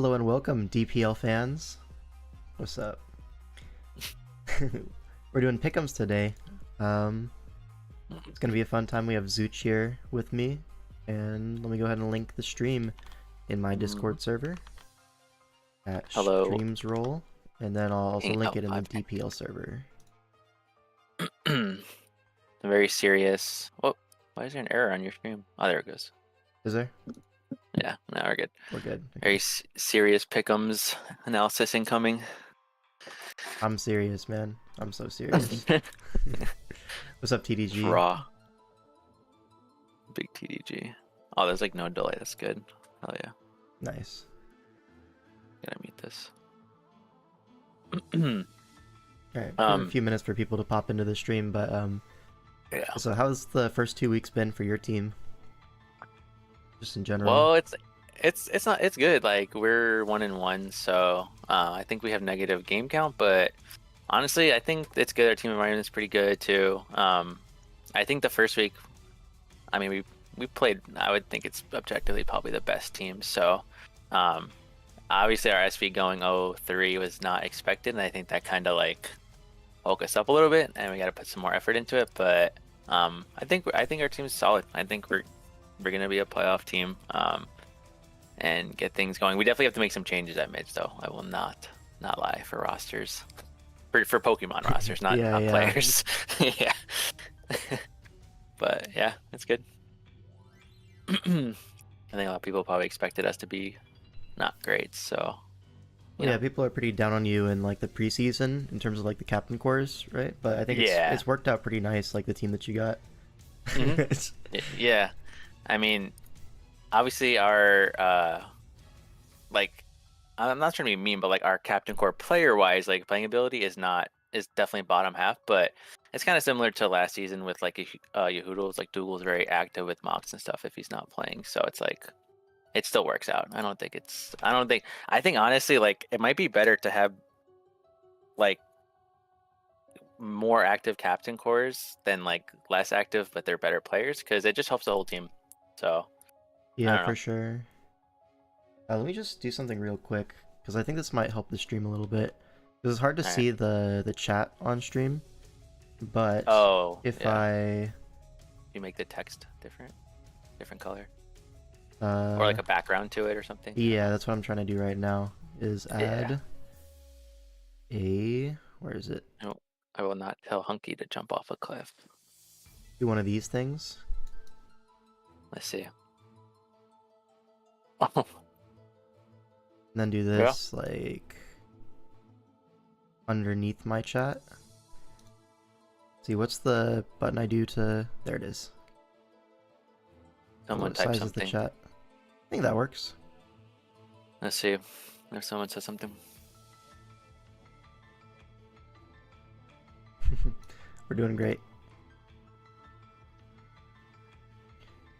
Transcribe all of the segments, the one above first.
Hello and welcome, DPL fans. What's up? We're doing pick'ems today. It's gonna be a fun time. We have Zooch here with me, and let me go ahead and link the stream in my Discord server at Hello. Streams Roll, and then I'll also link it in the DPL server. Very serious. Oh, why is there an error on your stream? Oh, there it goes. Is there? Yeah, now we're good. We're good. Very serious pick'ems analysis incoming. I'm serious, man. I'm so serious. What's up, TDG? Raw. Big TDG. Oh, there's like no delay. That's good. Hell yeah. Nice. Gotta mute this. Alright, a few minutes for people to pop into the stream, but yeah. So how's the first 2 weeks been for your team? Just in general. Well, it's good. Like we're 1-1, so I think we have negative game count, but honestly, I think it's good. Our team environment is pretty good too. I think the first week, I mean, we played. I would think it's objectively probably the best team. So obviously our SV going 0-3 was not expected, and I think that kind of like woke us up a little bit, and we got to put some more effort into it. But I think our team is solid. I think we're gonna be a playoff team, and get things going. We definitely have to make some changes at mid, though. I will not lie, for rosters, for Pokemon rosters, not players. Yeah. But yeah, it's good. I think a lot of people probably expected us to be not great, so. Yeah, people are pretty down on you in like the preseason in terms of like the captain cores, right? But I think it's worked out pretty nice, like the team that you got. Yeah, I mean, obviously our like, I'm not trying to be mean, but like our captain core player wise, like playing ability is definitely bottom half, but it's kind of similar to last season with like Yehudo's. Like Dougal's very active with mocks and stuff if he's not playing, so it's like it still works out. I think honestly, like it might be better to have like more active captain cores than like less active, but they're better players, because it just helps the whole team. So yeah, for sure. Let me just do something real quick, because I think this might help the stream a little bit. Because it's hard to see the chat on stream, but if you make the text different color, or like a background to it or something. Yeah, that's what I'm trying to do right now. Is add where is it? No, I will not tell Hunky to jump off a cliff. Do one of these things. Let's see. And then do this like underneath my chat. See, what's the button I do to? There it is. Someone type something. The chat. I think that works. Let's see if someone says something. We're doing great.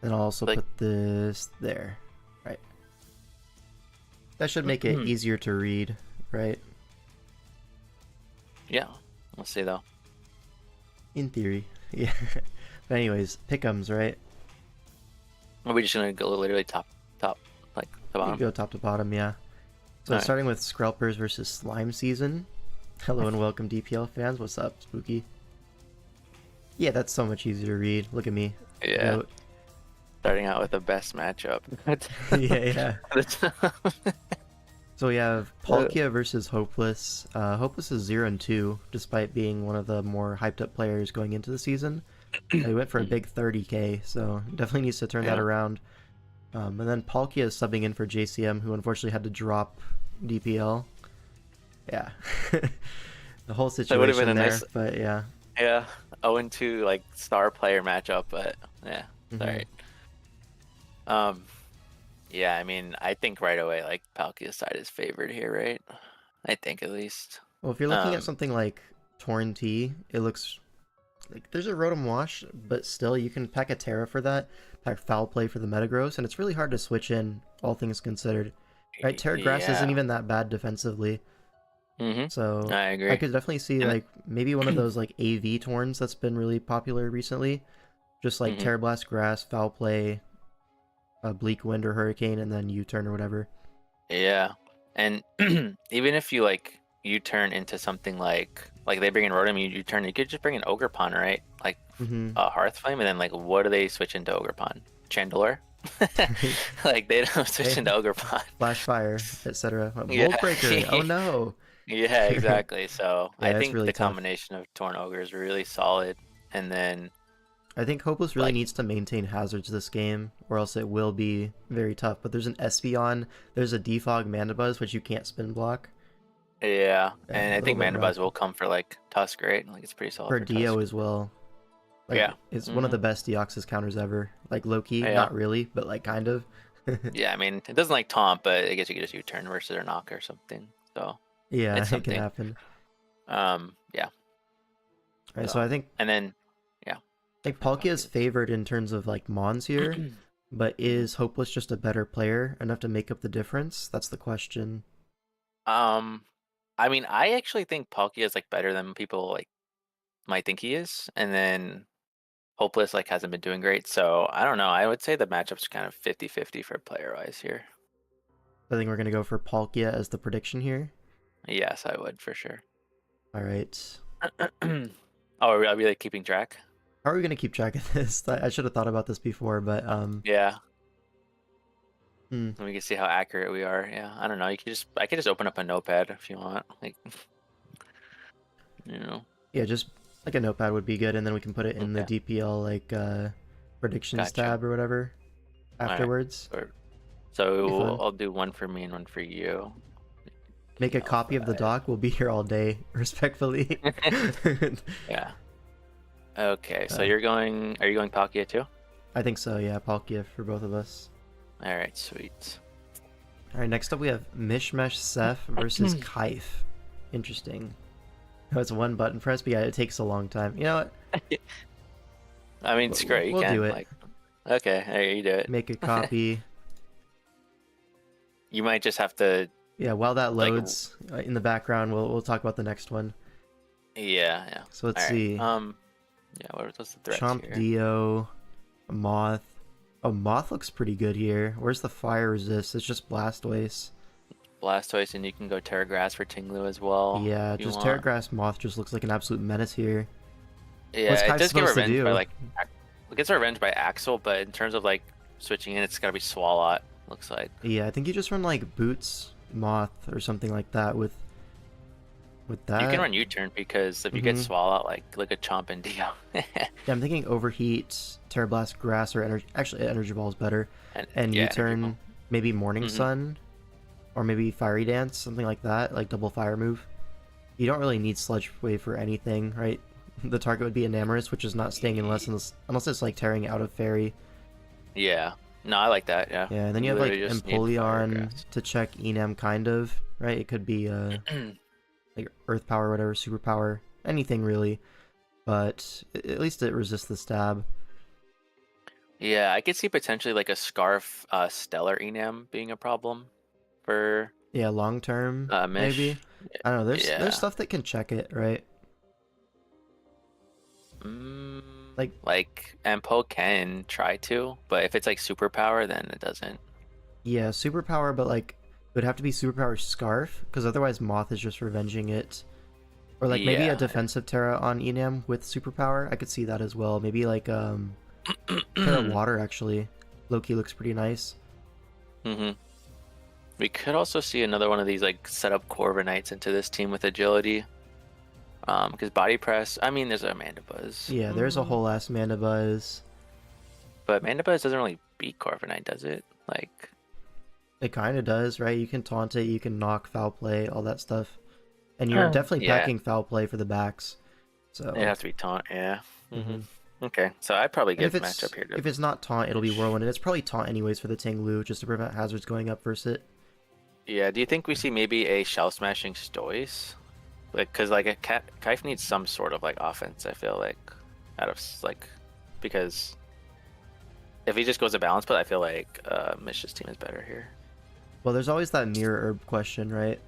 Then I'll also put this there. Right. That should make it easier to read, right? Yeah. Let's see though. In theory, yeah. But anyways, pick'ems, right? Are we just gonna go literally top, like the bottom? You go top to bottom, yeah. So starting with Skrelpers versus Slime Season. Hello and welcome, DPL fans. What's up, Spooky? Yeah, that's so much easier to read. Look at me. Yeah. Goat. Starting out with the best matchup. yeah. So we have Palia versus Hopeless. Hopeless is 0-2, despite being one of the more hyped up players going into the season. He went for a big 30k, so definitely needs to turn that around. And then Palia is subbing in for JCM, who unfortunately had to drop DPL. Yeah. The whole situation would have been a there, nice, but yeah. Yeah, 0-2 like star player matchup, but yeah, alright. Yeah, I mean, I think right away, like, Palkia's side is favored here, right? I think, at least. Well, if you're looking at something like Torn T, it looks like there's a Rotom Wash, but still, you can pack a Terra for that, pack Foul Play for the Metagross, and it's really hard to switch in, all things considered. Right? Terra Grass isn't even that bad defensively. So, I agree. I could definitely see, like, maybe one of those, like, AV Torns that's been really popular recently. Just, like, Terra Blast Grass, Foul Play, Bleak Wind or Hurricane, and then U-turn or whatever. Yeah. And even if you like you turn into something like they bring in Rotom, you turn, you could just bring in Ogerpon, right? Like Hearthflame, and then like what do they switch into Ogerpon? Chandelure? Like they don't switch into Ogerpon. Flash Fire, etc. Yeah. Volt Breaker. Oh no. Yeah, exactly. So Yeah, I it's think really the tough. combination of Torn Ogre is really solid. And then I think Hopeless really like, needs to maintain hazards this game, or else it will be very tough. But there's an Espeon, there's a Defog Mandibuzz, which you can't spin block. yeah, Yeah, and a I think little bit rough. Mandibuzz will come for like Tusk, right? Like it's pretty solid For for Dio Tusk. as well. Like, Yeah. it's one of the best Deoxys counters ever. Like low-key, Yeah. not really, but like kind of. Yeah, I mean, it doesn't like taunt, but I guess you could just U-turn versus or knock or something. So Yeah, it's it something. can happen. Yeah. Alright, so I think and then like Palkia is favored in terms of like Mons here, but is Hopeless just a better player enough to make up the difference? That's the question. I mean, I actually think Palkia is like better than people like might think he is, and then Hopeless like hasn't been doing great. So I don't know. I would say the matchup's kind of 50-50 for player wise here. I think we're gonna go for Palkia as the prediction here. Yes, I would for sure. All right. Oh, are we like keeping track? How are we gonna keep track of this? I should have thought about this before, but yeah. We can see how accurate we are. Yeah, I don't know. I could just open up a notepad if you want. Like, you know. Yeah, just like a notepad would be good, and then we can put it in the DPL like predictions tab or whatever afterwards. Right. So I'll do one for me and one for you. Make a copy of the doc. We'll be here all day, respectfully. Yeah. Okay, so are you going Palkia too? I think so, yeah, Palkia for both of us. Alright, sweet. Alright, next up we have Mishmash Seth versus Kaif. Interesting. Oh, it's one button press, but yeah, it takes a long time. You know what? I mean, it's great. We'll do it. Like, okay, there you do it. Make a copy. You might just have to... Yeah, while that loads in the background, we'll talk about the next one. Yeah. So let's see. Yeah, what's the threat Chomp here? Dio, Moth. Oh, Moth looks pretty good here. Where's the fire resist? It's just Blastoise. Blastoise, and you can go Terragrass for Tinglu as well. Yeah, just Terragrass Moth just looks like an absolute menace here. Yeah, What's it Kaif does get supposed to revenge do? by like... It gets revenge by Axel, but in terms of like switching in, it's gotta be Swalot, looks like. Yeah, I think you just run like Boots, Moth, or something like that with that. You can run U-turn because if you get Swallow, like look at Chomp and Dio. Yeah, I'm thinking Overheat, Terra Blast, Grass, or Energy. Actually, Energy Ball is better. And yeah, U-turn, maybe Morning Sun, or maybe Fiery Dance, something like that, like double fire move. You don't really need Sludge Wave for anything, right? The target would be Enamorous, which is not staying unless it's like tearing out of Fairy. Yeah. No, I like that, yeah. Yeah, and then you have like Empoleon to check Enam, kind of, right? It could be like Earth Power, whatever, Super Power, anything really. But at least it resists the stab. Yeah, I could see potentially like a Scarf Stellar Enam being a problem for... Yeah, long term, Mish. maybe. I don't know, there's stuff that can check it, right? Like Empo can try to, but if it's like Superpower, then it doesn't. Yeah, Superpower, but like it would have to be Superpower Scarf, because otherwise Moth is just revenging it. Or like maybe a defensive Terra on Enam with Superpower. I could see that as well. Maybe like Terra Water actually. Loki looks pretty nice. We could also see another one of these like set up Corviknights into this team with agility. Because Body Press, I mean, there's a Mandibuzz. Yeah, there's a whole ass Mandibuzz. But Mandibuzz doesn't really beat Corviknight, does it? Like, it kind of does, right? You can taunt it, you can knock Foul Play, all that stuff. And you're definitely packing Foul Play for the backs. So it has to be taunt, yeah. Okay, so I'd probably give matchup here. If it's not taunt, it'll be Whirlwind, and it's probably taunt anyways for the Tinglu, just to prevent hazards going up versus it. Yeah, do you think we see maybe a Shell Smashing Stoise? Like, cause like a Kaif needs some sort of like offense. I feel like out of like, because if he just goes to balance, but I feel like Mish's team is better here. Well, there's always that Mirror Herb question, right?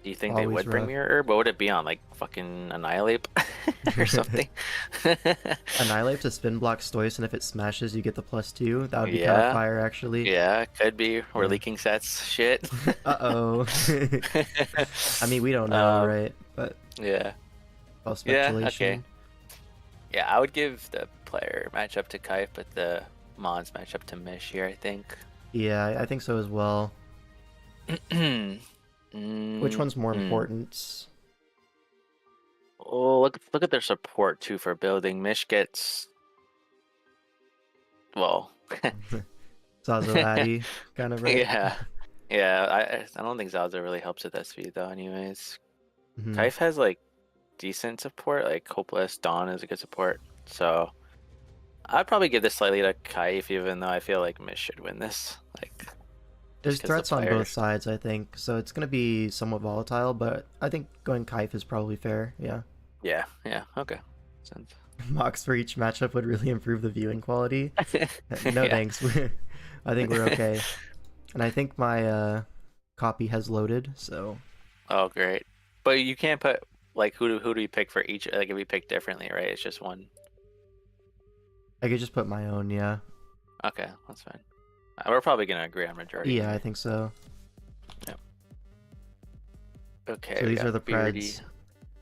Do you think they would bring Mirror Herb? What would it be on? Like fucking Annihilate? or something. Annihilate to spin block Stoice, and if it smashes, you get the +2. That would be kind of Yeah, fire, actually. yeah, could be. We're Yeah. leaking sets. Shit. Uh-oh. I mean, we don't know, um, right? But yeah, all yeah, okay. speculation. Yeah, I would give the player matchup to Kaif, but the Mons matchup to Mish here, I think. Yeah, I think so as well. Which one's more Mm. important? Oh, look at their support too for building. Mish gets well. Zazo, Addie, kind of, right? Yeah, yeah. I don't think Zazo really helps with SV though. Anyways, Mhm. Kaif has like decent support. Like Hopeless Dawn is a good support. So I'd probably give this slightly to Kaif, even though I feel like Mish should win this. Like There's just because the threats on both players. sides, I think, so it's gonna be somewhat volatile, but I think going Kaif is probably fair, yeah. Yeah, yeah. Okay. Sense. Mocks for each matchup would really improve the viewing quality. No Yeah. thanks. I think we're okay. And I think my copy has loaded, so Oh, great. But you can't put like who do we pick for each? Like if we pick differently, right? It's just one. I could just put my own, yeah. Okay, that's fine. We're probably gonna agree on majority. Yeah, I anyway. think so. Yep. Okay, So we these are got the Beardy. Preds.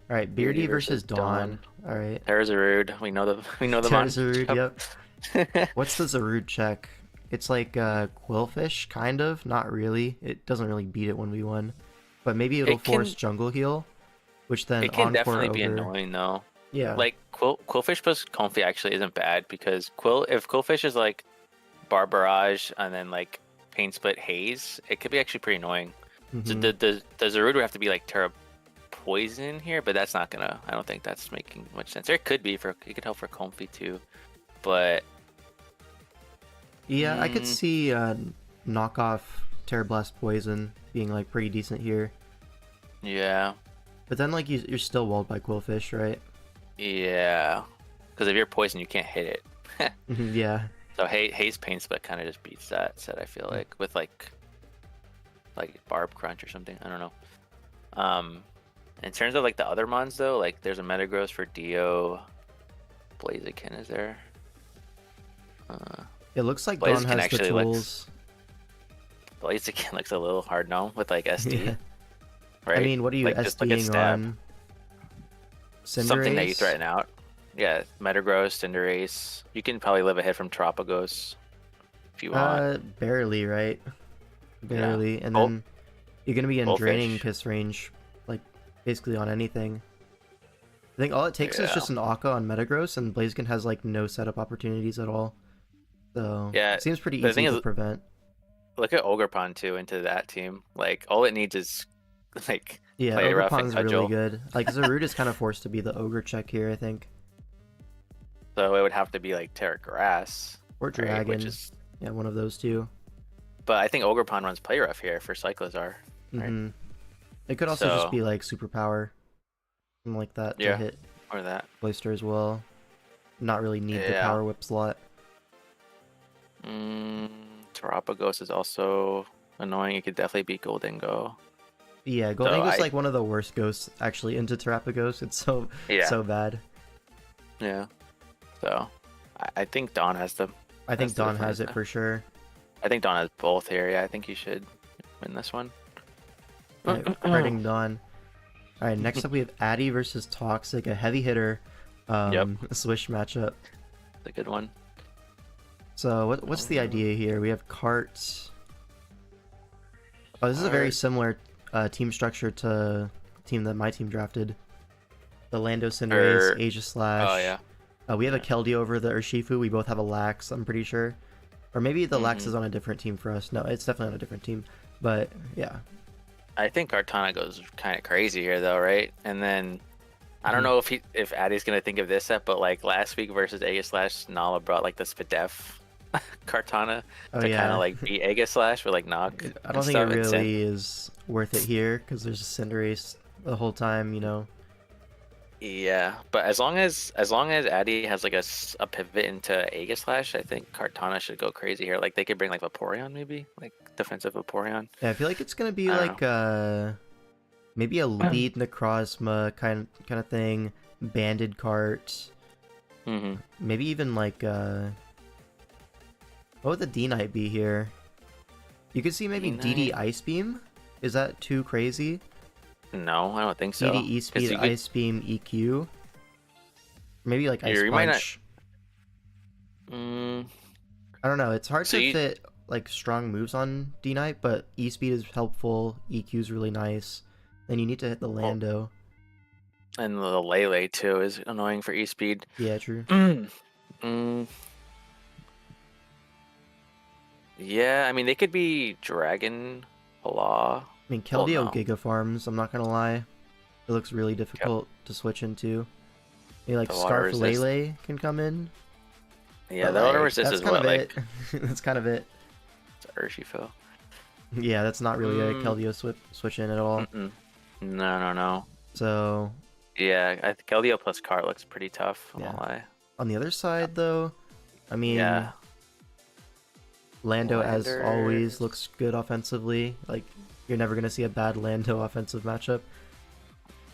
Alright, Beardy versus Dawn. Alright. There's a rude. We know the mon. Zarud, yep. Yep. What's the Zarud check? It's like Quillfish, kind of. Not really. It doesn't really beat it 1v1. But maybe it'll It can force Jungle Heal, which then it can Encore definitely be Ogre. annoying though. Yeah. Like Quillfish plus Comfy actually isn't bad because if Quillfish is like Bar Barrage and then like Pain Split Haze, it could be actually pretty annoying. So Mhm. the Zarud would have to be like Terra Poison here, but that's not gonna. I don't think that's making much sense. There could be for it could help for Comfy too, but Yeah, I could see knockoff Terror Blast Poison being like pretty decent here. yeah, But then like you're still walled by Quillfish, right? yeah. Because if you're poison, you can't hit it. Mhm, yeah. So Haze Pain Split kind of just beats that set. I feel like with like Barb Crunch or something. I don't know. In terms of like the other mons though, like there's a Metagross for Dio. Blaziken is there. It looks like Dawn Blaziken has the actually tools. Blaziken looks a little hard now with like SD, Yeah. right? I mean, what are you like, just like a SDing stab. on? Something that you Cinderace? threaten out. Yeah, Metagross, Cinderace. You can probably live ahead from Tropicos if you want. Barely, right? Barely. And Bull- then you're gonna be in Bullfish. draining piss range, like basically on anything. I think all it takes is Yeah. just an Aqua on Metagross, and Blaziken has like no setup opportunities at all. So Yeah, it seems pretty the easy thing to is, prevent. look at Ogerpon too into that team. Like all it needs is like Yeah, play rough and Ogerpon's really cudgel. good. Like Zarud is kind of forced to be the Ogre check here, I think. So it would have to be like Terra Grass, Or right? Dragon. Which is, Yeah, one of those two. but I think Ogerpon runs play rough here for Cyclizar. Right? hmm It could also just So- be like superpower, something like that to Yeah. hit Or that. Cloyster as well. Not really need the Yeah. power whip slot. Terapagos is also annoying. It could definitely beat Golden Go. Yeah, Goldengo's I- like one of the worst ghosts actually into Terapagos. It's so Yeah. so bad. Yeah. So I think Dawn has the. I think That's the Dawn has difference, it for sure. I think Dawn has both here. Yeah, I think you should win this one. Right, Hurting Dawn. Alright, next up we have Addie versus Toxic, a heavy hitter Swish matchup. It's a good one. So what's the idea here? We have Cart. Oh, this is a very Cart. similar team structure to the team that my team drafted. The Lando Cinderace, Aegislash. Oh yeah. We have a Keldeo over the Urshifu. We both have a Lax, I'm pretty sure. Or maybe the Lax Mhm. is on a different team for us. No, it's definitely on a different team. But yeah. I think Cartana goes kind of crazy here though, right? And then I don't Mhm. know if Addie's gonna think of this set, but like last week versus Aegislash, Nala brought like the Spadef Cartana Oh to yeah. kind of like beat Aegislash with like knock. I don't think it really is worth it here because there's a Cinderace the whole time, you know. Yeah, but as long as Addie has like a pivot into Aegislash, I think Cartana should go crazy here. Like they could bring like Vaporeon maybe, like defensive Vaporeon. Yeah, I feel like it's gonna be I like maybe a lead Necrozma kind of thing, Banded Cart. Maybe even like what would the D Knight be here? You could see maybe DD Ice Beam. Is that too crazy? No, I don't think so. DD E Speed Ice Beam EQ. Maybe like Ice Punch. I don't know. It's hard to fit like strong moves on D Knight, but E Speed is helpful. EQ is really nice. Then you need to hit the Lando. And the Lele too is annoying for E Speed. Yeah, true. Yeah, I mean they could be Dragon Paw. I mean, Keldeo Giga Farms, I'm not gonna lie. It looks really difficult to switch into. Maybe like Scarf Lele can come in. Yeah, the auto resist is what, like... That's kind of it. It's Urshifu. Yeah, that's not really a Keldeo switch in at all. No. So... Yeah, I think Keldeo plus Cart looks pretty tough, I won't lie. On the other side, though, I mean... Lando, as always, looks good offensively. Like, you're never going to see a bad Lando offensive matchup.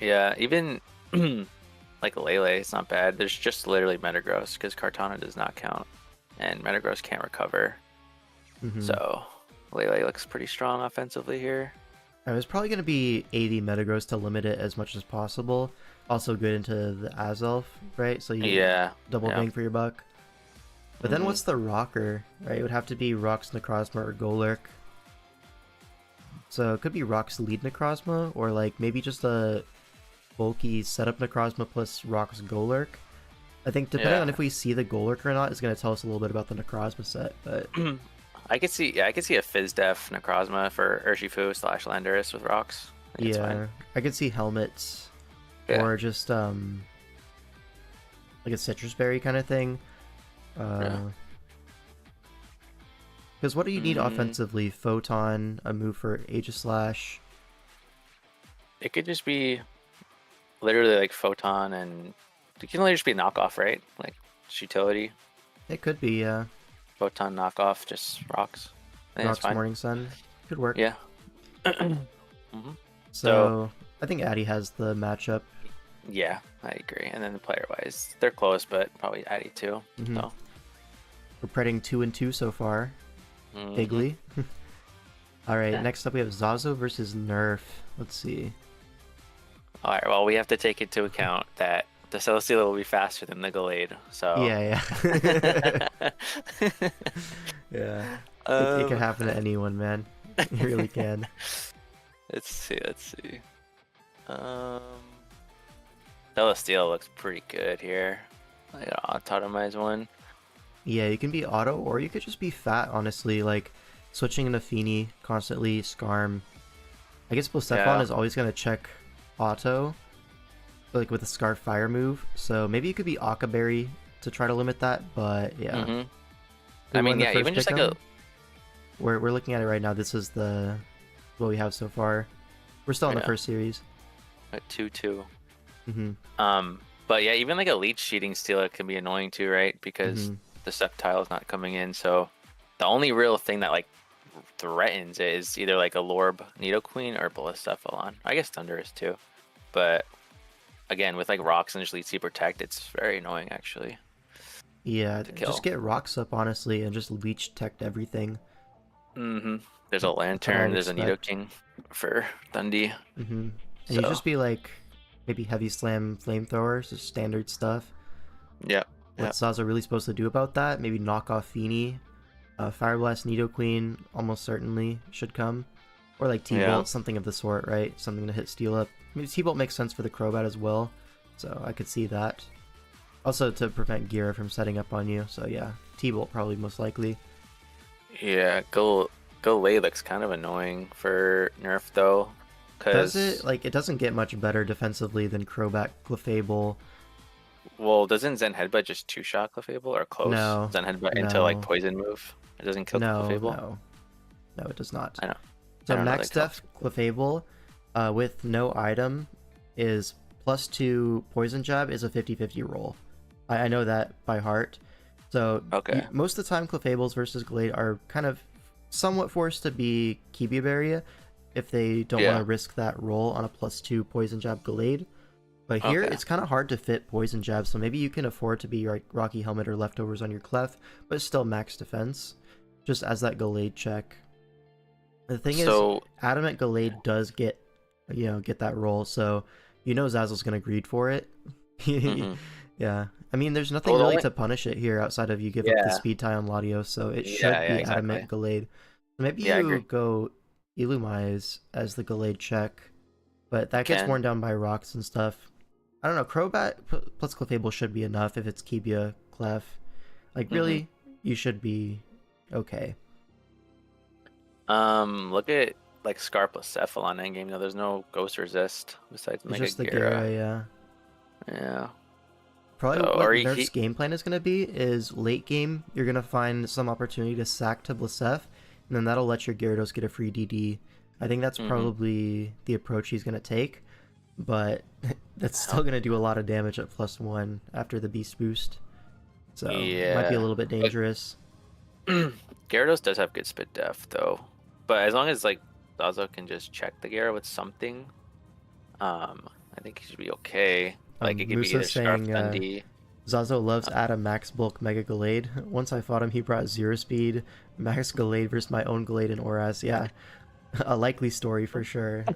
Yeah, even like Lele, it's not bad. There's just literally Metagross, because Kartana does not count. And Metagross can't recover. So, Lele looks pretty strong offensively here. It was probably going to be 80 Metagross to limit it as much as possible. Also good into the Azelf, right? So you double bang for your buck. But then what's the rocker, right? It would have to be Rock's Necrozma or Golurk. So it could be Rock's lead Necrozma, or like maybe just a bulky setup Necrozma plus Rock's Golurk. I think depending on if we see the Golurk or not is going to tell us a little bit about the Necrozma set. But I could see a Fizz-Def Necrozma for Urshifu / Landorus with rocks. I could see helmets or just like a Citrus Berry kind of thing. Because what do you need offensively? Photon, a move for Aegislash. It could just be literally like Photon, and it can literally just be a knockoff, right? Like just utility. It could be, yeah. Photon knockoff, just rocks. Rocks Morning Sun could work. Yeah. So I think Addie has the matchup. Yeah, I agree. And then player-wise, they're close, but probably Addie too. So. We're pretting 2-2 so far. Bigly. Alright, next up we have Zazo versus Nerf. Let's see. Alright, well, we have to take into account that the Celesteela will be faster than the Gallade, so... Yeah. It can happen to anyone, man. It really can. Let's see. Celesteela looks pretty good here. I got an autotomize one. Yeah, you can be auto, or you could just be fat, honestly. Like, switching into Feeny constantly, Skarm. I guess Blacephalon is always going to check auto, like with a Scarf Fire move. So maybe you could be Akaberry to try to limit that, but yeah. I mean, yeah, even just like a... We're looking at it right now. This is what we have so far. We're still in the first series. At 2-2. But yeah, even like a leech cheating steal can be annoying too, right? Because the Sceptile is not coming in. So the only real thing that like threatens it is either like a Lorb Nidoqueen or Blacephalon. I guess Thunder is too. But again, with like rocks and just Leech Seed Protect, it's very annoying actually. Yeah, just get rocks up honestly and just leech tech everything. There's a Lantern, there's a Nidoking for Thundy. And you just be like maybe Heavy Slam Flamethrower, so standard stuff. What's Zazo really supposed to do about that? Maybe knock off Feeny. Fire Blast Nidoqueen almost certainly should come. Or like T-Bolt, something of the sort, right? Something to hit Steel up. Maybe T-Bolt makes sense for the Crobat as well, so I could see that. Also to prevent Gira from setting up on you, so yeah, T-Bolt probably most likely. Yeah, Gallade looks kind of annoying for Nerf though. Does it? Like, it doesn't get much better defensively than Crobat, Clefable. Well, doesn't Zen Headbutt just two-shot Clefable or close? No. Zen Headbutt into like Poison move? It doesn't kill Clefable? No, it does not. I know. So Max Def Clefable with no item is +2 Poison Jab is a 50-50 roll. I know that by heart. So most of the time Clefables versus Gallade are kind of somewhat forced to be Kibiabaria if they don't want to risk that roll on a +2 Poison Jab Gallade. But here, Okay. it's kind of hard to fit poison jab, so maybe you can afford to be like Rocky Helmet or Leftovers on your Clef, but still max defense, just as that Gallade check. The thing is, So Adamant Gallade does get, get that roll, so Zazzle's gonna greed for it. mhm. Yeah, I mean, there's nothing Well, the really only to punish it here outside of you give up the yeah, speed tie on Latios, so it should yeah, be exactly. Adamant Gallade. So maybe Yeah, I you agree. go Illumise as the Gallade check, but that gets Can worn down by rocks and stuff. I don't know, Crobat plus Clefable should be enough if it's Kibia, Clef. Like, mhm. really, you should be okay. Look at like Scar plus Cephal on endgame. No, there's no Ghost Resist besides It's Mega just the Gara, Gara. yeah. Yeah. Probably So, what or Nerf's game plan is going to be is late game, you're going to find some opportunity to sack to Blisef, and then that'll let your Gyarados get a free DD. I think that's mhm. probably the approach he's going to take, but that's still Hell, going to do a lot of damage at +1 after the Beast Boost. So, might be a yeah. little bit But dangerous. Gyarados does have good spit def though. But as long as like Zazo can just check the Gyara with something, I think he should be okay. Like it could be Musa either Scarf saying, Dundee. Zazo loves Uh, Adam Max Bulk Mega Gallade. Once I fought him, he brought Zero Speed, Max Gallade versus my own Gallade and Auras. Yeah, a likely story for sure.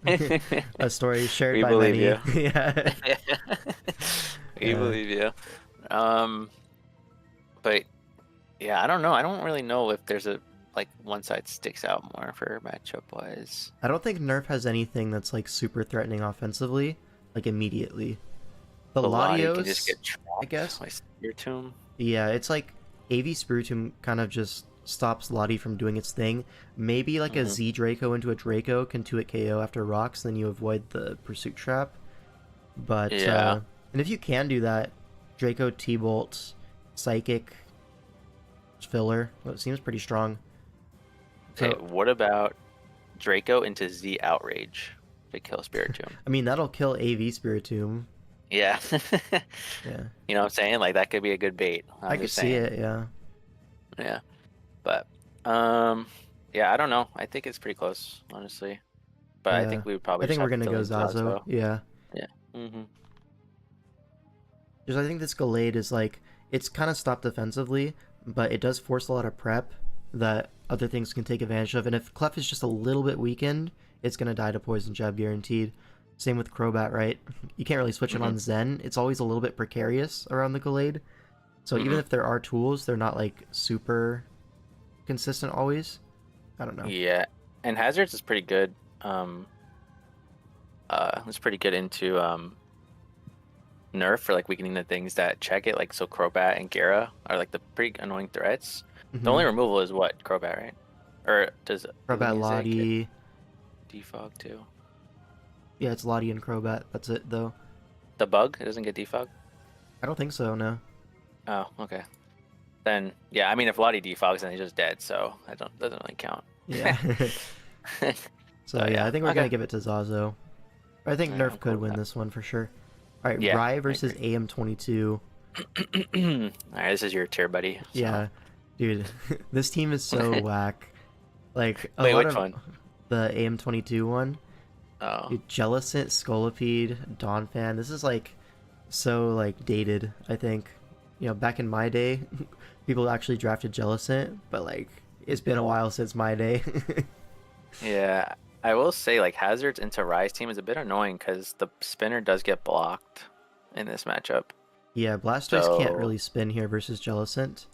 A story shared we by believe many. you. Yeah. We Yeah. believe you. Um, but yeah, I don't know. I don't really know if there's a like one side sticks out more for matchup wise. I don't think Nerf has anything that's like super threatening offensively, like immediately. The The Lottie can just Latios, get I trapped guess. by Spear Tomb. Yeah, it's like AV Spiritomb kind of just stops Lottie from doing its thing. Maybe like a Hmm. Z Draco into a Draco can 2-hit KO after rocks, then you avoid the Pursuit Trap. But, Yeah. and if you can do that, Draco, T-Bolt, Psychic, Filler, well, it seems pretty strong. Okay, So, what about Draco into Z Outrage to kill Spirit Tomb? I mean, that'll kill AV Spiritomb. Yeah. Yeah. You know what I'm saying? Like that could be a good bait. I I'm could just see saying. it, yeah. Yeah. But yeah, I don't know. I think it's pretty close, honestly. But I Yeah. think we would I probably just think we're have gonna to go lean Zazo. Zazo. Yeah. Yeah. Mm-hmm. Because I think this Gallade is like, it's kind of stopped defensively, but it does force a lot of prep that other things can take advantage of. And if Clef is just a little bit weakened, it's going to die to Poison Jab guaranteed. Same with Crobat, right? You can't really switch it Mm-hmm. on Zen. It's always a little bit precarious around the Gallade. So even Mm-hmm. if there are tools, they're not like super consistent always. I don't know. Yeah. And Hazards is pretty good. It's pretty good into Nerf for like weakening the things that check it, like so Crobat and Gara are like the pretty annoying threats. The Mm-hmm. only removal is what, Crobat, right? Or does Crobat Illumise get Lottie. defog too? Yeah, it's Lottie and Crobat. That's it, though. The bug? It doesn't get defog? I don't think so, no. Oh, okay. Then yeah, I mean if Lottie defogs then he's just dead, so I don't doesn't really count. Yeah. So But yeah, yeah. I think we're Okay. gonna give it to Zazo. I think Alright, I'm Nerf cool could with win that. this one for sure. All right, Yeah, Rye I versus agree. AM22. Alright, this is your tier, buddy. So. Yeah, dude, this team is so whack. Like a Wait, lot which of one? the AM22 one, Oh. dude, Jellicent, Scolipede, Donphan. This is like so like dated. I think back in my day, people actually drafted Jellicent, but like it's been a while since my day. Yeah. I will say like Hazards into Rise team is a bit annoying because the spinner does get blocked in this matchup. Yeah, Blastoise can't So really spin here versus Jellicent.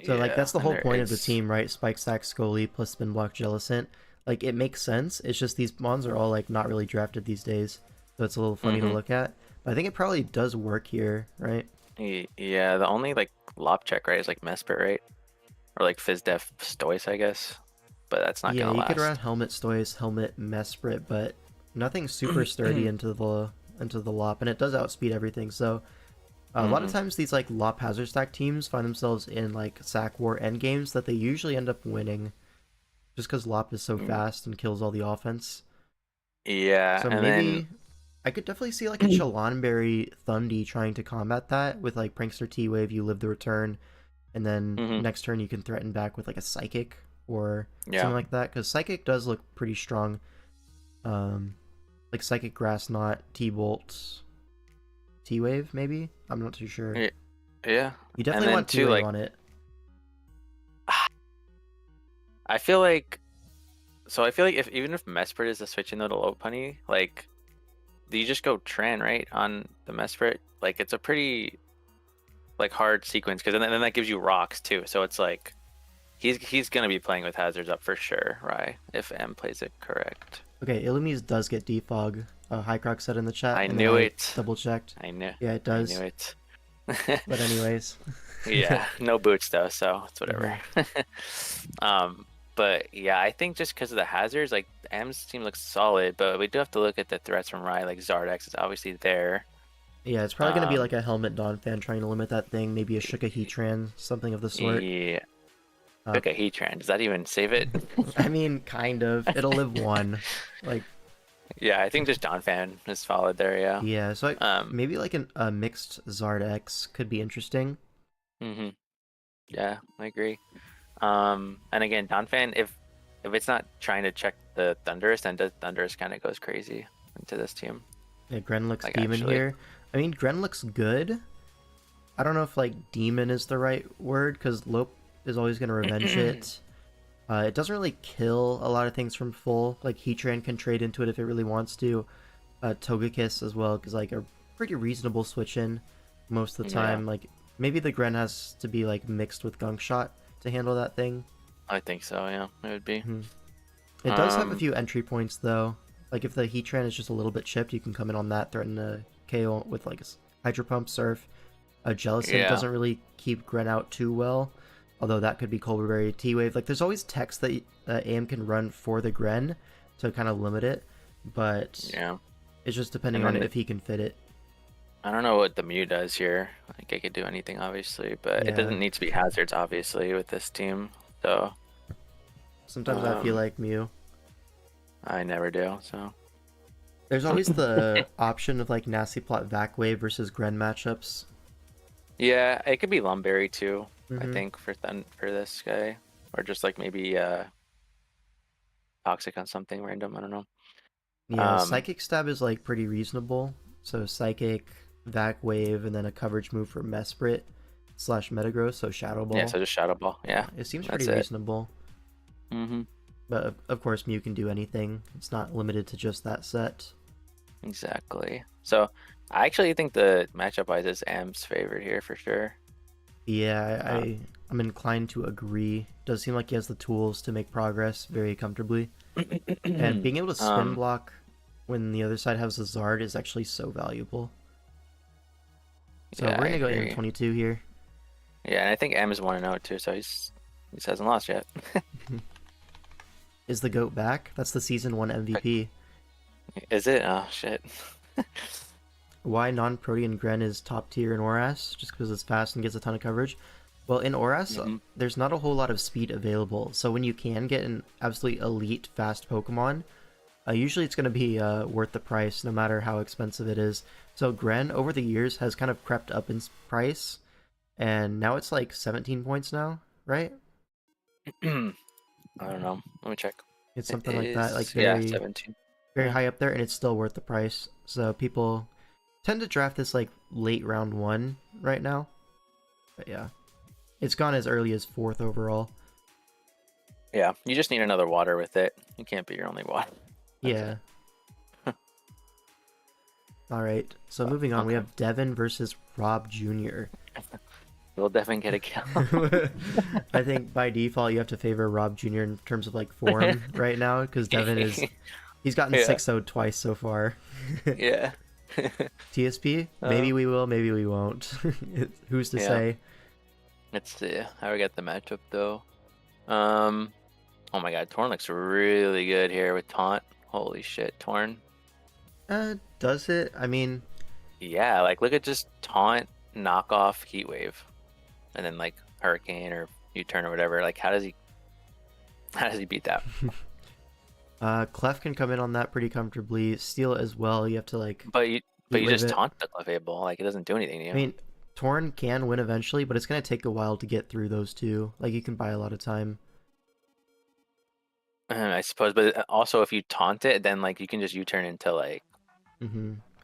So like yeah, that's the and whole there point of the is team, right? Spike Stack, Scully plus Spin Block Jellicent. Like it makes sense. It's just these mons are all like not really drafted these days, so it's a little funny to mm-hmm. look at. But I think it probably does work here, right? Yeah, the only like lop check, right, is like Mesprit, right? Or like Fizdef Stoice, I guess. But that's not Yeah, gonna you could run last. Helmet Stoice, Helmet Mesprit, but nothing super sturdy into the Lop, and it does outspeed everything. So a lot of Mm-hmm. times these like Lop Hazard Stack teams find themselves in like Sack War endgames that they usually end up winning, just because Lop is so fast and kills all the offense. Yeah, So and then maybe I could definitely see like a Chalanberry Thundy trying to combat that with like Prankster T-Wave, you live the return, and then mm-hmm. next turn you can threaten back with like a Psychic or Yeah. something like that, because Psychic does look pretty strong. Like Psychic Grass Knot, T-Bolt, T-Wave, maybe? I'm not too sure. Yeah. Yeah. You definitely want too, T-Wave like, on it. I feel like if even if Mesprit is the switching though to low punny, like you just go Tran, right, on the Mesprit. Like it's a pretty like hard sequence because then that gives you rocks too. So it's like he's gonna be playing with hazards up for sure, right? If M plays it correct. Okay, Illumise does get defog. Hycroc said in the chat. I and knew then it. Double checked. I knew. Yeah, it does. I knew it. But anyways. Yeah, no boots though, so it's whatever. But yeah, I think just because of the hazards, like M's team looks solid, but we do have to look at the threats from Rye, like Zardex is obviously there. Yeah, it's probably going to be like a Helmet Dawn fan trying to limit that thing, maybe a Shuka Heatran, something of the sort. Yeah. Shuka Heatran, does that even save it? I mean, kind of. It'll live one. Like. Yeah, I think just Dawn fan is solid there, yeah. Yeah, so maybe like a mixed Zardex could be interesting. Yeah, I agree. And again, Donphan, if it's not trying to check the Thunderous, then Thunderous kind of goes crazy into this team. Yeah, Gren looks like, demon actually. here. I mean, Gren looks good. I don't know if like demon is the right word because Lope is always going to revenge it. It doesn't really kill a lot of things from full. Like Heatran can trade into it if it really wants to. Togekiss as well because like a pretty reasonable switch in most of the time. Yeah. Like maybe the Gren has to be like mixed with Gunk Shot to handle that thing. I think so, yeah, it would be. It does have a few entry points though. Like if the Heatran is just a little bit chipped, you can come in on that, threaten a KO with like a Hydro Pump, Surf. A Jellicent doesn't really keep Gren out too well, although that could be Colberberry, T-Wave. Like there's always text that AM can run for the Gren to kind of limit it, but yeah, it's just depending on if he can fit it. I don't know what the Mew does here. Like it could do anything obviously, but it doesn't need to be hazards obviously with this team. So sometimes I feel like Mew. I never do, so. There's always the option of like Nasty Plot Vac Wave versus Gren matchups. Yeah, it could be Lumberry too, I think, for this guy. Or just like maybe Toxic on something random, I don't know. Yeah, Psychic Stab is like pretty reasonable. So Psychic, Vac Wave, and then a coverage move for Mesprit / Metagross, so Shadow Ball. Yeah, so just Shadow Ball, yeah. It seems pretty reasonable. But of course Mew can do anything. It's not limited to just that set. Exactly. So I actually think the matchup wise is Am's favorite here for sure. Yeah, I'm inclined to agree. Does seem like he has the tools to make progress very comfortably. And being able to spin block when the other side has a Zard is actually so valuable. So yeah, we're gonna go M22 here. Yeah, and I think M is 1-0 too, so he hasn't lost yet. Is the GOAT back? That's the season 1 MVP. Is it? Oh shit. Why non-Protean Gren is top tier in ORAS? Just because it's fast and gets a ton of coverage? Well, in ORAS, there's not a whole lot of speed available. So when you can get an absolutely elite fast Pokemon, usually it's going to be worth the price no matter how expensive it is. So Gren, over the years, has kind of crept up in price. And now it's like 17 points now, right? I don't know. Let me check. It's something like that. Like 17. Very high up there, and it's still worth the price. So people tend to draft this like late round 1 right now. But yeah, it's gone as early as 4th overall. Yeah, you just need another water with it. You can't be your only water. Yeah. All right, so moving on, we have Devon versus Rob Jr. We'll definitely get a kill. I think by default you have to favor Rob Jr. in terms of like form right now, because Devon he's gotten 6-0 twice so far. Yeah. TSP? Maybe we will, maybe we won't. Who's to say? Let's see how we got the matchup though. Oh my god, Torn looks really good here with Taunt. Holy shit, Torn. Does it? I mean, yeah, like look at just Taunt, knock off Heat Wave, and then like Hurricane or U-turn or whatever. Like how does he beat that? Clef can come in on that pretty comfortably. Steel as well. You have to like. But you just taunt the Clefable. Like it doesn't do anything to you. I mean, Torn can win eventually, but it's gonna take a while to get through those two. Like you can buy a lot of time. I suppose, but also if you taunt it, then like you can just U-turn into like.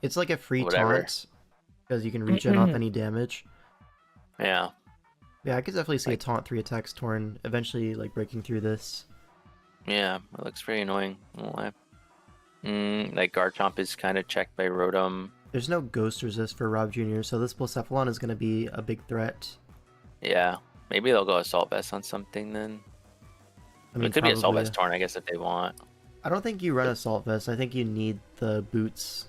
It's like a free taunt. because you can regen off any damage. Yeah. Yeah, I could definitely see a taunt 3 attacks torn eventually like breaking through this. Yeah, it looks pretty annoying. I won't lie. Like Garchomp is kind of checked by Rotom. There's no ghost resist for Rob Jr., so this Blacephalon is going to be a big threat. Yeah, maybe they'll go Assault Vest on something then. I mean, it could be Assault Vest torn, I guess, if they want. I don't think you run Assault Vest. I think you need the boots.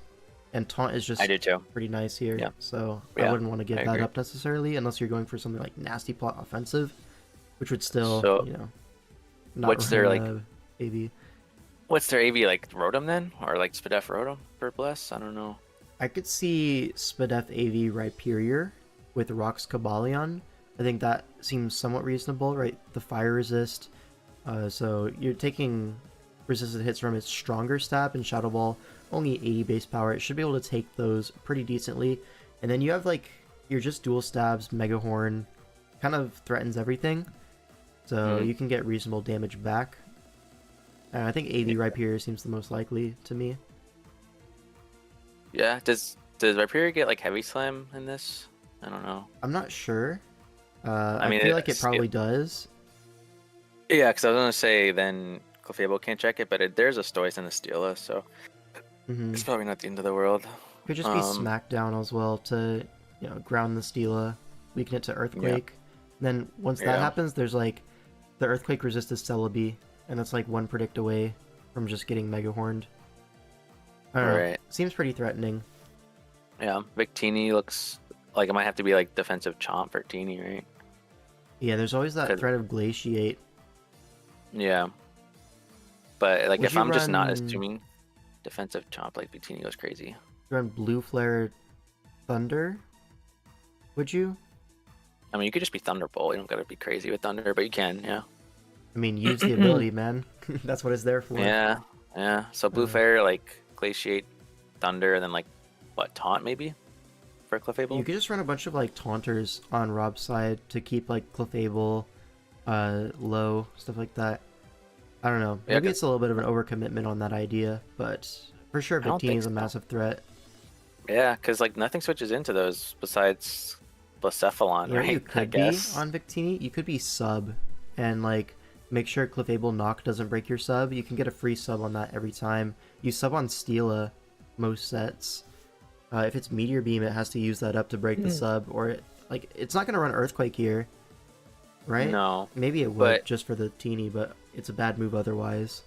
And taunt is just I do too. pretty nice here. Yeah. So Yeah, I wouldn't want to give I that agree. up necessarily, unless you're going for something like nasty plot offensive, which would still, So, you know, not what's their, like- AV. What's their AV, like Rotom then? Or like Spadef Rotom for Bless? I don't know. I could see Spadef AV Rhyperior with Rock's Cobalion. I think that seems somewhat reasonable, right? The fire resist. So you're taking resisted hits from its stronger stab and Shadow Ball, only 80 base power. It should be able to take those pretty decently. And then you have like your just dual stabs, Mega Horn, kind of threatens everything. So you can get reasonable damage back. I think AV Rhyperior seems the most likely to me. Yeah, does Rhyperior get like Heavy Slam in this? I don't know. I'm not sure. I mean, feel like it probably does. Yeah, because I was gonna say then Clefable can't check it, but there's a Stoice and a Steela, so it's probably not the end of the world. Could just be Smackdown as well to, you know, ground the Steela, weaken it to Earthquake. Then once that happens, there's like the Earthquake resisted Celebi, and that's like one predict away from just getting Mega Horned. I don't know. Seems pretty threatening. Yeah, Victini looks like it might have to be like defensive Chomp for Victini, right? Yeah, there's always that threat of Glaciate. Yeah. But like Would if you I'm just not run- assuming defensive Chomp, like Victini goes crazy. Run Blue Flare Thunder? Would you? I mean, you could just be Thunderbolt. You don't gotta be crazy with Thunder, but you can, yeah. I mean, use the ability, man. That's what it's there for. Yeah, yeah. So Blue Flare, like Glaciate, Thunder, and then like what, Taunt maybe for Clefable? You could just run a bunch of like taunters on Rob's side to keep like Clefable low, stuff like that. I don't know. Maybe it's a little bit of an overcommitment on that idea, but for sure Victini is a massive threat. Yeah, because like nothing switches into those besides Blacephalon, right? You could be on Victini. You could be sub and like make sure Clefable knock doesn't break your sub. You can get a free sub on that every time. You sub on Steela most sets. If it's Meteor Beam, it has to use that up to break the sub, or it's not gonna run Earthquake here, right? No. Maybe it would just for the teeny, but it's a bad move otherwise.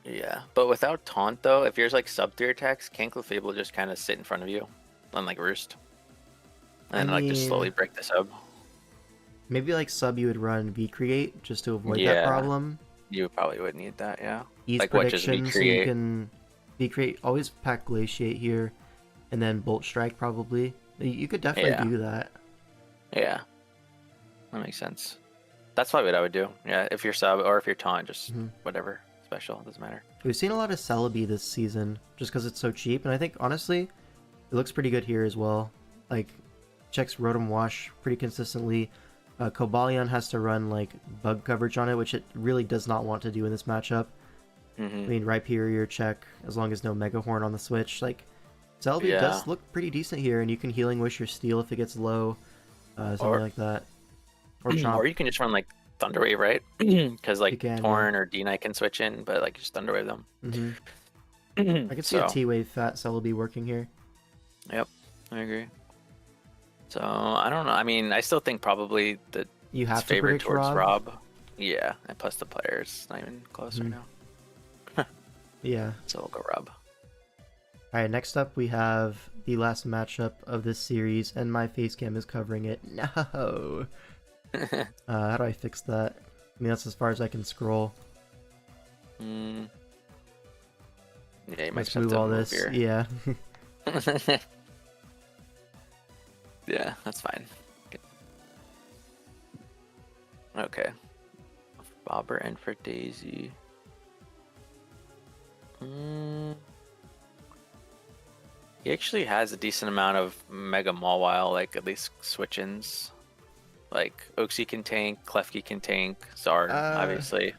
Yeah, but without Taunt though, if you're like sub 3 attacks, can Clefable just kind of sit in front of you and like roost? And like just slowly break the sub? Maybe like sub you would run V-Create just to avoid that problem. You probably would need that, yeah. Ease like prediction, what, so you can V-Create, always pack Glaciate here, and then Bolt Strike probably. You could definitely do that. Yeah, that makes sense. That's probably what I would do. Yeah, if you're sub or if you're taunt, just whatever special, doesn't matter. We've seen a lot of Celebi this season just because it's so cheap, and I think honestly, it looks pretty good here as well. Like, checks Rotom Wash pretty consistently. Cobalion has to run like bug coverage on it, which it really does not want to do in this matchup. I mean, Rhyperior check as long as no Mega Horn on the switch. Like, Celebi does look pretty decent here, and you can Healing Wish your Steel if it gets low, something like that. Or Chomp. Or you can just run like Thunder Wave, right? Because like Torn or D-Knight can switch in, but like just Thunder Wave them. I can see a T-Wave fat Celebi working here. Yep, I agree. So I don't know. I mean, I still think probably that you have to favorite predict towards Rob. Yeah, and plus the player's not even close right now. Yeah. So we'll go Rob. All right, next up we have the last matchup of this series, and my face cam is covering it. No. How do I fix that? I mean, that's as far as I can scroll. Yeah, you might Let's just have move to all move this. here. Yeah. Yeah, that's fine. Okay. Bobber and for Daisy. He actually has a decent amount of Mega Mawile, like at least switch-ins. Like Oxy can tank, Klefki can tank, Zard, obviously.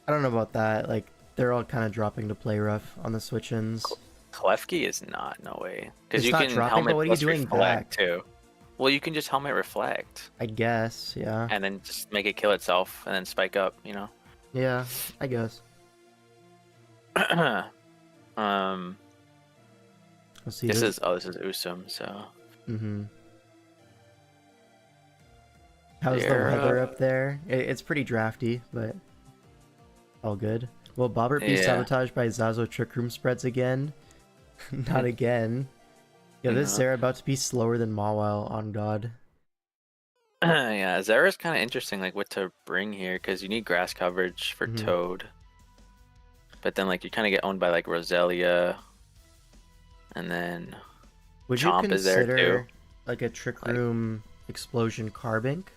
I don't know about that. Like, they're all kind of dropping to play rough on the switch-ins. Klefki is not, no way. Because It's you not can dropping, helmet but what are you plus doing reflect back? too. Well, you can just helmet reflect I guess, yeah. and then just make it kill itself and then spike up, you know? Yeah, I guess. um, Let's see this is Usum, so. Mm-hmm. How's the They're, weather up there? It's pretty drafty, but all good. Will Bobbert be Yeah. sabotaged by Zazo Trick Room spreads again? Not again. Yeah, this No. Zera about to be slower than Mawile, on God. Yeah, Zera's kind of interesting, like what to bring here, because you need grass coverage for Mhm. Toad. But then, like, you kind of get owned by, like, Roselia. And then Would Chomp you is there, consider too. like a Trick Like- Room Explosion Carbink?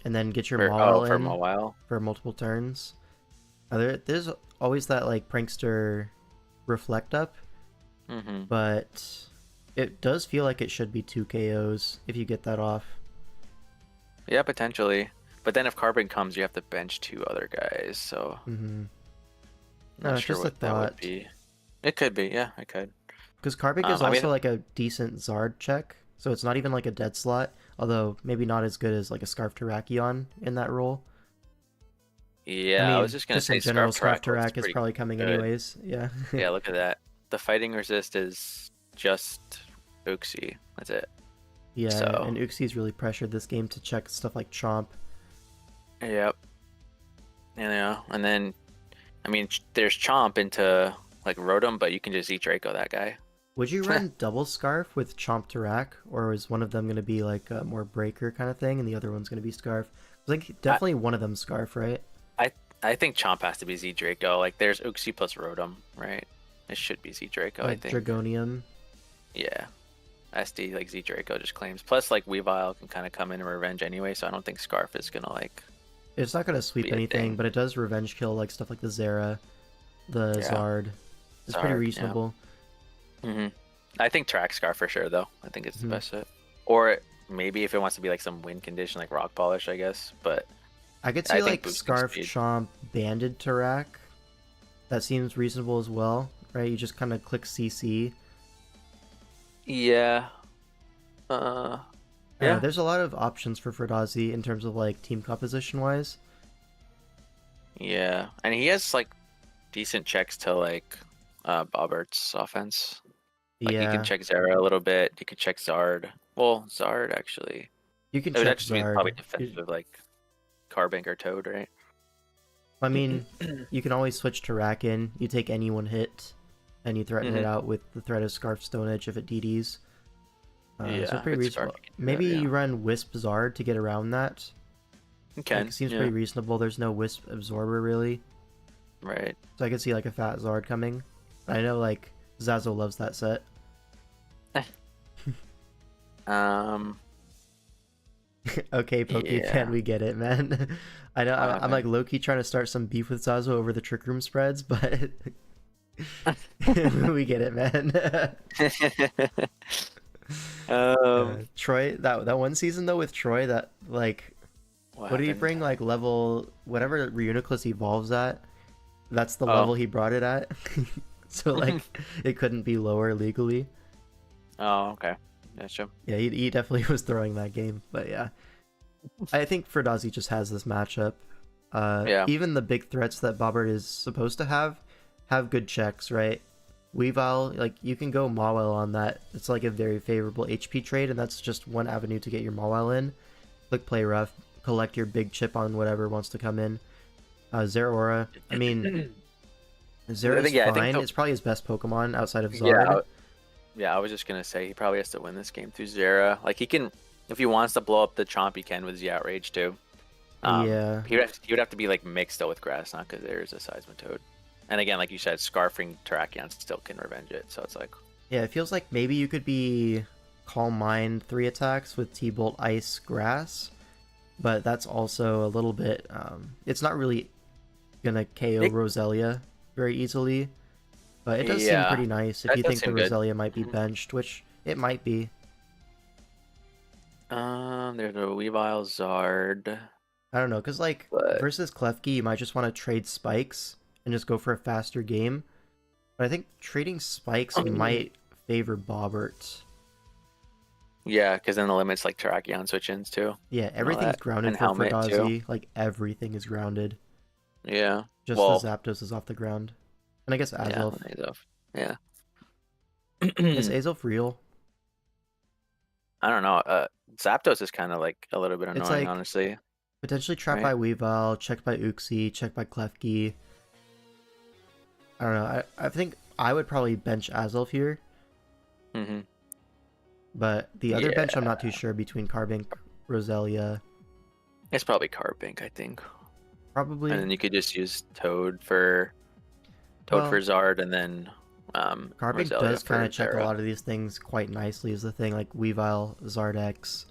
And then get your For, Mawile for in a while. for multiple turns? There's always that like Prankster Reflect Up, Mm-hmm. but it does feel like it should be 2 KOs if you get that off. Yeah, potentially. But then if Carbon comes, you have to bench 2 other guys, so Mm-hmm. not No, sure just a what that would thought. be. It could be, yeah, it could. Because Carbink is I mean- also like a decent Zard check, so it's not even like a dead slot, although maybe not as good as like a Scarf Terrakion in that role. Yeah, I mean, I was just gonna say in general, Scarf Tarak looks Terrak is pretty probably coming good. anyways. Yeah. Yeah, look at that. The fighting resist is just Uxie. That's it. Yeah, So- and Uxie's really pressured this game to check stuff like Chomp. Yep. Yeah, and then, I mean, there's Chomp into like Rotom, but you can just eat Draco that guy. Would you run double Scarf with Chomp Terrak, or is one of them going to be like a more Breaker kind of thing, and the other one's going to be Scarf? I think definitely one of them Scarf, right? I think Chomp has to be Z Draco. Like, there's Uxie plus Rotom, right? It should be Z Draco, I Like think. Dragonium. Yeah. SD, like Z Draco just claims. Plus, like, Weavile can kind of come in and revenge anyway, so I don't think Scarf is gonna, like. It's not going to sweep Be a anything, thing. but it does revenge kill like stuff like the Zera, the Yeah. Zard. It's pretty Zard, yeah. reasonable. Hmm. I think Track Scarf for sure, though. I think it's Mhm. the best fit. Or maybe if it wants to be like some win condition, like Rock Polish, I guess. But I could I see think like boosting Scarf, speed. Chomp, Banded Terrak. That seems reasonable as well, right? You just kind of click CC. yeah. Yeah. There's a lot of options for Ferdazi in terms of like team composition wise. Yeah. And he has like decent checks to like Bobbert's offense. Like you Yeah, can check Zera a little bit. You can check Zard. Well, Zard actually. you can It would check actually be probably Zard. defensive, like Carbink or Toad, right? I mean, you can always switch to Rack in. You take any one hit, and you threaten it Mhm. out with the threat of Scarf Stone Edge if it DDs. So Yeah, pretty with Scarf reasonable. you can do that, Maybe yeah. you run Wisp Zard to get around that. Okay. Like, seems yeah. pretty reasonable. There's no Wisp Absorber really, Right. so I could see like a fat Zard coming. I know like Zazo loves that set. Okay, Pokey Yeah. Fan, we get it, man. I know I'm man. like low-key trying to start some beef with Zazo over the Trick Room spreads, but we get it, man. Troy, that one season though with Troy, that like, what did he happened? bring? Like level whatever Reuniclus evolves at. That's the Oh. level he brought it at. So like, it couldn't be lower legally. Oh, okay. Gotcha. Yeah, he definitely was throwing that game, but yeah. I think Ferdazi just has this matchup. Yeah. Even the big threats that Bobbert is supposed to have good checks, right? Weavile, like, you can go Mawile on that. It's like a very favorable HP trade, and that's just one avenue to get your Mawile in. Click play rough, collect your big chip on whatever wants to come in. Zeraora, I mean, Zera's I think fine. the- It's probably his best Pokemon outside of Yeah. Zard. Yeah, I was just gonna say he probably has to win this game through Zera. Like he can, if he wants to blow up the Chomp, he can with Z Outrage too. Yeah. He would have to be like mixed though with Grass, not because there's a Seismitoad. And again, like you said, Scarfing Terrakion still can revenge it. So it's like, Yeah, it feels like maybe you could be Calm Mind 3 attacks with T-Bolt, Ice, Grass, but that's also a little bit, it's not really gonna KO Roselia very easily, but it does seem Yeah, pretty nice if that you does think the seem good. Roselia might be Mhm. benched, which it might be. there's a Weavile Zard. I don't know, because like But- versus Klefki, you might just want to trade spikes and just go for a faster game. But I think trading spikes might favor Bobbert. Yeah, because then the limits like Terrakion switch-ins too. Yeah, and all everything's that. grounded And for helmet too. Frazi. Like, everything is grounded. Yeah. Just well, the Zapdos is off the ground. And I guess Azelf. Yeah. Is Azelf real? I don't know. Zapdos is kind of like a little bit It's annoying, like honestly. potentially trapped Right? by Weavile, checked by Uxie, checked by Klefki. I don't know. I think I would probably bench Azelf here. Mm-hmm. But the other bench, I'm not Yeah. too sure between Carbink, Roselia. It's probably Carbink, I think. Probably. And then you could just use Toad for Zard, and then Carbink Roselia does kind for of check a Terra. lot of these things quite nicely, is the thing. Like Weavile, Zardex.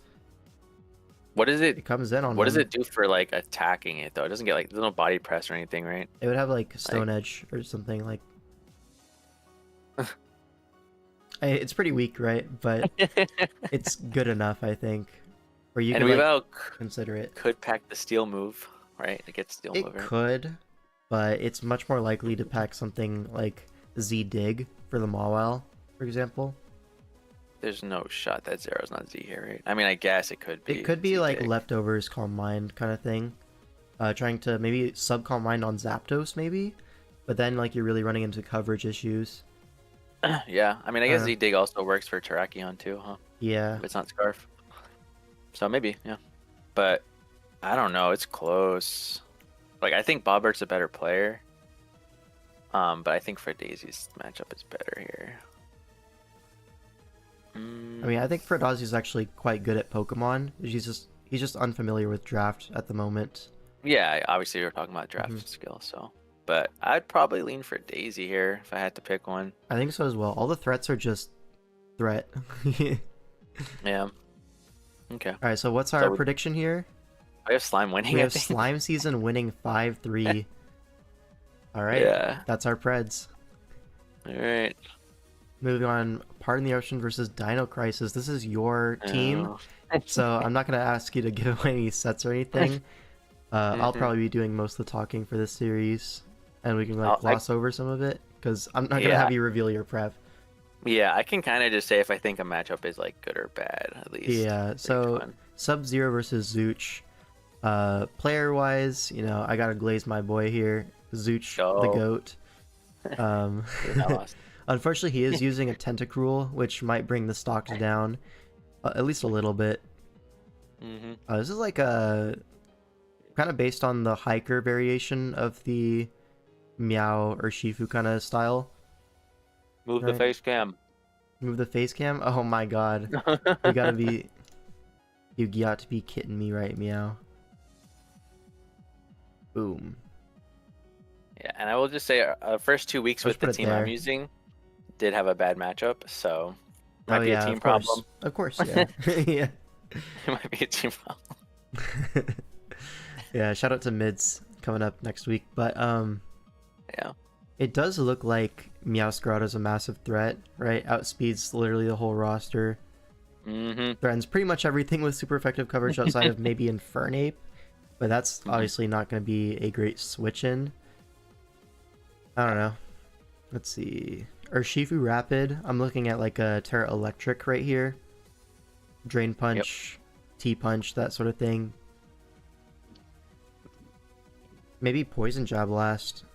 What is it? It comes in on What does them. it do for like attacking it though? It doesn't get like there's no body press or anything, right? It would have like Stone Edge or something like. It's pretty weak, right? But it's good enough, I think. Or you And could like Weavile consider it. could pack the steel move, right? It gets steel It move. Right? could, but it's much more likely to pack something like Z Dig for the Mawile, for example. There's no shot that Zero's not Z here, right? I mean, I guess it could be. It could be like Z-Dig. leftovers Calm Mind kind of thing. Trying to maybe sub Calm Mind on Zapdos, maybe? But then like you're really running into coverage issues. Yeah, I mean, I guess Z-Dig also works for Terrakion too, huh? Yeah. If it's not Scarf. So maybe, yeah. But I don't know. It's close. Like, I think Bobbert's a better player. But I think for Daisy's matchup is better here. I mean, I think Ferdazi's actually quite good at Pokemon. He's just unfamiliar with draft at the moment. Yeah, obviously we're talking about draft skill, so. But I'd probably lean for Daisy here if I had to pick one. I think so as well. All the threats are just threat. Yeah. Okay. All right, so what's our prediction here? We have Slime winning. We have Slime Season winning 5-3. All right. Yeah. That's our Preds. All right. Moving on, Pardon the Ocean versus Dino Crisis. This is your team, so I'm not going to ask you to give away any sets or anything. I'll probably be doing most of the talking for this series, and we can like gloss over some of it, because I'm not going to have you reveal your prep. Yeah, I can kind of just say if I think a matchup is like good or bad, at least. Yeah, so Subzero versus Zooch. Player-wise, you know, I got to glaze my boy here. Zooch, the GOAT. Unfortunately, he is using a Tentacruel, which might bring the stocks down at least a little bit. This is like a kind of based on the hiker variation of the Meow or Shifu kind of style. Move the face cam. Move the face cam? Oh my god. You got to be kidding me, right, Meow? Boom. Yeah, and I will just say, first 2 weeks with the team I'm using did have a bad matchup, so might be a team problem. Of course, yeah. Yeah. It might be a team problem. Yeah, shout out to Mids coming up next week, but yeah. It does look like Meowscarada is a massive threat, right? Outspeeds literally the whole roster. Threatens pretty much everything with super effective coverage outside of maybe Infernape, but that's obviously not going to be a great switch-in. I don't know. Let's see. Urshifu Rapid. I'm looking at like a Terra Electric right here. Drain Punch, T-Punch, that sort of thing. Maybe Poison Jab last.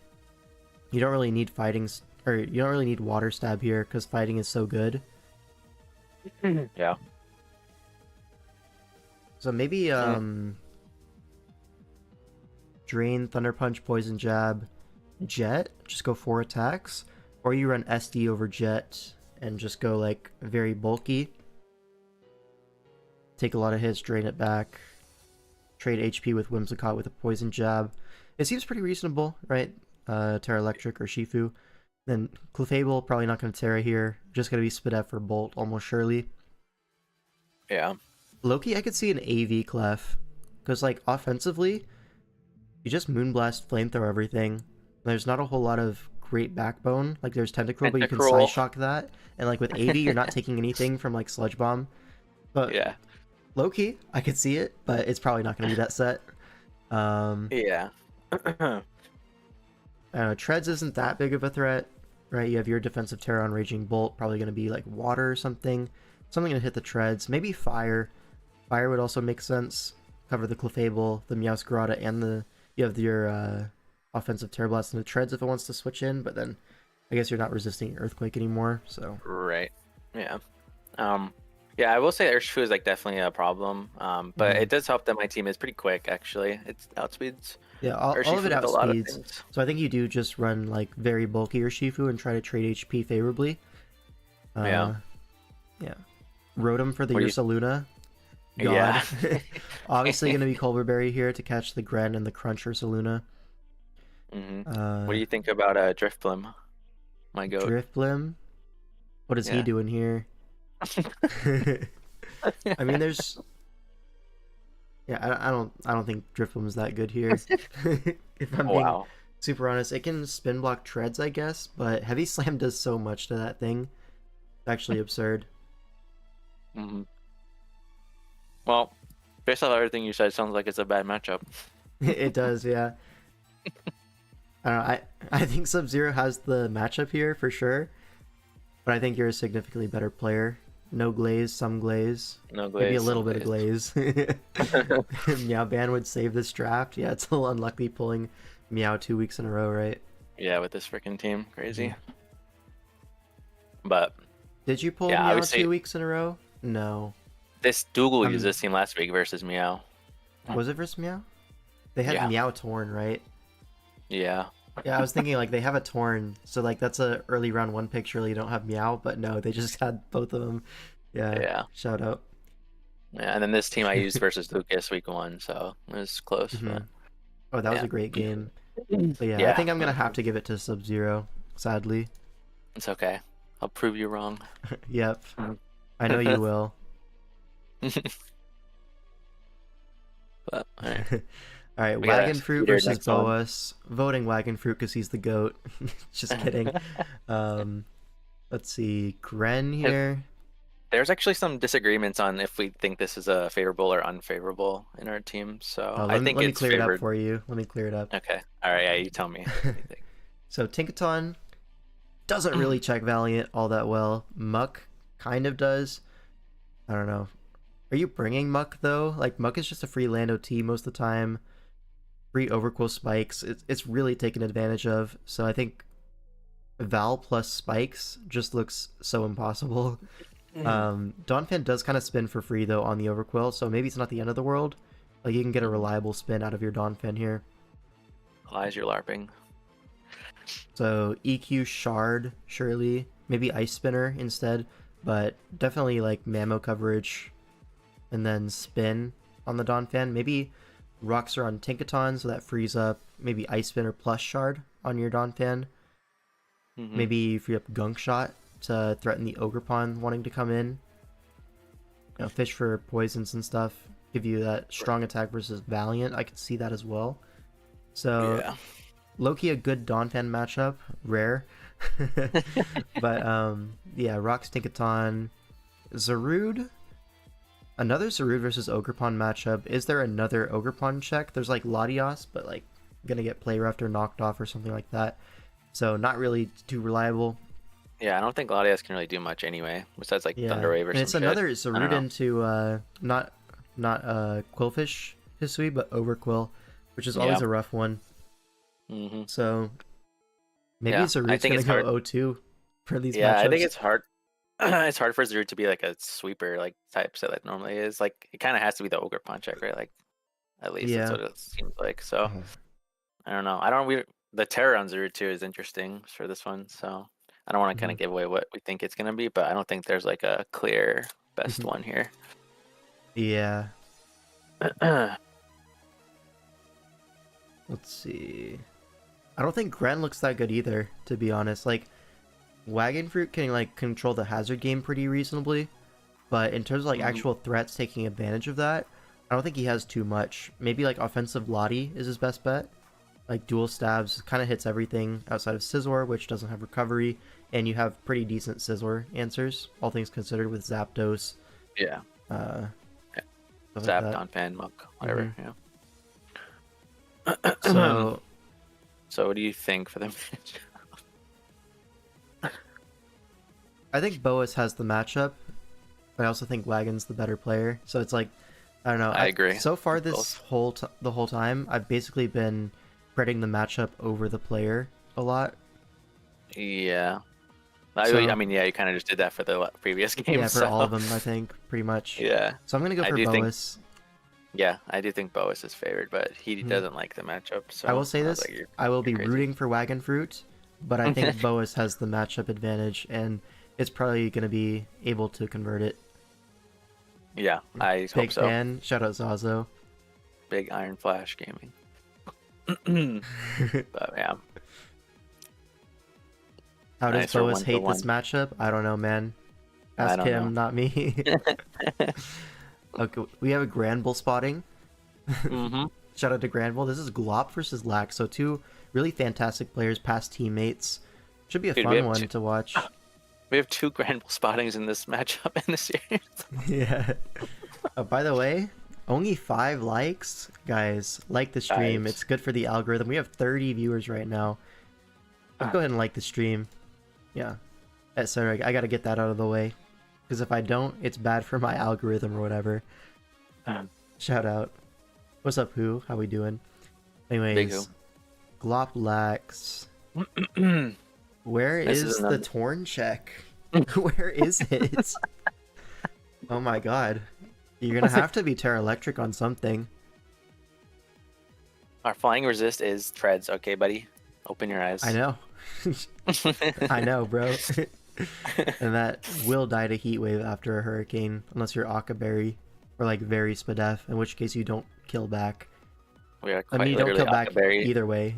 You don't really need you don't really need Water Stab here because fighting is so good. Yeah. So maybe Drain, Thunder Punch, Poison Jab, Jet. Just go 4 attacks, or you run SD over Jet and just go like very bulky. Take a lot of hits, drain it back. Trade HP with Whimsicott with a Poison Jab. It seems pretty reasonable, right? Terra Electric or Shifu. Then Clefable, probably not going to Terra here. Just going to be Spadef or Bolt, almost surely. Yeah. Loki, I could see an AV Clef. Because, like, offensively, you just Moonblast, Flamethrower everything. There's not a whole lot of great backbone. Like, there's Tentacruel, but you can Side Shock that. And, like, with AV, you're not taking anything from, like, Sludge Bomb. But yeah. Loki, I could see it, but it's probably not going to be that set. Yeah. I don't know, Treads isn't that big of a threat. right? You have your defensive terror on Raging Bolt, probably going to be like water or something. Something to hit the treads. Maybe fire. Fire would also make sense. Cover the Clefable, the Meowscarada, and you have your offensive Terror Blast and the treads if it wants to switch in, but then I guess you're not resisting Earthquake anymore, so... Right. Yeah. Yeah, I will say Urshifu is like definitely a problem, but it does help that my team is pretty quick, actually. It outspeeds Yeah, all of it with a lot of outspeeds. things. So I think you do just run like very bulky Urshifu and try to trade HP favorably. Yeah. Yeah. Rotom for the What do you- Ursaluna. God. Yeah. Obviously going to be Colberberry here to catch the Gren and the Crunch Ursaluna. What do you think about Driftblim? My goat. Driftblim? What is he Yeah. doing here? I mean, there's... Yeah, I don't think Driftblim is that good here. If I'm being super honest, it can spin block treads, I guess, but Heavy Slam does so much to that thing. It's actually absurd. Well, based on everything you said, it sounds like it's a bad matchup. It does, yeah. I don't know, I think Subzero has the matchup here for sure, but I think you're a significantly better player. No glaze, some glaze. No glaze. Maybe a little bit of glaze. Meow Ban would save this draft. Yeah, it's a little unlucky pulling Meow 2 weeks in a row, right? Yeah, with this freaking team. Crazy. But... Did you pull Yeah, Meow obviously- 2 weeks in a row? No. This Dougal used this team last week versus Meow. Was it versus Meow? They had Yeah. Meow Torn, right? Yeah. Yeah, I was thinking like they have a Torn, so like that's a early round 1 pick. Surely you don't have Meow, but no, they just had both of them. Yeah. Shout out. Yeah, and then this team I used versus Lucas week 1, so it was close. But... Oh, that was Yeah. a great game. But yeah, I think I'm gonna have to give it to Subzero, sadly. It's okay. I'll prove you wrong. Yep. I know you will. But, all right. All right, We got Wagon Fruit Peter versus next on. Boas. Voting Wagon Fruit because he's the GOAT. Just kidding. Let's see. Gren here. There's actually some disagreements on if we think this is a favorable or unfavorable in our team. So Oh, I think let me it's clear it favored. up for you. Let me clear it up. Okay. All right. Yeah, you tell me. What do you think? So Tinkaton doesn't really check Valiant all that well. Muck kind of does. I don't know. Are you bringing Muck though? Like Muck is just a free land OT most of the time. Free Overquill spikes. It's really taken advantage of. So I think Val plus spikes just looks so impossible. Donphan does kind of spin for free though on the Overquill, so maybe it's not the end of the world. Like you can get a reliable spin out of your Donphan here. Lies, you're LARPing. So EQ Shard, surely. Maybe Ice Spinner instead, but definitely like Mammo coverage. And then spin on the Donphan. Maybe Rocks are on Tinkaton, so that frees up maybe Ice Spinner plus Shard on your Donphan. Maybe free up Gunk Shot to threaten the Ogerpon wanting to come in. You know, fish for poisons and stuff. Give you that strong attack versus Valiant. I could see that as well. So Yeah. low-key a good Donphan matchup. Rare. But yeah, Rocks Tinkaton. Zarude. Another Zarude versus Ogerpon matchup. Is there another Ogerpon check? There's like Latios, but like gonna get play roughed or knocked off or something like that. So not really too reliable. Yeah, I don't think Gladius can really do much anyway, besides like Thunder Wave or and it's some another shit. Zarude into not Quillfish Hisui, but Overquill, which is always a rough one. So maybe Zarude's gonna go 0-2 for these matchups. Yeah, I think it's hard. It's hard for Zarude to be like a sweeper like type set that normally is. Like it kind of has to be the Ogre Punch check, right? Like at least that's what it seems like. So I don't know. The terror on Zarude too is interesting for this one. So I don't want to kind of give away what we think it's gonna be, but I don't think there's like a clear best one here. Yeah. Let's see. I don't think Gren looks that good either, to be honest. Like, Wagon Fruit can like control the hazard game pretty reasonably, but in terms of like actual threats taking advantage of that, I don't think he has too much. Maybe like offensive Lottie is his best bet. Like dual stabs kind of hits everything outside of Scizor, which doesn't have recovery, and you have pretty decent Scizor answers, all things considered, with Zapdos. Yeah. Zap, Donphan, Muck, whatever. Yeah. So what do you think for the match? I think Boas has the matchup, but I also think Wagon's the better player. So it's like, I don't know. I agree. So far, Both. the whole time, I've basically been spreading the matchup over the player a lot. Yeah. So- I mean, yeah, you kind of just did that for the previous game. Yeah, for so. all of them, I think, pretty much. Yeah. So I'm gonna go I for do think- Boas. Yeah, I do think Boas is favored, but he Mhm. doesn't like the matchup. So I will say was this: like, I will be you're crazy. rooting for Wagon Fruit, but I think Boas has the matchup advantage, and it's probably gonna be able to convert it. Yeah, I hope Big so. fan. Shout out Zazo. Big Iron Flash gaming. But yeah, How does Nice for Boas hate this 1-1. matchup? I don't know, man. I Ask don't him, know. not me. Okay, we have a Granbull spotting. hmm Shout out to Granbull. This is Glop versus Lax, so two really fantastic players, past teammates. Should be a Dude, we fun have one two- to watch. we have 2 Grand spottings in this matchup in the series. Yeah. By the way, only 5 likes. Guys, like the stream. Guys. It's good for the algorithm. We have 30 viewers right now. Let's go ahead and like the stream. Yeah. Sorry, I gotta get that out of the way. Because if I don't, it's bad for my algorithm or whatever. Shout out. What's up, Who? How we doing? Big Anyways, Who. Glop Lax. Where This is is the another- Torn check? Where is it? Oh my god. You're gonna have to be Terra Electric on something. Our flying resist is treads. Okay, buddy, open your eyes. I know. I know, bro. And that will die to heat wave after a hurricane, unless you're Akaberry or like very Spadef, in which case you don't kill back. We are I quite mean, you don't literally kill back Akaberry. either way.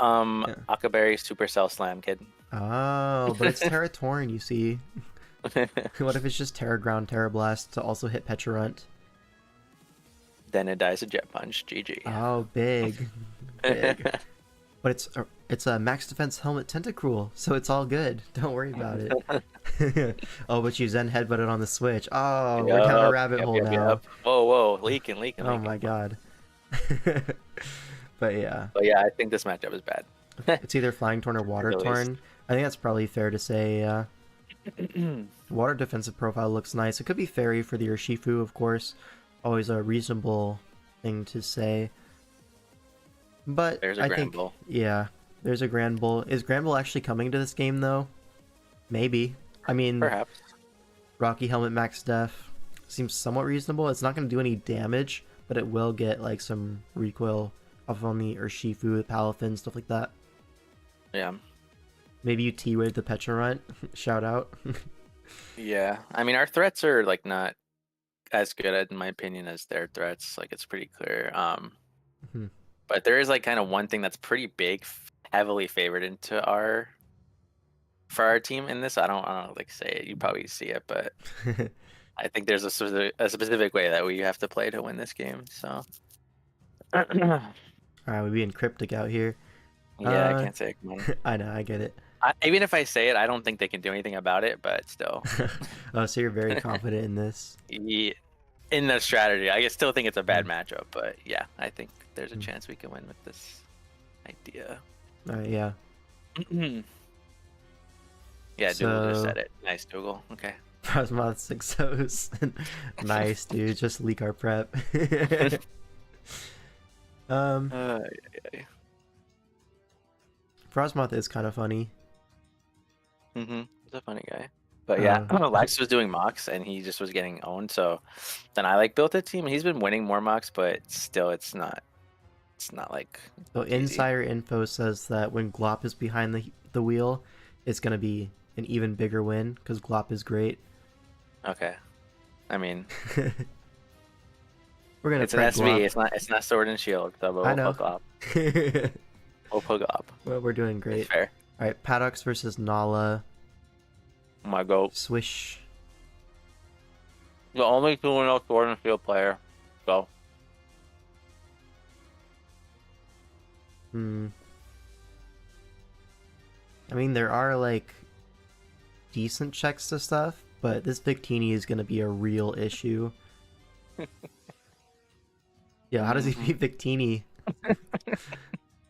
Yeah. Akaberry Supercell Slam, kid. Oh, but it's Terra Torn, you see. What if it's just Terra Ground, Terra Blast to also hit Pecharunt? Then it dies a Jet Punch. GG. Oh, big. Big. But it's a max defense helmet Tentacruel, so it's all good. Don't worry about it. Oh, but you Zen headbutted on the Switch. Oh, we're down a Yup, rabbit yup, hole yup, now. yup. Whoa, leaking. Oh my god. But yeah, But yeah, I think this matchup is bad. it's either Flying Torn or Water At least. Torn. I think that's probably fair to say. Water defensive profile looks nice. It could be Fairy for the Urshifu, of course. Always a reasonable thing to say. But There's a I Grand think, Bull. yeah, there's a Grand Bull. Is Grand Bull actually coming to this game though? Maybe. I mean, Perhaps. Rocky Helmet Max Def seems somewhat reasonable. It's not going to do any damage, but it will get like some recoil off on the Urshifu, the Palafin, stuff like that. Yeah. Maybe you T-Wave the Pecharunt. Shout out. Yeah. I mean, our threats are like not as good in my opinion as their threats. Like it's pretty clear. Mhm. But there is like kind of one thing that's pretty big, heavily favored into for our team in this. I don't like say it. You probably see it, but I think there's a specific way that we have to play to win this game. So yeah, Alright, we being cryptic out here. I can't say it. Come on. I know, I get it. Even if I say it, I don't think they can do anything about it. But still, Oh, so you're very confident in this. yeah, in the strategy, I still think it's a bad matchup. But yeah, I think there's a chance we can win with this idea. Alright, yeah. Yeah, Dougal just So- said it. Nice, Dougal. Okay. Frostmoth 6 O's. Nice, dude. Just leak our prep. Yeah. Frostmoth is kind of funny. He's a funny guy. But yeah, Uh, Lex was doing mocks and he just was getting owned. So then I like built a team. He's been winning more mocks, but still, it's not like So easy. insider info says that when Glop is behind the wheel, it's gonna be an even bigger win because Glop is great. Okay. I mean, We're gonna it's an prep SB. It's not sword and shield. So we'll I know. hook up. Glop. We'll hook up. Well, we're doing It's great. fair. All right, Paddocks versus Nala. Oh my god. Swish. The only 2-0 sword and shield player. So Hmm. I mean, there are like decent checks to stuff, but this Victini is gonna be a real issue. Yeah, how does he beat Victini?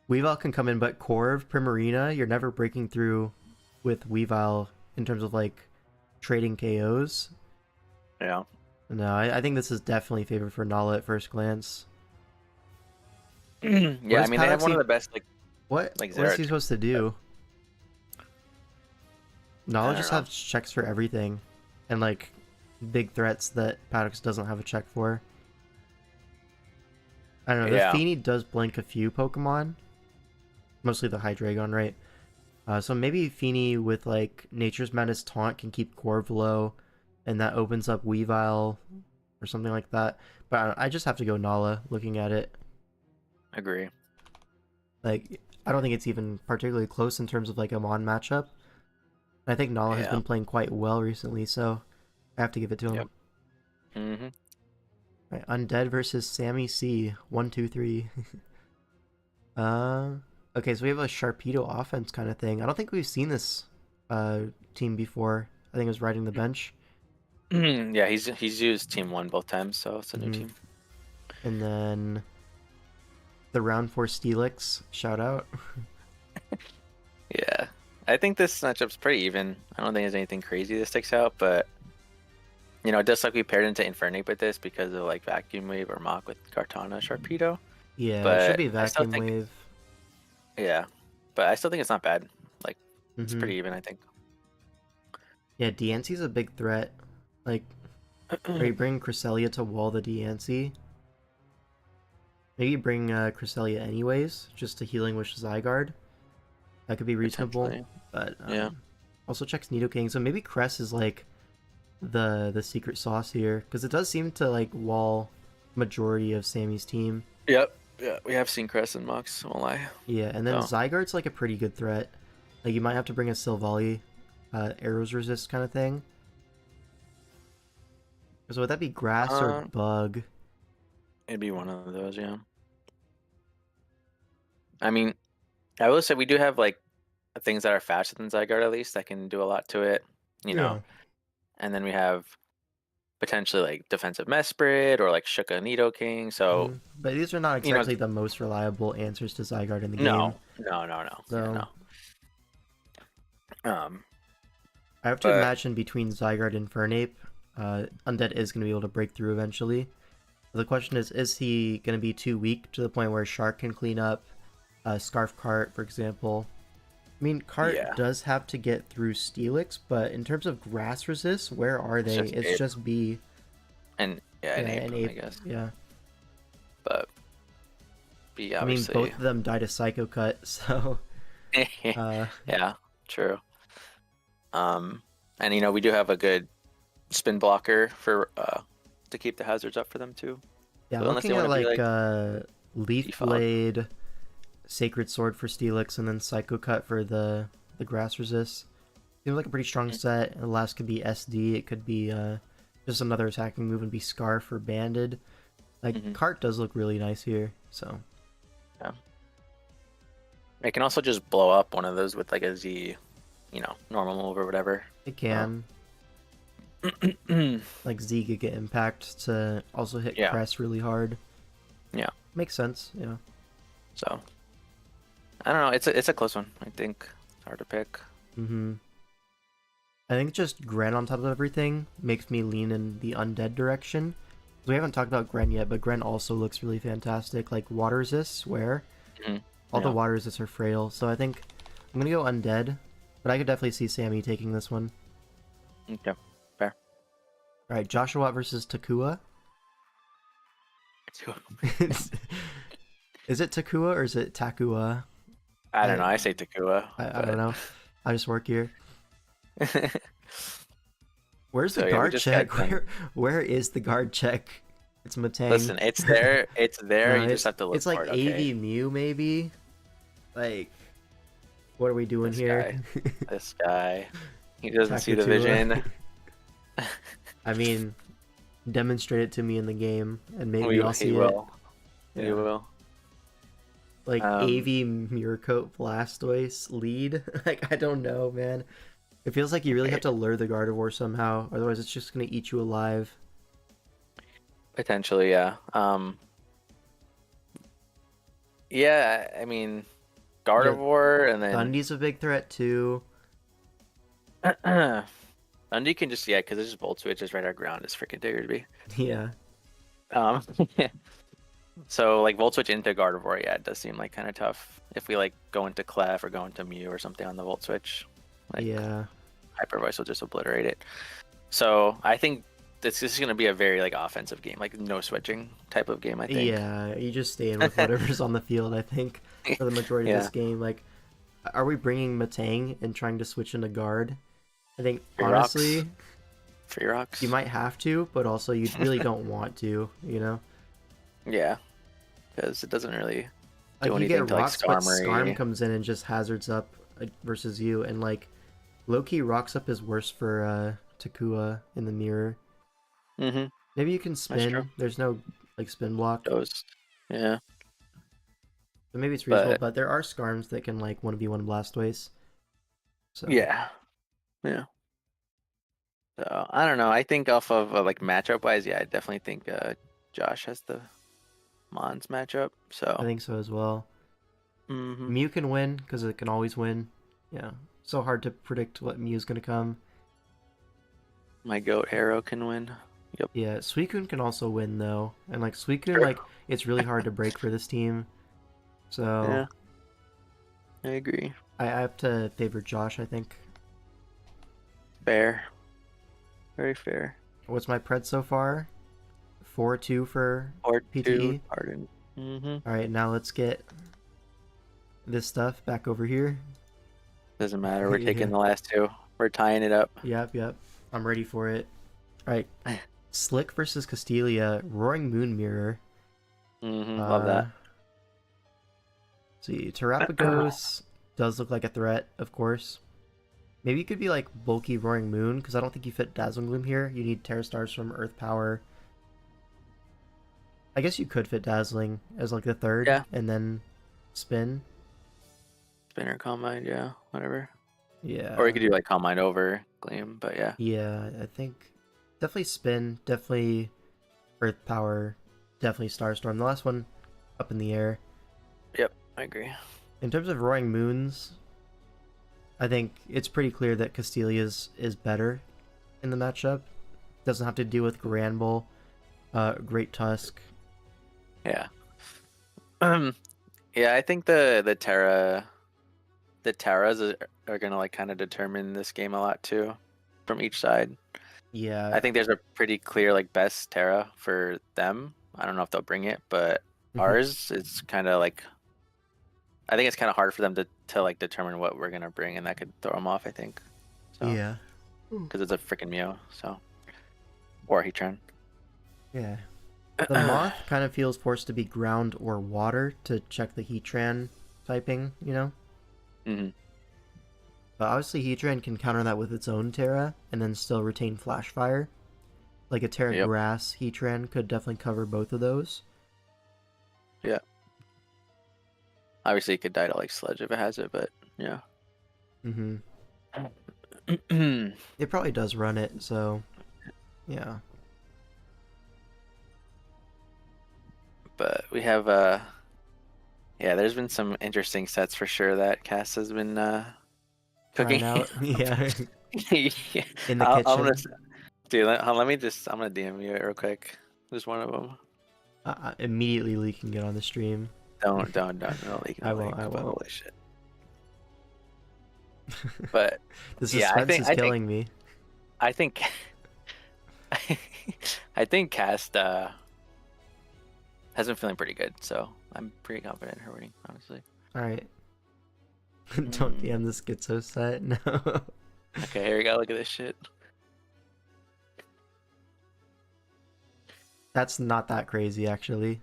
Weavile can come in, but Corv, Primarina, you're never breaking through with Weavile in terms of like trading KOs. Yeah. No, I think this is definitely favored for Nala at first glance. Yeah, I mean they have one of the best what like what is Zero. he supposed to do? Nala I don't just know. has checks for everything, and like big threats that Paddocks doesn't have a check for. I don't know. The Yeah. Feeny does blink a few Pokemon, mostly the Hydreigon, right? So maybe Feeny with like Nature's Madness Taunt can keep Corv low, and that opens up Weavile or something like that. But I just have to go Nala looking at it. Agree. Like, I don't think it's even particularly close in terms of like a Mon matchup. I think Nala has Yeah. been playing quite well recently, so I have to give it to him. Yep. Mm-hmm. Right, Undead versus Sammy C. 1, 2, 3. Okay, so we have a Sharpedo offense kind of thing. I don't think we've seen this team before. I think it was riding the bench. Yeah, he's used Team 1 both times, so it's a new team. And then the round 4 Steelix, shout out. Yeah. I think this matchup's pretty even. I don't think there's anything crazy that sticks out, but you know, just like we paired into Infernape with this because of like Vacuum Wave or Mach with Kartana Sharpedo. Yeah, But it should be I still Vacuum think, Wave. yeah, but I still think it's not bad. Like it's Mhm. pretty even, I think. Yeah, Diancie's a big threat. Like, or you bring Cresselia to wall the Diancie. Maybe bring Cresselia anyways, just to Healing Wish Zygarde. That could be reasonable. Potentially. But Yeah. also checks Nidoking, so maybe Cress is like the secret sauce here, because it does seem to like wall majority of Sammy's team. Yep. Yeah, we have seen Crest and Mox, won't lie. Yeah, and then So. Zygarde's like a pretty good threat. Like you might have to bring a Silvally, arrows resist kind of thing. So would that be grass or bug? It'd be one of those, yeah. I mean, I will say we do have like things that are faster than Zygarde at least that can do a lot to it, you know. And then we have potentially like defensive Mesprit or like Shuka Nidoking. So, but these are not exactly the most reliable answers to Zygarde in the game. No. So, yeah, I have to imagine between Zygarde and Fernape, Undead is going to be able to break through eventually. The question is he going to be too weak to the point where Shark can clean up? Scarf Cart, for example. I mean, Cart does have to get through Steelix, but in terms of grass resist, where are they? It's just B. And Ape, I guess. Yeah. But B, obviously. I mean, both of them died of Psycho Cut, so. Yeah, true. And you know, we do have a good spin blocker for to keep the hazards up for them too. Yeah, so looking at like Leaf Blade, Sacred Sword for Steelix, and then Psycho Cut for the grass resist. Seems like a pretty strong set. The last could be SD. It could be just another attacking move and be Scarf or Banded. Like Cart does look really nice here. So yeah, it can also just blow up one of those with like a Z, you know, normal move or whatever. It can. Like Z could get impact to also hit Crest really hard. Yeah, makes sense. Yeah. So. I don't know. It's a close one. I think it's hard to pick. I think just Gren on top of everything makes me lean in the Undead direction. We haven't talked about Gren yet, but Gren also looks really fantastic. Like water resist, swear. All the water resists are frail, so I think I'm gonna go Undead, but I could definitely see Sammy taking this one. Okay, fair. All right, Joshua versus Takua. Is it Takua or is it Takua? I don't know. I say Takua. I don't know. I just work here. Where's the guard check? Where is the guard check? It's Matang. Listen, it's there. It's there. No, you just have to look it's like for it. AV Mew, maybe. Like, what are we doing here? This guy. He doesn't see the vision. I mean, demonstrate it to me in the game, and maybe I'll see it. He will. Like AV Miracoat Blastoise lead. Like I don't know, man. It feels like you really have to lure the Gardevoir somehow, otherwise it's just gonna eat you alive. Potentially, yeah. Yeah, I mean, Gardevoir and then Gundy's a big threat too. Undead can just because it's just Volt Switch is right our ground is freaking Diggersby. Yeah. Yeah. So like Volt Switch into Gardevoir, yeah, it does seem like kind of tough if we like go into Clef or go into Mew or something on the Volt Switch. Like, Yeah. Hyper Voice will just obliterate it. So I think this is going to be a very like offensive game, like no switching type of game. I think. Yeah, you just stay in with whatever's on the field. I think for the majority of this game, like, are we bringing Matang and trying to switch into guard? I think honestly, Free rocks. you might have to, but also you really don't want to. You know. Yeah, because it doesn't really do Like you anything get to rocks, like but Skarm comes in and just hazards up versus you, and like low-key rocks up is worse for Takua in the mirror. Mm-hmm. Maybe you can spin. There's no like spin block. Yeah. So maybe it's reasonable, but there are Skarms that can like 1v1 Blastoise. So yeah. So I don't know. I think off of like matchup wise, I definitely think Josh has the Mons matchup. So I think so as well. Mew can win because it can always win. Yeah, so hard to predict what Mew's gonna come. My goat Arrow can win. Yep. Yeah, Suicune can also win though, and like Suicune, like it's really hard to break for this team. So yeah, I agree. I have to favor Josh. I think. Fair. Very fair. What's my pred so far? 4-2 for PTE. Pardon. All right, now let's get this stuff back over here. Doesn't matter. We're taking the last two. We're tying it up. Yep. I'm ready for it. All right. Slick versus Castelia. Roaring Moon Mirror. Love that. See, Terrapagos does look like a threat, of course. Maybe you could be like bulky Roaring Moon, because I don't think you fit Dazzling Gloom here. You need Terra Stars from Earth Power. I guess you could fit Dazzling as like the third, and then spin. Spinner, Calm Mind, whatever. Yeah. Or you could do like Calm Mind over Gleam, but yeah. Yeah, I think definitely spin, definitely Earth Power, definitely Starstorm. The last one up in the air. Yep, I agree. In terms of Roaring Moons, I think it's pretty clear that Castelia's is better in the matchup. Doesn't have to do with Granbull, Great Tusk. Yeah. Yeah, I think the Terras are gonna like kind of determine this game a lot too, from each side. Yeah. I think there's a pretty clear like best Terra for them. I don't know if they'll bring it, but ours is kind of like. I think it's kind of hard for them to like determine what we're gonna bring, and that could throw them off. I think. So, yeah. Because it's a freaking Mew, so. Or Heatran. Yeah. The Moth kind of feels forced to be ground or water to check the Heatran typing, you know? But obviously Heatran can counter that with its own Terra, and then still retain Flash Fire. Like a Terra Grass Heatran could definitely cover both of those. Yeah. Obviously, it could die to like Sludge if it has it, but yeah. It probably does run it, so yeah. But we have there's been some interesting sets for sure that Cass has been cooking out. Yeah. Yeah. In the kitchen. Let me just. I'm gonna DM you it real quick. Just one of them. Immediately leaking it on the stream. Don't leak it. I won't. Holy shit. But the suspense is killing me. I think I think Cast has been feeling pretty good, so I'm pretty confident in her winning, honestly. All right. Don't DM the schizo set. No. Okay, here we go. Look at this shit. That's not that crazy, actually.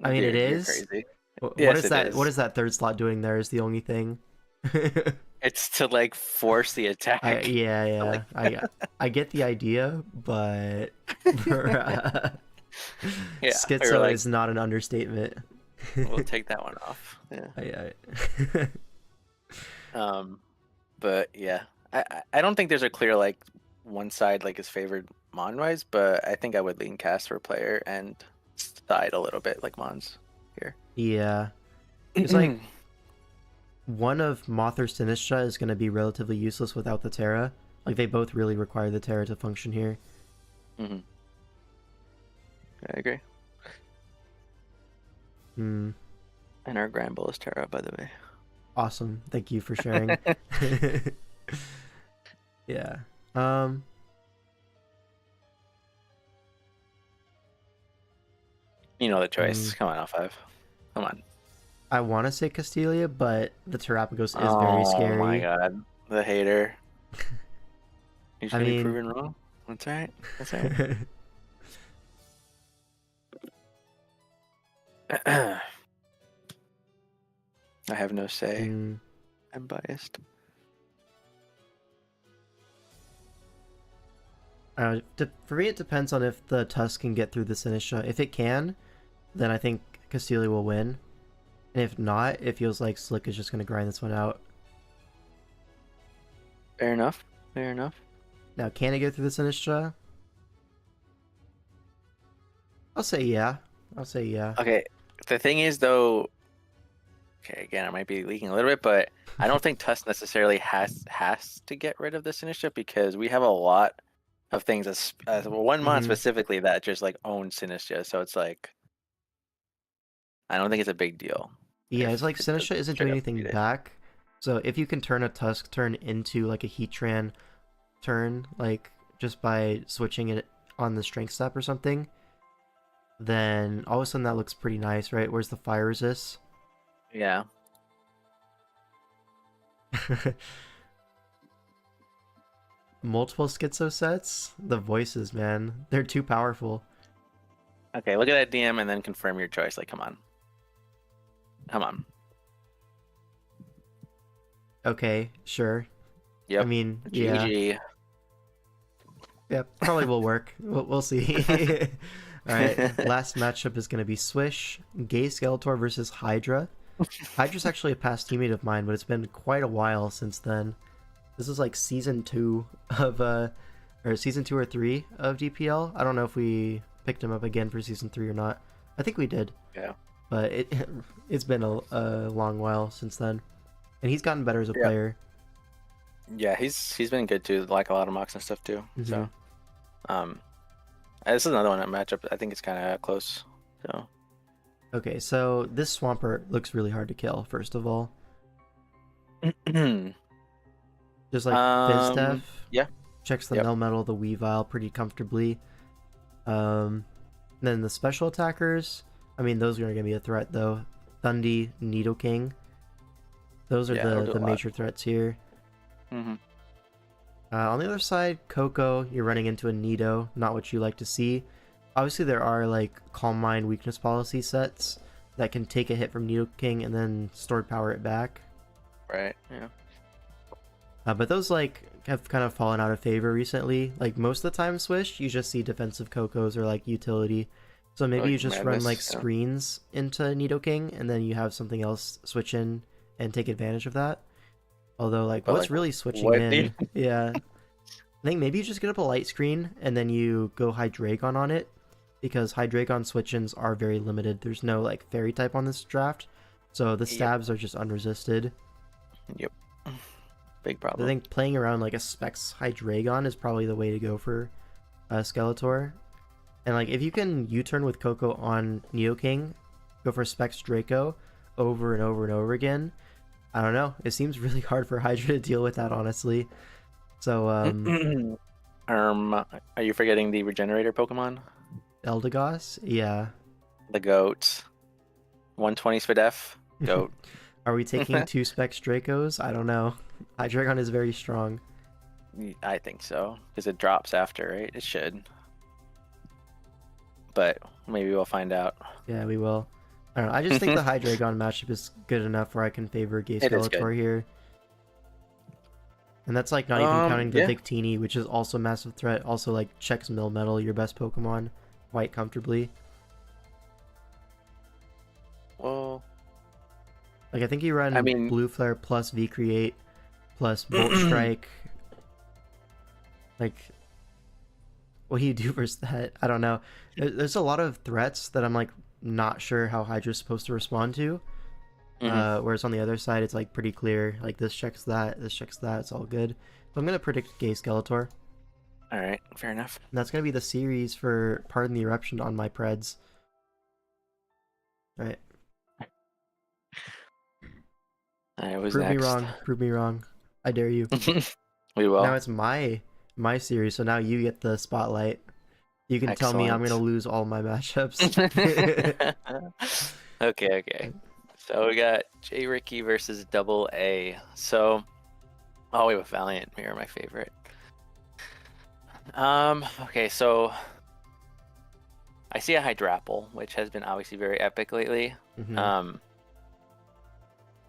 I mean, it is. Crazy. What is that? What is that third slot doing there? Is the only thing. It's to like force the attack. Yeah. I get the idea, but schizo like, is not an understatement. We'll take that one off. Yeah. But yeah, I don't think there's a clear like one side like is favored Mon wise, but I think I would lean Cast for player and side a little bit like Mon's here. Yeah, it's like one of Moth or Sinistra is going to be relatively useless without the Terra. Like, they both really require the Terra to function here. Mm-hmm. I agree. Hmm. And our Granbull is Terra, by the way. Awesome. Thank you for sharing. Yeah. You know the choice. Come on, L5. Come on. I want to say Castilia, but the Terrapagos is very Oh scary. my god. The hater. He's I gonna be mean... proven wrong. That's right. That's right. I have no say. I'm biased. For me, it depends on if the Tusk can get through the Sinistra. If it can, then I think Castilia will win. And if not, it feels like Slick is just going to grind this one out. Fair enough. Fair enough. Now, can it get through the Sinistra? I'll say yeah. I'll say yeah. Okay. The thing is, though... Okay, again, I might be leaking a little bit, but I don't think Tusk necessarily has to get rid of the Sinistra because we have a lot of things as one mod specifically that just like owns Sinistra. So it's like... I don't think it's a big deal. Yeah, it's like Sinistra isn't doing anything back. So if you can turn a Tusk turn into like a Heatran turn, like just by switching it on the strength step or something, then all of a sudden that looks pretty nice, right? Where's the fire resist? Yeah. Multiple schizo sets? The voices, man. They're too powerful. Okay, look at that DM and then confirm your choice. Like, come on. Come on. Okay, sure. Yep. I mean, GG. yeah. Yeah, probably will work. We'll see. Alright, last matchup is going to be Swish, Gay Skeletor versus Hydra. Hydra's actually a past teammate of mine, but it's been quite a while since then. This is like season 2 of, or season 2 or 3 of DPL. I don't know if we picked him up again for season 3 or not. I think we did. Yeah. But it's been a long while since then. And he's gotten better as a player. Yeah, he's been good too, like a lot of mocks and stuff too. So, this is another one that matchup. I think it's kind of close. So, okay, so this Swampert looks really hard to kill. First of all, just like Fizdef, checks the Melmetal, the Weavile pretty comfortably. Then the special attackers, I mean, those are gonna be a threat though. Thundy, Nidoking, those are the major threats here. On the other side, Coco, you're running into a Nido, not what you like to see. Obviously, there are like Calm Mind weakness policy sets that can take a hit from Nidoking and then stored power it back. Right, yeah. But those like have kind of fallen out of favor recently. Like most of the time, Swish, you just see defensive Cocos or like utility. So maybe you just run like screens into Nidoking and then you have something else switch in and take advantage of that. Although, like, what's really switching in? Yeah. I think maybe you just get up a light screen and then you go Hydreigon on it. Because Hydreigon switch-ins are very limited. There's no, like, fairy type on this draft. So the stabs are just unresisted. Yep. Big problem. I think playing around, like, a Specs Hydreigon is probably the way to go for Skeletor. And, like, if you can U-turn with Coco on Nidoking, go for Specs Draco over and over and over again, I don't know. It seems really hard for Hydra to deal with that, honestly. So, are you forgetting the Regenerator Pokemon? Eldegoss? Yeah. The goat. 120 Spadef. Goat. Are we taking 2 Specs Dracos? I don't know. Hydreigon is very strong. I think so. Because it drops after, right? It should. But maybe we'll find out. Yeah, we will. I don't know. I just think the Hydreigon matchup is good enough where I can favor Gay Skeletor here. And that's like not even counting the Victini, which is also a massive threat. Also like checks Melmetal, your best Pokemon, quite comfortably. Well, like I think you run Blue Flare plus V-Create plus Volt Strike. Like, what do you do versus that? I don't know. There's a lot of threats that I'm like not sure how Hydra's supposed to respond to. Whereas on the other side, it's like pretty clear. Like this checks that, this checks that. It's all good. So I'm gonna predict Gay Skeletor. All right, fair enough. And that's gonna be the series for Pardon the Eruption on my Preds. All right. All right, who's Prove next? me wrong. Prove me wrong. I dare you. We will. Now it's my series, so now you get the spotlight. You can tell me I'm gonna lose all my matchups. Okay. So we got J Ricky versus Double A. So, oh, we have a Valiant Mirror, my favorite. Okay, so I see a Hydrapple, which has been obviously very epic lately. Mhm.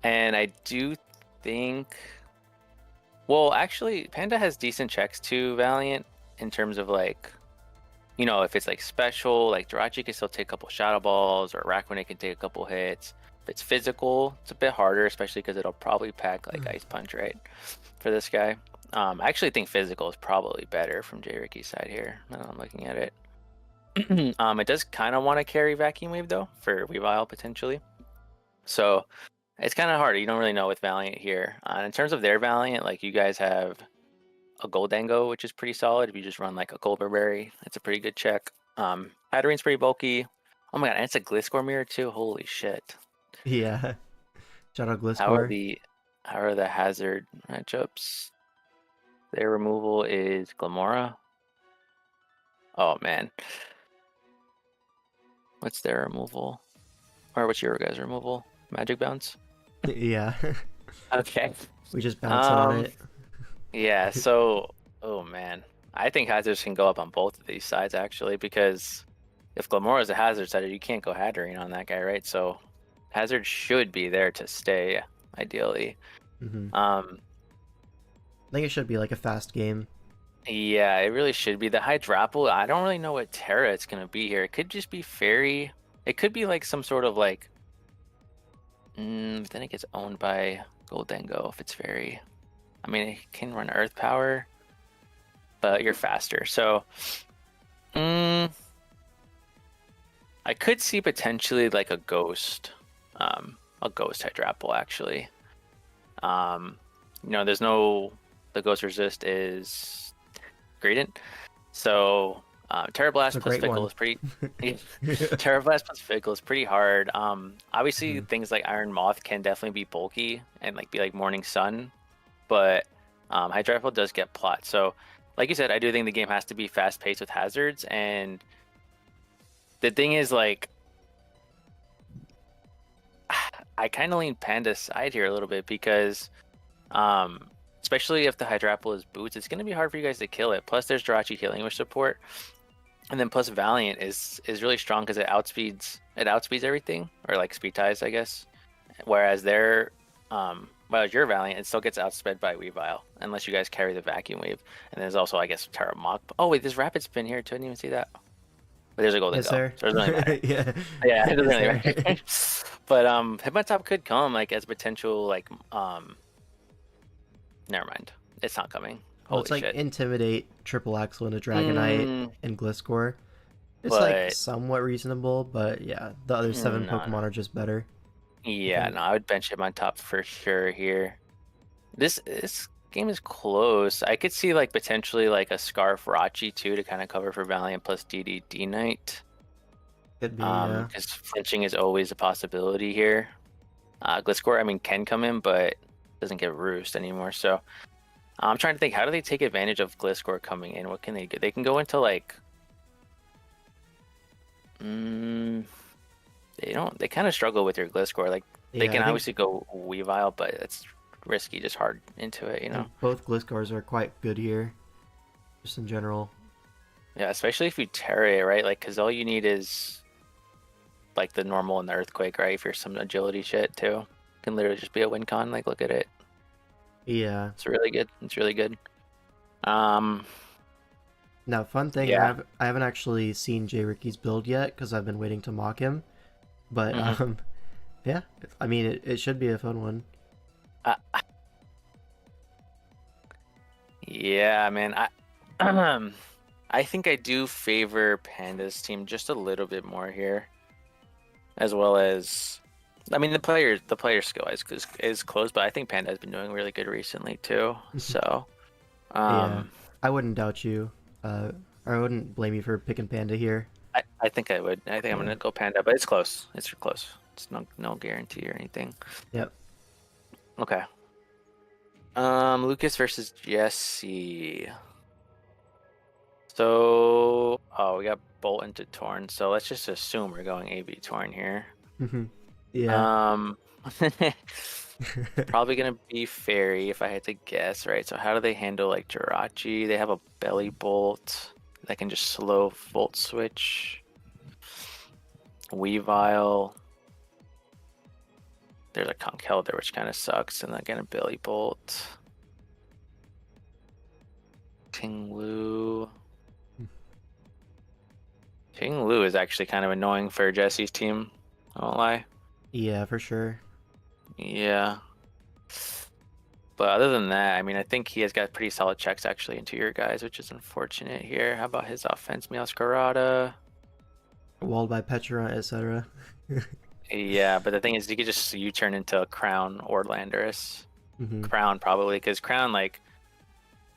And I do think, well, actually, Panda has decent checks to Valiant in terms of like, you know, if it's like special, like Jirachi can still take a couple Shadow Balls, or Rakune can take a couple hits. If it's physical, it's a bit harder, especially because it'll probably pack like Ice Punch, right, for this guy. I actually think physical is probably better from J Ricky's side here, now that I'm looking at it. It does kind of want to carry Vacuum Wave, though, for Weavile, potentially. So it's kind of hard. You don't really know with Valiant here. In terms of their Valiant, like you guys have a Goldango, which is pretty solid. If you just run like a Goldberry, it's a pretty good check. Hattering's pretty bulky. Oh my god, and it's a Gliscor mirror too. Holy shit. Yeah. Shout out How are Gliscor. the hazard matchups? Their removal is Glamora. Oh man. What's their removal? Or what's your guys' removal? Magic Bounce? Yeah. Okay. We just bounced on it. Yeah, so oh man. I think hazards can go up on both of these sides actually, because if Glamora is a hazard side, you can't go Hattering on that guy, right? So hazard should be there to stay, ideally. Mm-hmm. I think it should be like a fast game. Yeah, it really should be. The Hydrapple, I don't really know what Terra it's gonna be here. It could just be Fairy. It could be like some sort of like but then it gets owned by Goldango if it's Fairy. I mean, it can run Earth Power, but you're faster. So I could see potentially like a Ghost Hydrapple actually. You know, the Ghost Resist is Gradient. So Terra Blast plus Fickle is pretty Terra Blast plus Fickle is pretty hard. Obviously things like Iron Moth can definitely be bulky and like be like Morning Sun, but Hydrapple does get plot. So like you said, I do think the game has to be fast paced with hazards, and the thing is like I kind of lean Panda's side here a little bit because especially if the Hydrapple is boots, it's going to be hard for you guys to kill it. Plus, there's Jirachi Healing Wish support, and then plus Valiant is really strong because it outspeeds everything, or like speed ties, I guess. Whereas their your Valiant, it still gets outsped by Weavile unless you guys carry the Vacuum Wave. And there's also, I guess, Terra Mach. Oh wait, there's Rapid Spin here too. I didn't even see that. But there's a Golden Go, so it doesn't really matter. Yeah, it doesn't really matter. But Hitmontop could come like as potential like never mind. It's not coming. Well, it's like shit. Intimidate, Triple Axle into Dragonite, and Gliscor. It's like somewhat reasonable, but yeah, the other 7 Pokemon are just better. Yeah, no, I would bench him on top for sure here. This game is close. I could see like potentially like a Scarf Rachi too to kind of cover for Valiant plus DD Knight. Could be, yeah. Because flinching is always a possibility here. Gliscor, I mean, can come in, but doesn't get Roost anymore. So I'm trying to think, how do they take advantage of Gliscor coming in? What can they do? They can go into like they kind of struggle with your Gliscor. Like they can obviously go Weavile, but it's risky, just hard into it, you know. And both Gliscors are quite good here, just in general. Yeah, especially if you Terra it, right? Like, because all you need is like the normal and the Earthquake, right? If you're some agility shit too, it can literally just be a win con. Like, look at it. Yeah, it's really good. It's really good. Now, fun thing, I haven't actually seen J Ricky's build yet because I've been waiting to mock him. But yeah, I mean, it should be a fun one. Yeah, man. I think I do favor Panda's team just a little bit more here, as well as I mean, the player skill is close, but I think Panda has been doing really good recently too. So, Yeah, um, I wouldn't doubt you. Or I wouldn't blame you for picking Panda here. I think I would. I think I'm Yeah. gonna go Panda, but it's close. It's close. It's no guarantee or anything. Yep. Okay. Lucas versus Jesse. So, oh, we got Bolt into Torn. So let's just assume we're going AV Torn here. Yeah. Um, probably gonna be Fairy if I had to guess, right? So how do they handle like Jirachi? They have a Belly Bolt that can just slow Volt Switch. Weavile. There's a Conkeldurr, which kind of sucks, and again a Belly Bolt. Ting-Lu. Ting-Lu is actually kind of annoying for Jesse's team. I won't lie. Yeah, for sure. Yeah. But other than that, I mean, I think he has got pretty solid checks actually into your guys, which is unfortunate here. How about his offense? Meowscarada. Walled by Petra, etc. Yeah, but the thing is, you could just U-turn into a Crown or Landorus. Crown probably, because Crown, like,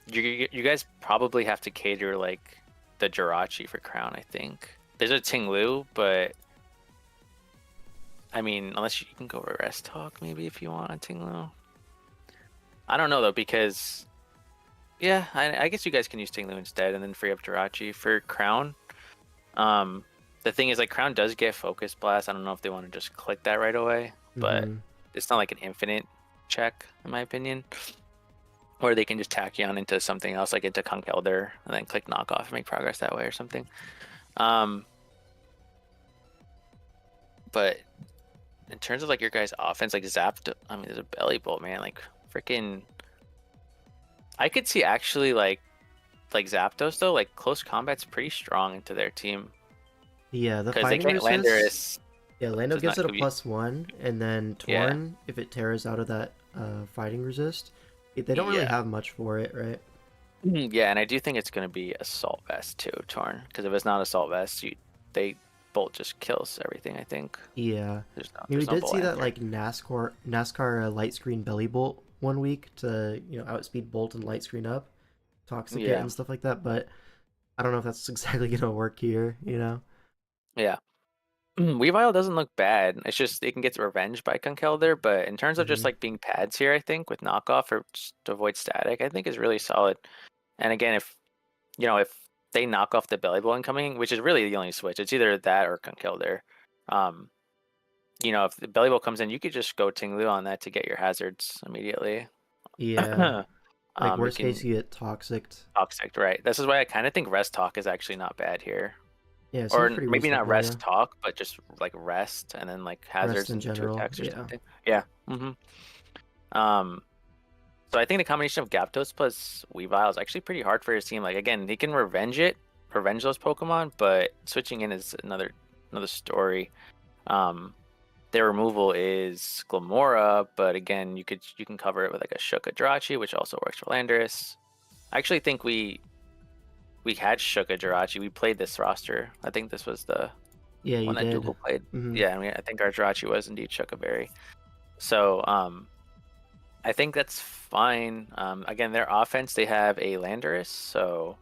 you guys probably have to cater like the Jirachi for Crown. I think there's a Ting-Lu, but I mean, unless you can go Rest Talk maybe if you want a Ting-Lu. I don't know though, because yeah, I guess you guys can use Ting-Lu instead and then free up Jirachi for Crown. The thing is, like, Crown does get Focus Blast. I don't know if they want to just click that right away, but it's not like an infinite check in my opinion. Or they can just tack you on into something else, like into Conkeldurr, and then click Knock Off and make progress that way or something. But in terms of like your guys' offense, like Zapped, I mean, there's a Belly Bolt, man. Like freaking, I could see actually like Zapdos though. Like close combat's pretty strong into their team. Yeah, the because they fighting can't resist. Landorus. Yeah, Lando does gives not it a give you- +1, and then Torn, if it tears out of that fighting resist, they don't really have much for it, right? Yeah, and I do think it's going to be Assault Vest too, Torn. Because if it's not Assault Vest, they Bolt just kills everything. I think. Yeah. There's no, I mean, we there's no did Bolt see that answer. like NASCAR light screen belly bolt one week to outspeed Bolt and light screen up, toxic it and stuff like that. But I don't know if that's exactly gonna work here. Yeah. Weavile doesn't look bad. It's just it can get revenge by Conkeldurr, but in terms of just like being pads here, I think with knockoff or just to avoid static, I think is really solid. And again, if they knock off the Belly Bolt incoming, which is really the only switch, it's either that or Conkeldurr. If the Belly Bolt comes in, you could just go Ting-Lu on that to get your hazards immediately. Yeah. Like worst you can case, you get toxic. toxic, right? This is why I kind of think Rest Talk is actually not bad here. Yeah, it Or seems pretty maybe not reasonable, Rest Talk, but just like Rest and then like hazards in and two general, attacks or yeah. something. Yeah. So I think the combination of Gyarados plus Weavile is actually pretty hard for his team. Like again, he can revenge those Pokemon, but switching in is another story. Their removal is Glamora, but again, you can cover it with like a Shuka Jirachi, which also works for Landorus. I actually think we had Shuka Jirachi. We played this roster. I think this was the one that did. Dougal played. Yeah, I think our Jirachi was indeed Shuka Berry. So I think that's fine. Again, their offense, they have a Landorus, so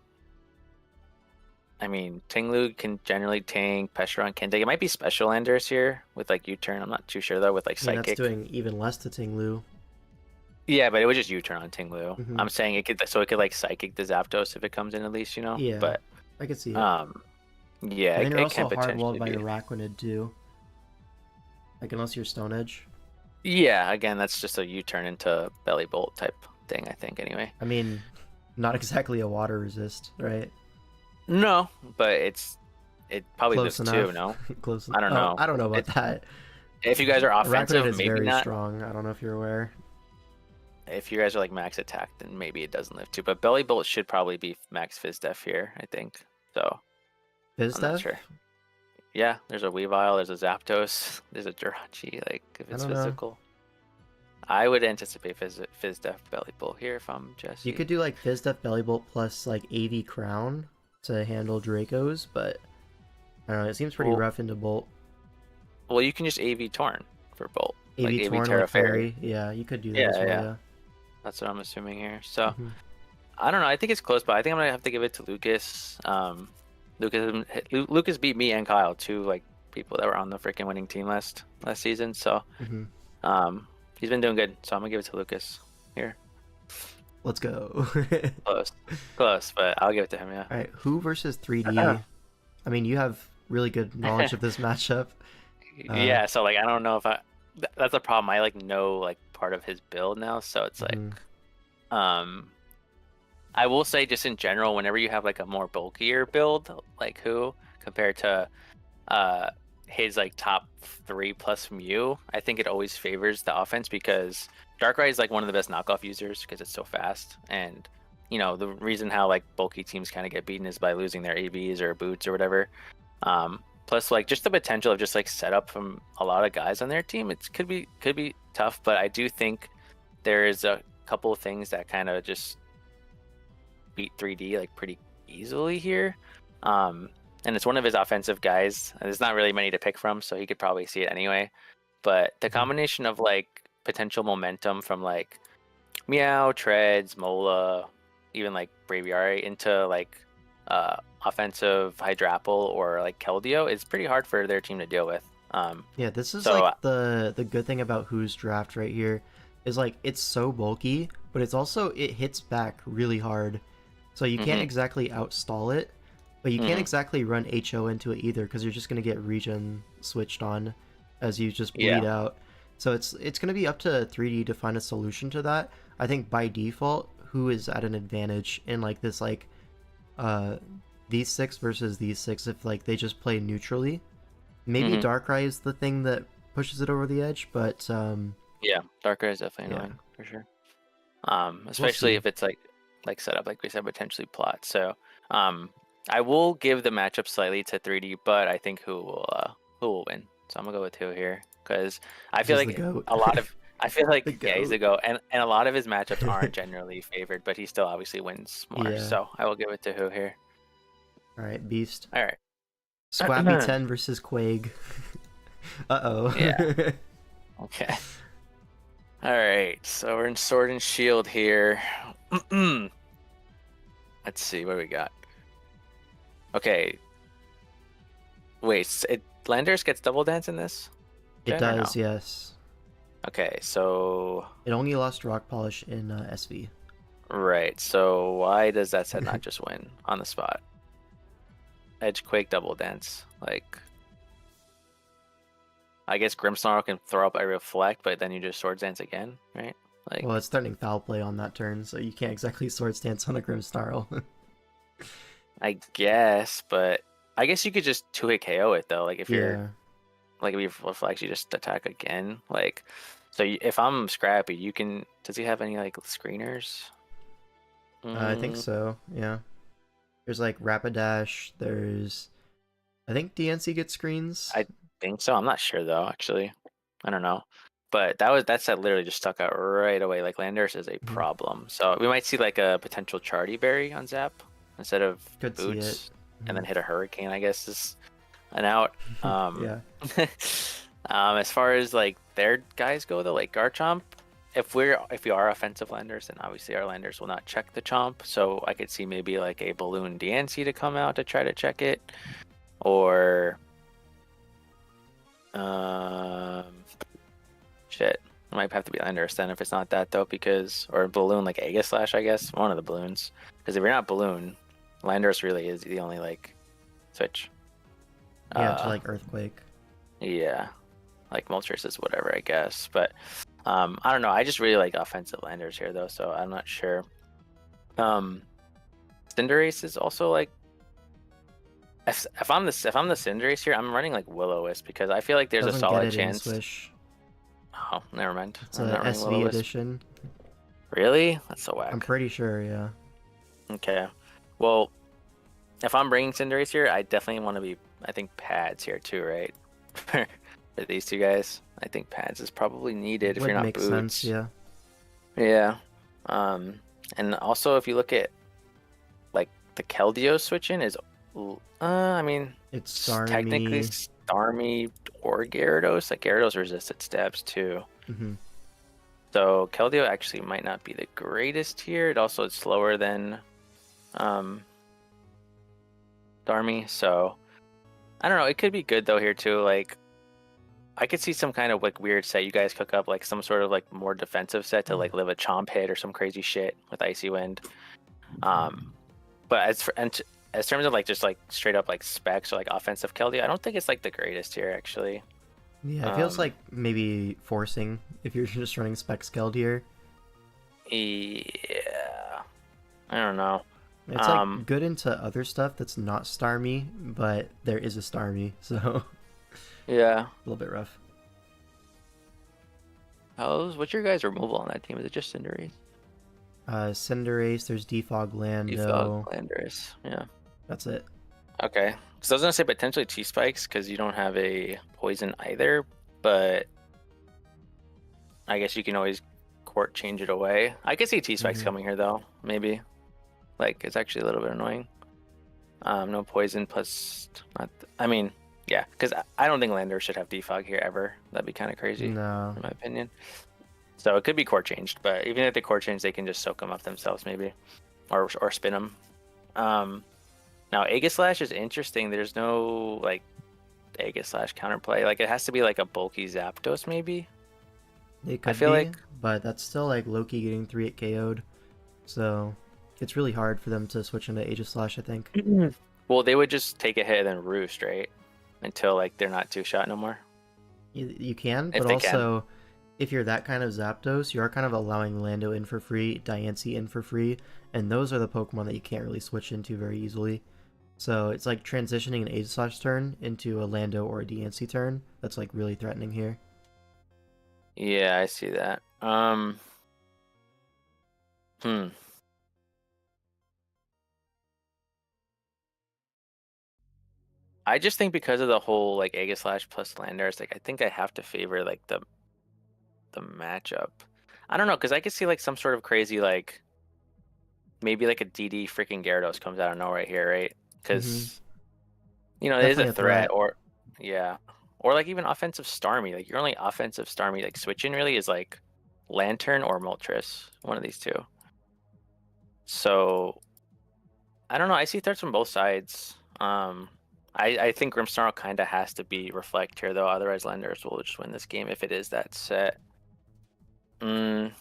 I mean, Ting-Lu can generally tank, Peshron can take. It might be special Landorus here with like U-turn. I'm not too sure though with like Psychic. That's doing even less to Ting-Lu. Yeah, but it would just U-turn on Ting-Lu. I'm saying it could like Psychic the Zapdos if it comes in at least, Yeah, but I could see it. Yeah, and then you're it also can hard potentially walled by be. your Araquanid too. Like unless you're Stone Edge. Yeah, again, that's just a U-turn into Belly Bolt type thing, I think. Anyway. I mean, not exactly a water resist, right? No, but it probably Close lives enough. too. No, Close. I don't know. I don't know about that. If you guys are offensive, Araquanid is maybe very not. strong. I don't know if you're aware. If you guys are like max attack, then maybe it doesn't live too. But Belly Bolt should probably be max Fizz Def here, I think. So Fizz I'm not Def? sure. Yeah, there's a Weavile, there's a Zapdos, there's a Jirachi. Like if it's physical, I would anticipate Fizz Def Belly Bolt here if I'm Jesse. You could do like Fizz Def Belly Bolt plus like AV Crown to handle Dracos, but I don't know. It seems pretty rough into Bolt. Well, you can just AV Torn for Bolt. AB like Torn Terra with Fairy. Yeah, you could do that as well. Yeah. That's what I'm assuming here. So Mhm. I don't know. I think it's close, but I think I'm gonna have to give it to Lucas. Lucas beat me and Kyle, two like people that were on the freaking winning team last season. So Mhm. he's been doing good. So I'm gonna give it to Lucas here. Let's go. Close, but I'll give it to him. Yeah. All right, who versus 3D? I mean, you have really good knowledge of this matchup. Yeah. So like, I don't know if that's a problem. I like know like part of his build now, so it's like, I will say just in general, whenever you have like a more bulkier build, like who compared to his like top 3 plus Mew, I think it always favors the offense because Darkrai is like one of the best knockoff users because it's so fast. And you know, the reason how like bulky teams kind of get beaten is by losing their ABs or boots or whatever. Plus like just the potential of just like setup from a lot of guys on their team, it could be tough, but I do think there is a couple of things that kind of just beat 3D like pretty easily here. And it's one of his offensive guys. There's not really many to pick from, so he could probably see it anyway. But the combination of like potential momentum from like Meow, Treads, Mola, even like Braviary into like offensive Hydrapple or like Keldeo is pretty hard for their team to deal with. Yeah, this is so, like the good thing about who's draft right here is like it's so bulky, but it's also it hits back really hard. So you can't exactly outstall it, but you can't exactly run HO into it either because you're just gonna get regen switched on as you just bleed out. So it's gonna be up to 3D to find a solution to that. I think by default, who is at an advantage in like this like these 6 versus these 6 if like they just play neutrally. Maybe Darkrai is the thing that pushes it over the edge, but yeah, Darkrai is definitely annoying for sure. Especially if it's like set up like we said, potentially plot. So I will give the matchup slightly to 3D, but I think who will win. So I'm gonna go with 2 here because I feel like a lot of he's the GOAT, and a lot of his matchups aren't generally favored, but he still obviously wins more. So I will give it to who here. All right, Beast. All right. Squappy 10 versus Quig. Uh-oh. Yeah. Okay. All right, so we're in Sword and Shield here. Let's see what we got. Okay. Wait, Landers gets double dance in this? It does, yes. Okay, so it only lost Rock Polish in SV. Right. So why does that set not just win on the spot? Edge Quake double dance. Like, I guess Grimmsnarl can throw up a reflect, but then you just Swords Dance again, right? Like, well, it's threatening foul play on that turn, so you can't exactly Swords Dance on a Grimmsnarl. I guess, but I guess you could just 2-hit KO it though. Like if you're like if you reflect, you just attack again. Like, so if I'm Scrappy, you can. Does he have any like screeners? I think so. Yeah. There's like Rapidash. There's, I think DNC gets screens. I think so. I'm not sure though. Actually, I don't know. But that set literally just stuck out right away. Like Landers is a problem, so we might see like a potential Charty Berry on Zap instead of Boots, and then hit a Hurricane. I guess is an out. Yeah. As far as like their guys go though, like Garchomp, if we are offensive Landers, then obviously our Landers will not check the Chomp. So I could see maybe like a Balloon DNC to come out to try to check it, or shit, it might have to be Landers then if it's not that though, because or Balloon like Aegislash, I guess one of the balloons. Because if you're not Balloon, Landers really is the only like switch. Yeah, to like Earthquake. Yeah, like Moltres is whatever, I guess. But I don't know. I just really like offensive Landers here though, so I'm not sure. Cinderace is also like, if I'm the Cinderace here, I'm running like Will-O-Wisp because I feel like there's a solid chance. Swish. Oh, never mind. It's an SV edition. Really? That's so whack. I'm pretty sure, yeah. Okay. Well, if I'm bringing Cinderace here, I definitely want to be, I think, pads here too, right? For these two guys. I think pads is probably needed if you're not Boots. Sense, yeah. Yeah. And also if you look at like the Keldeo switch in is I mean it's Starmie. technically Starmie or Gyarados. Like Gyarados resisted stabs too. Mm-hmm. So Keldeo actually might not be the greatest here. It also is slower than Darmy. So I don't know. It could be good though here too. Like I could see some kind of like weird set you guys cook up, like some sort of like more defensive set to like live a chomp hit or some crazy shit with Icy Wind. But as terms of like just like straight up like specs or like offensive Keldeo, I don't think it's like the greatest here actually. Yeah, it feels like maybe forcing if you're just running spec Keldeo. Yeah, I don't know. It's like good into other stuff that's not Starmie, but there is a Starmie, so yeah, a little bit rough. What's your guys' removal on that team? Is it just Cinderace? Cinderace, there's Defog Lando. Defog Landorus, yeah. That's it. Okay. Because I was going to say potentially T-Spikes because you don't have a poison either, but I guess you can always court change it away. I could see T-Spikes coming here though, maybe. Like, it's actually a little bit annoying. No poison plus... I mean, yeah, because I don't think Lander should have Defog here ever. That'd be kind of crazy, No. in my opinion. So it could be court changed, but even if they court change, they can just soak them up themselves maybe. Or spin them. Now, Aegislash is interesting. There's no, like, Aegislash counterplay. Like, it has to be, like, a bulky Zapdos, maybe? It could I feel be, like... but that's still, like, Loki getting 3-8 KO'd. So, it's really hard for them to switch into Aegislash, I think. Well, they would just take a hit and then roost, right? Until, like, they're not two-shot no more. You can, but also, if you're that kind of Zapdos, you are kind of allowing Lando in for free, Diancie in for free, and those are the Pokemon that you can't really switch into very easily. So it's like transitioning an Aegislash turn into a Lando or a Diancie turn. That's like really threatening here. Yeah, I see that. I just think because of the whole like Aegislash plus Landorus, like I think I have to favor like the matchup. I don't know, because I could see like some sort of crazy like maybe like a DD freaking Gyarados comes out of nowhere here, right? Because you know, it is a threat, or yeah, or like even offensive Starmie. Like your only offensive Starmie like switching really is like Lantern or Moltres, one of these two. So I don't know. I see threats from both sides. I think Grimmsnarl kind of has to be Reflect here though, otherwise Landorus will just win this game if it is that set. Can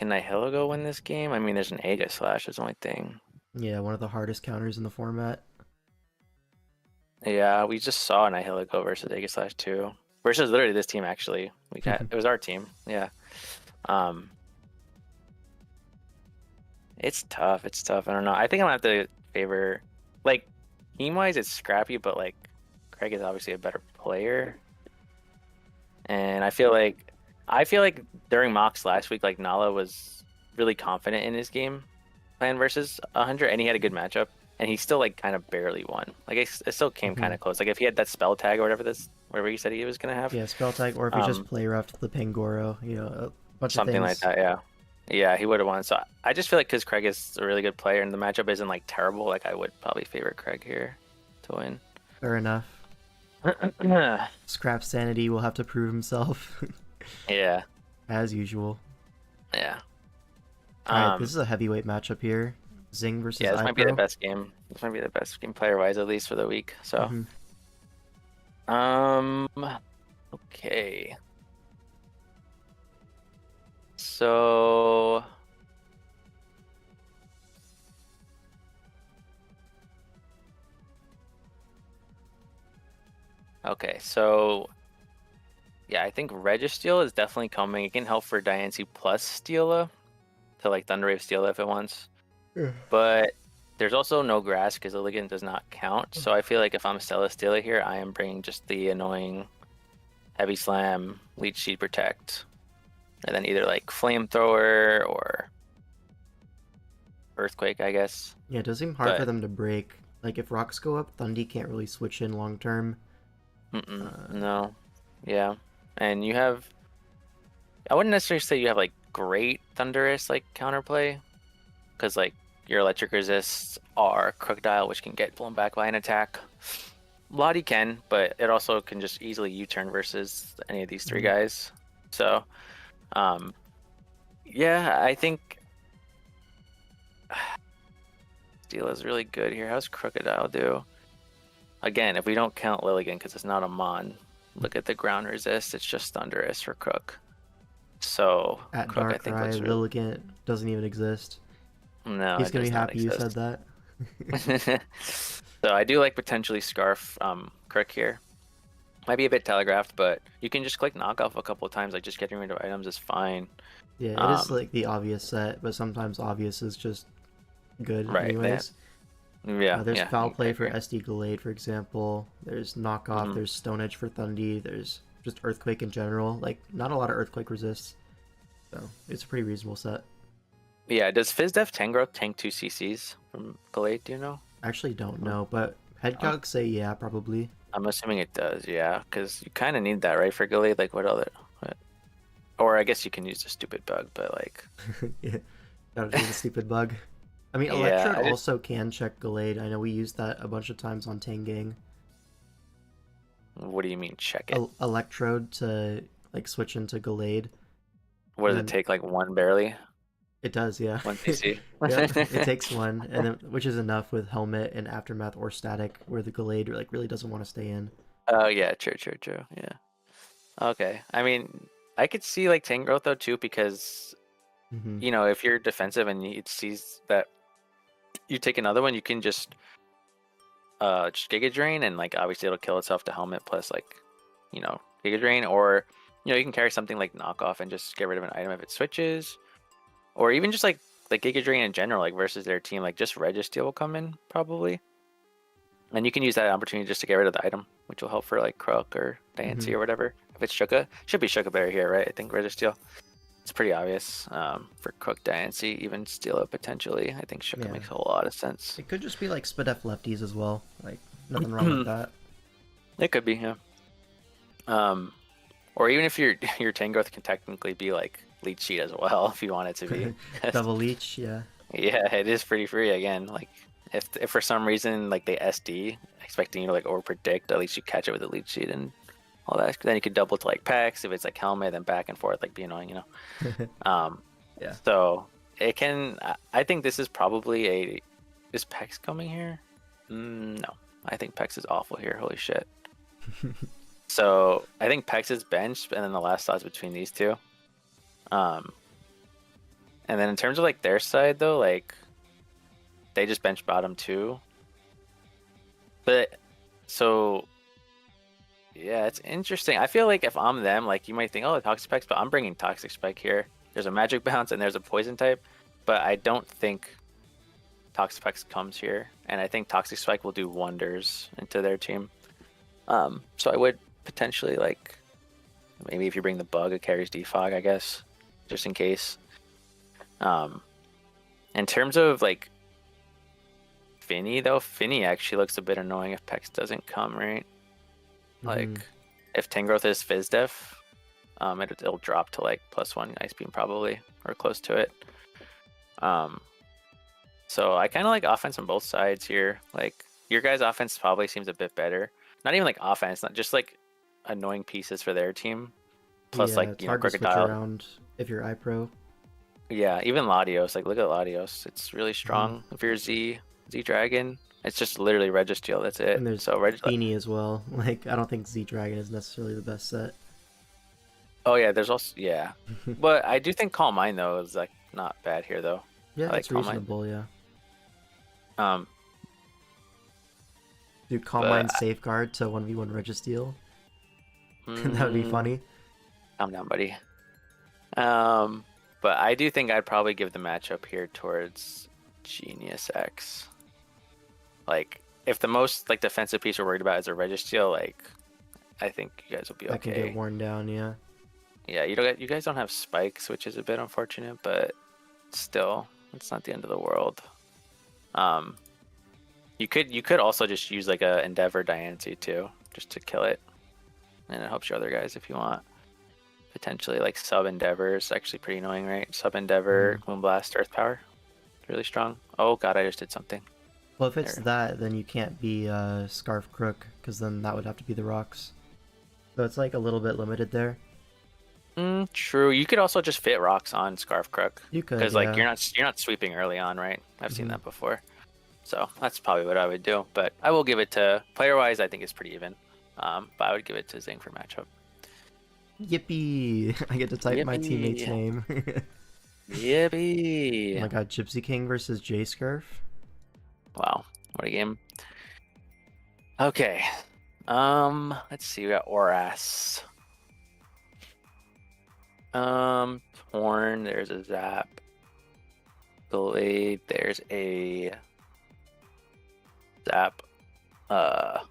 Nihilego win this game? I mean, there's an Aegislash, is the only thing. Yeah, one of the hardest counters in the format. Yeah, we just saw Nihilego versus Aegislash too. Versus literally this team actually. It was our team. Yeah. It's tough. It's tough. I don't know. I think I'm gonna have to favor like team wise it's scrappy, but like Craig is obviously a better player. And I feel like during mocks last week, like Nala was really confident in his game plan versus 100, and he had a good matchup, and he still like kind of barely won. Like it still came kind of close. Like if he had that spell tag or whatever he said he was gonna have. Yeah, spell tag, or if he just play roughed the Pangoro, you know, a bunch something of things. like that. Yeah, yeah, he would have won. So I just feel like because Craig is a really good player and the matchup isn't like terrible, like I would probably favor Craig here to win. Fair enough. Scrap Sanity will have to prove himself. Yeah. As usual. Yeah. Alright, this is a heavyweight matchup here. Zing versus yeah, this might be the best game. This might be the best game player-wise, at least for the week. So, okay. So, okay, so yeah, I think Registeel is definitely coming. It can help for Diancie plus Steela to like Thunderwave Steela if it wants. Yeah. But there's also no grass because Illigan does not count. So I feel like if I'm Stella Steela here, I am bringing just the annoying Heavy Slam, Leech Seed Protect, and then either like Flamethrower or Earthquake, I guess. Yeah, it does seem hard for them to break. Like if rocks go up, Thundy can't really switch in long term. No. Yeah. And you have, I wouldn't necessarily say you have like great Thunderous like counterplay, because like your electric resists are Crocodile, which can get blown back by an attack. Lottie can, but it also can just easily U-turn versus any of these three Mhm. guys. So, yeah, I think Steel is really good here. How's Crocodile do? Again, if we don't count Lilligan because it's not a Mon, look at the ground resist. It's just Thunderous for Crook. So At Crook, I think, Darkrai, looks really. Lilligant doesn't even exist. No, He's it gonna be does not happy you said exist. that. So I do like potentially Scarf Crook here. Might be a bit telegraphed, but you can just click knockoff a couple of times. Like just getting rid of items is fine. Yeah, it is Um, like the obvious set, but sometimes obvious is just good right. anyways. Yeah, There's yeah, Foul I Play for agree. SD Gallade, for example. There's Knockoff, Hmm. there's Stone Edge for Thundy, there's just Earthquake in general. Like, not a lot of Earthquake resists, so it's a pretty reasonable set. Yeah, does FizzDef Tangrowth tank 2 CCs from Glade, do you know? I actually don't Hmm. know, but Oh, Headcogs say yeah, probably. I'm assuming it does, yeah, because you kind of need that, right, for Glade? Like, what? Or I guess you can use the stupid bug, but like, Yeah, gotta do the stupid bug. I mean, yeah, Electrode also can check Gallade. I know we used that a bunch of times on Tangang. what do you mean check it? Electrode to, like, switch into Gallade, What and does it then take, like one barely? it does, yeah. One CC? Yep, it takes one, and then which is enough with Helmet and Aftermath or Static, where the Gallade like really doesn't want to stay in. Oh, yeah, true, yeah. Okay, I mean, I could see like Tangrowth though too, because, Hmm. if you're defensive and it sees that you take another one, you can just Giga Drain, and like obviously it'll kill itself to helmet plus like Giga Drain, or you can carry something like knockoff and just get rid of an item if it switches, or even just like Giga Drain in general, like versus their team, like just Registeel will come in probably, and you can use that opportunity just to get rid of the item, which will help for like Crook or Hmm. Diancie or whatever. If it's Shuka, should be Shuka Berry here, right? I think Registeel. It's pretty obvious for Crook, Diancie, even Steelo potentially. I think Shuka Yeah, makes a whole lot of sense. it could just be like Spadef lefties as well. Like nothing wrong with that. It could be, yeah. Um, or even if your Tangrowth can technically be like Leech Seed as well, if you want it to be. Double Leech, yeah. Yeah, it is pretty free again. Like if for some reason like they SD, expecting you to like over predict, at least you catch it with a Leech Seed and all that. Then you could double to like Pex if it's like Helmet, then back and forth, like be annoying. Um, Yeah. so it can. I think this is probably a. Is Pex coming here? No, I think Pex is awful here. Holy shit. So I think Pex is benched, and then the last slot's between these two. Um, and then in terms of like their side though, like they just bench bottom too. But so yeah, it's interesting. I feel like if I'm them, like you might think, oh, Toxic Specs, but I'm bringing Toxic Spike here. There's a Magic Bounce and there's a Poison type, but I don't think Toxic Spike comes here, and I think Toxic Spike will do wonders into their team. So I would potentially like maybe if you bring the bug, it carries defog, I guess, just in case. In terms of like Finny though, Finny actually looks a bit annoying if Pex doesn't come, right? Like if Tangrowth is Fizdef, it'll drop to like +1 Ice Beam probably, or close to it. So I kind of like offense on both sides here. Like your guys' offense probably seems a bit better. Not even like offense, not just like annoying pieces for their team. Plus Yeah, like it's hard to switch Crocodile. around if you're iPro. Yeah, even Latios. Like look at Latios. It's really Mhm. strong. If you're Z Dragon, it's just literally Registeel. That's it. And there's So Beanie as well. Like, I don't think Z Dragon is necessarily the best set. Oh yeah, there's also yeah. But I do think Calm Mind though is like not bad here though. Yeah, I like it's Calm Mind. reasonable, yeah. Um, Do Calm but Mind Safeguard to 1v1 Registeel. That would be mm, funny. calm down, buddy. But I do think I'd probably give the matchup here towards Genius X. Like, if the most like defensive piece we're worried about is a Registeel, like, I think you guys will be That can get okay. worn down, yeah. Yeah, you guys don't have spikes, which is a bit unfortunate, but still, it's not the end of the world. Um, you could also just use like a Endeavor Diancie too, just to kill it, and it helps your other guys if you want. Potentially like Sub Endeavor is actually pretty annoying, right? Sub Endeavor, Moonblast, Earth Power, really strong. Oh god, I just did something. Well, if it's that, then you can't be Scarf Crook, because then that would have to be the rocks. So it's like a little bit limited there. True. You could also just fit rocks on Scarf Crook. You could, Because yeah. like you're not sweeping early on, right? I've seen Mhm. that before. So that's probably what I would do. But I will give it to player wise. I think it's pretty even. But I would give it to Zing for matchup. Yippee! I get to type my teammate's Yippee. name. Yippee! Oh my god, Gypsy King versus J Scarf. Wow, what a game. Okay. Let's see. We got Oras. Torn. There's a Zap. Blade. There's a Zap. Top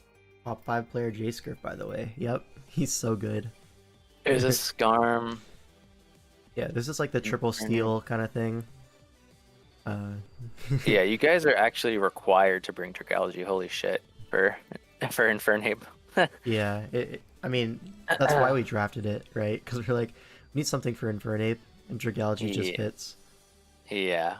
5 player J Scarf, by the way. Yep, he's so good. There's a Skarm. Yeah, this is like the triple steal kind of thing. Yeah, you guys are actually required to bring Trichology. Holy shit, for Infernape. Yeah, I mean, that's why we drafted it, right? Because we're like, we need something for Infernape, and Dragology just fits. Yeah.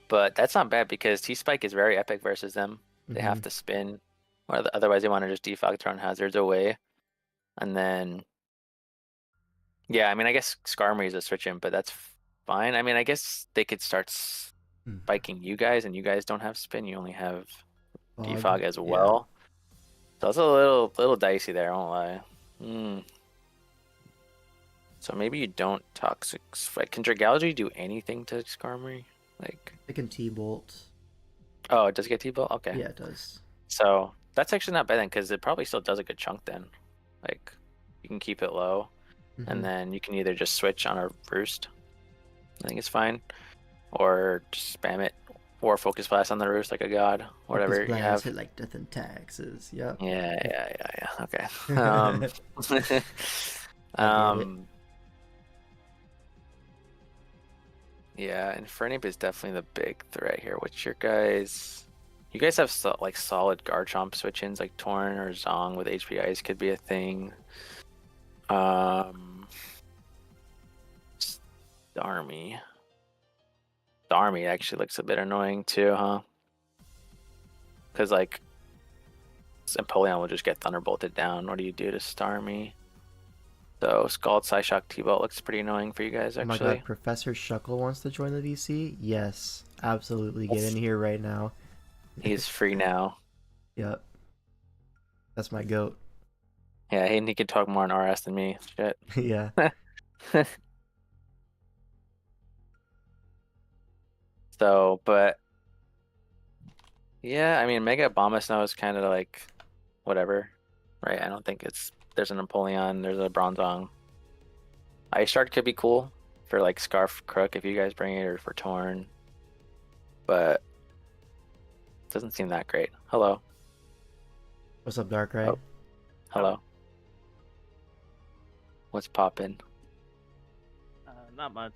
But that's not bad because T-Spike is very epic versus them. They have to spin, or otherwise they want to just defog, throw hazards away. And then, yeah, I mean, I guess Skarmory is a switch in, but that's fine. I mean, I guess they could start spiking you guys, and you guys don't have spin. You only have defog as well. So it's a little dicey there, I won't lie. So maybe you don't toxic. Can Dragology do anything to Skarmory? Like, it can T-Bolt. Oh, it does get T-Bolt? Okay. Yeah, it does. So that's actually not bad then, because it probably still does a good chunk then. Like, you can keep it low, and then you can either just switch on a Roost. I think it's fine. Or just spam it. Or Focus Blast on the Roost like a god. Whatever you have. Hit like death and taxes. Yep. Yeah. Okay. Yeah, Infernape is definitely the big threat here. What's your guys? You guys have like solid Garchomp switch-ins, like Torn or Zong with HP Ice could be a thing. Starmie. Starmie actually looks a bit annoying too, huh? Because like Empoleon will just get Thunderbolted down. What do you do to Starmie? So Scald, Psyshock, T-Bolt looks pretty annoying for you guys, actually. Oh my god, Professor Shuckle wants to join the VC? Yes, absolutely. Get in here right now. He's free now. Yep. That's my goat. Yeah, and he can talk more on RS than me. Shit. Yeah. So, but yeah, I mean, Mega Abomasnow is kind of like whatever, right? I don't think there's an Empoleon, there's a Bronzong. Ice Shard could be cool for like Scarf Crook if you guys bring it, or for Torn, but it doesn't seem that great. Hello. What's up, Darkrai? Oh. Hello. What's poppin'? Not much.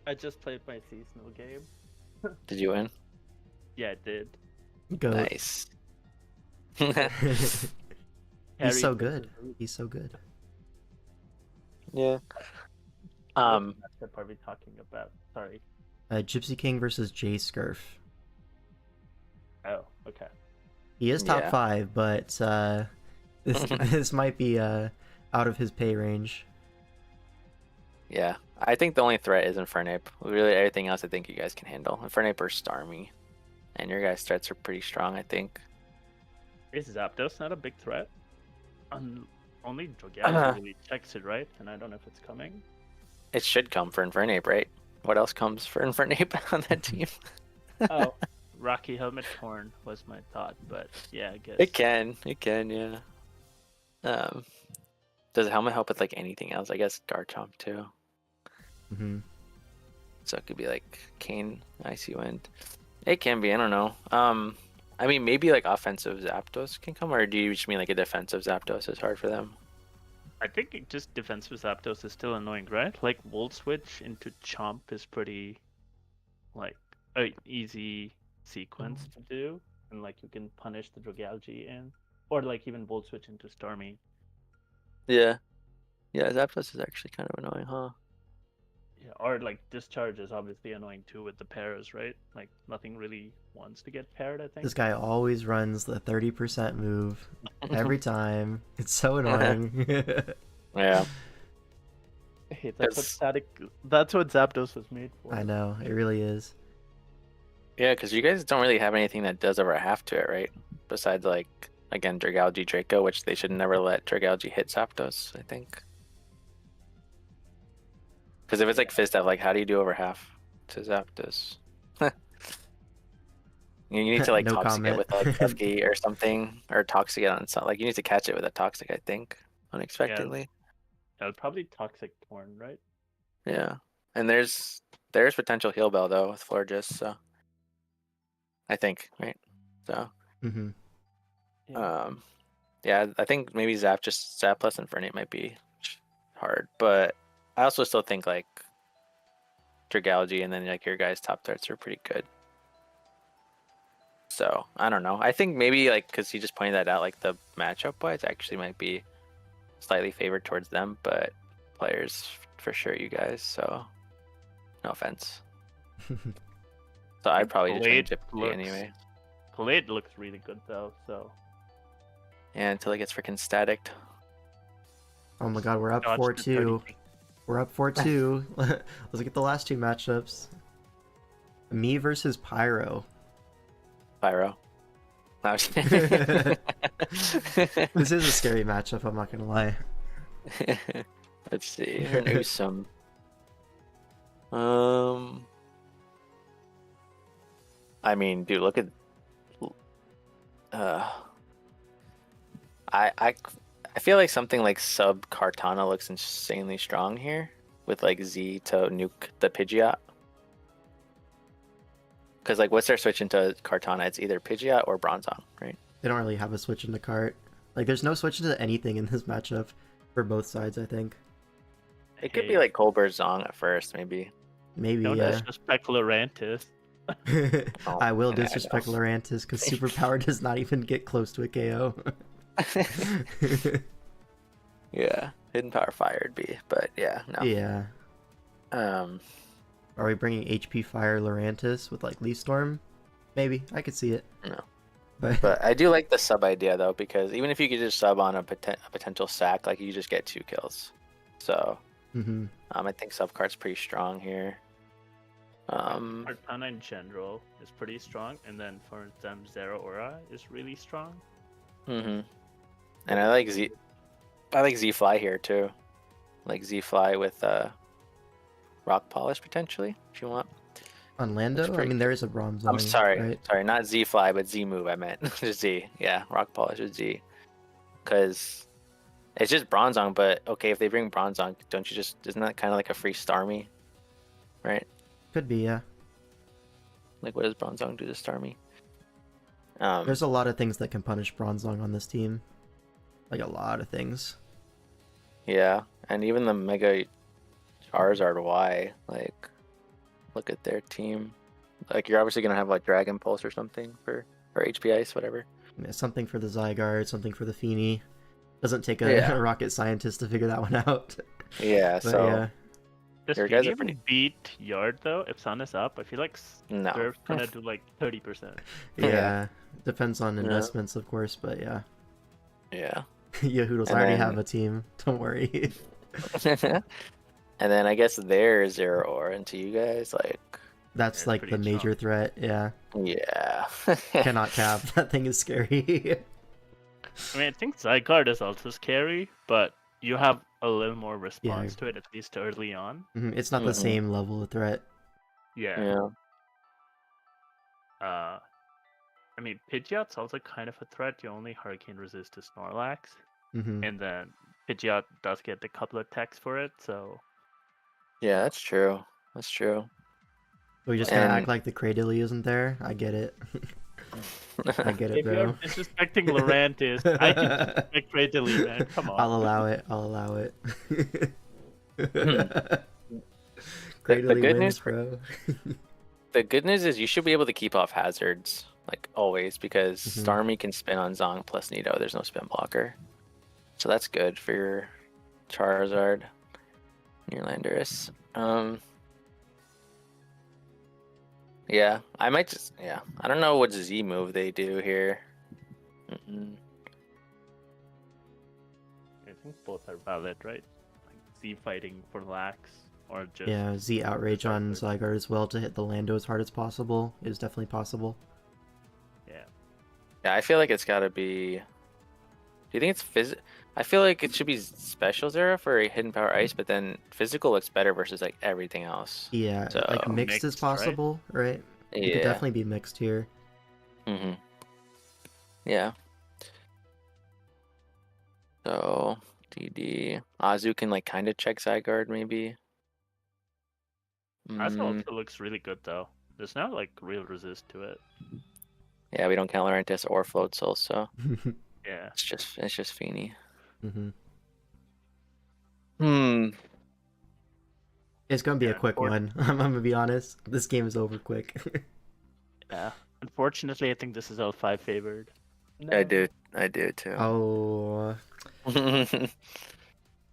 I just played my seasonal game. Did you win? Yeah, I did. Goat. Nice. He's so Harry good. He's so good. Yeah. What matchup are we talking about? Sorry. Gypsy King versus J Scarf. Oh, okay. He is top Yeah. 5, but this might be out of his pay range. Yeah, I think the only threat is Infernape. Really, everything else I think you guys can handle. Infernape or Starmie. And your guys' threats are pretty strong, I think. Is Zapdos not a big threat? Only Dragology really checks it, right? And I don't know if it's coming. It should come for Infernape, right? What else comes for Infernape on that team? Oh, Rocky Helmet Torn was my thought, but yeah, I guess. It can, yeah. Does Helmet help with like anything else? I guess Garchomp too. So it could be like Kane, Icy Wind. It can be, I don't know. I mean, maybe like offensive Zapdos can come, or do you just mean like a defensive Zapdos is hard for them? I think just defensive Zapdos is still annoying, right? Like Volt Switch into Chomp is pretty, like, a easy sequence to do, and like you can punish the Dragology in, or like even Volt Switch into Starmie. Yeah, Zapdos is actually kind of annoying, huh? Yeah, or like discharge is obviously annoying too with the pairs, right? Like nothing really wants to get paired, I think. This guy always runs the 30% move every time. It's so annoying. Yeah. Hey, that's what Zapdos was made for. I know, it really is. Yeah, because you guys don't really have anything that does over half to it, right? Besides, like, again, Dragalge Draco, which they should never let Dragalge hit Zapdos, I think. Because if it's like Fizdef, like, how do you do over half to Zapdos? You need to, like, No Toxic comment. it with, like, Kefki or something, or Toxic it on something. Like, you need to catch it with a Toxic, I think, unexpectedly. Yeah, probably Toxic Torn, right? Yeah. And there's potential Heal Bell, though, with Florges, so... I think, right? So... Hmm. Yeah, I think maybe Zap plus Infernape might be hard, but I also still think like Dragalge and then like your guys' top threats are pretty good. So I don't know. I think maybe like because he just pointed that out, like the matchup wise actually might be slightly favored towards them, but players for sure, you guys. So no offense. So I'd probably just win Gypsy anyway. Polite looks really good though, so. Yeah, until it gets freaking staticked. Oh my god, we're up 4-2. We're up 4-2. Let's look at the last two matchups. Me versus Pyro. Pyro. No, This is a scary matchup, I'm not gonna lie. Let's see. Her new some. I mean, dude, look at. I feel like something like sub Kartana looks insanely strong here with like Z to nuke the Pidgeot. Because like what's their switch into Kartana? It's either Pidgeot or Bronzong, right? They don't really have a switch into Cart. Like there's no switch into anything in this matchup for both sides, I think. It could be like Colbert Zong at first, maybe. Maybe, Don't yeah. disrespect Lurantis. I will disrespect Lurantis because Superpower does not even get close to a KO. Yeah, Hidden Power Fire would be, but yeah, no. Yeah. Are we bringing HP Fire Lurantis with like Leaf Storm? Maybe, I could see it. No. But I do like the sub idea though, because even if you could just sub on a potential sack, like you just get 2 kills. So I think sub card's pretty strong here. Kartana in general is pretty strong, and then for them Zero Aura is really strong. And I like Z Fly here too, like Z Fly with Rock Polish potentially if you want. on Lando, I mean there is a Bronzong. I'm sorry, right? sorry, not Z Fly, but Z Move. I meant just Z. Yeah, Rock Polish with Z, because it's just Bronzong. But okay, if they bring Bronzong, don't you just isn't that kind of like a free Starmie, right? Could be, yeah. Like what does Bronzong do to Starmie? There's a lot of things that can punish Bronzong on this team. Like a lot of things. Yeah, and even the Mega Charizard Y, like, look at their team. Like, you're obviously gonna have like Dragon Pulse or something or HP Ice, whatever. Yeah, something for the Zygarde, something for the Feeny. Doesn't take a rocket scientist to figure that one out. Yeah, But, so yeah. Does your he guys are even beat Yard though? If Sun is up, I feel like No. Nerf's gonna do like 30%. Yeah, depends on investments, of course, but yeah. Yeah. Yahoodles, I already have a team. Don't worry. And then I guess there's Zero Aura into you guys, like. That's like the major threat, yeah. Yeah. Cannot cap. That thing is scary. I mean, I think Zygarde is also scary, but you have a little more response to it, at least early on. It's not the same level of threat. Yeah. I mean, Pidgeot's also kind of a threat. You only Hurricane resist to Snorlax. And then Pidgeot does get a couple of attacks for it, so... Yeah, that's true. That's true. We're just gonna act like the Cradily isn't there? I get it. I get it, if bro. you're disrespecting Lurantis, I can disrespect Cradily, man. Come on. I'll allow it. I'll allow it. The Cradily good wins, news, bro. The good news is you should be able to keep off hazards, like always, because Starmie can spin on Zong plus Nido. There's no spin blocker. So that's good for your Charizard, your Landorus. Yeah, I might just. Yeah, I don't know what Z move they do here. Mm-mm. I think both are valid, right? Like Z fighting for lax or just Yeah, Z outrage on Zygarde as well to hit the Lando as hard as possible is definitely possible. yeah. Yeah, I feel like it's gotta be. Do you think it's I feel like it should be Special Zero for a Hidden Power Ice, but then physical looks better versus like everything else. Yeah, So like mixed is Mixed, right? possible, right? It could yeah. definitely be mixed here. Mm-hmm. Yeah. So DD Azu can like kind of check Zygarde maybe. Zazo also looks really good though. There's no like real resist to it. Yeah, we don't count Laurentius or Floatzel, so Yeah. it's just Feeny. hmm Hmm. It's gonna be a Yeah, quick one. I'm gonna be honest. This game is over quick. Yeah. Unfortunately, I think this is L5 favored. I do too. Oh, But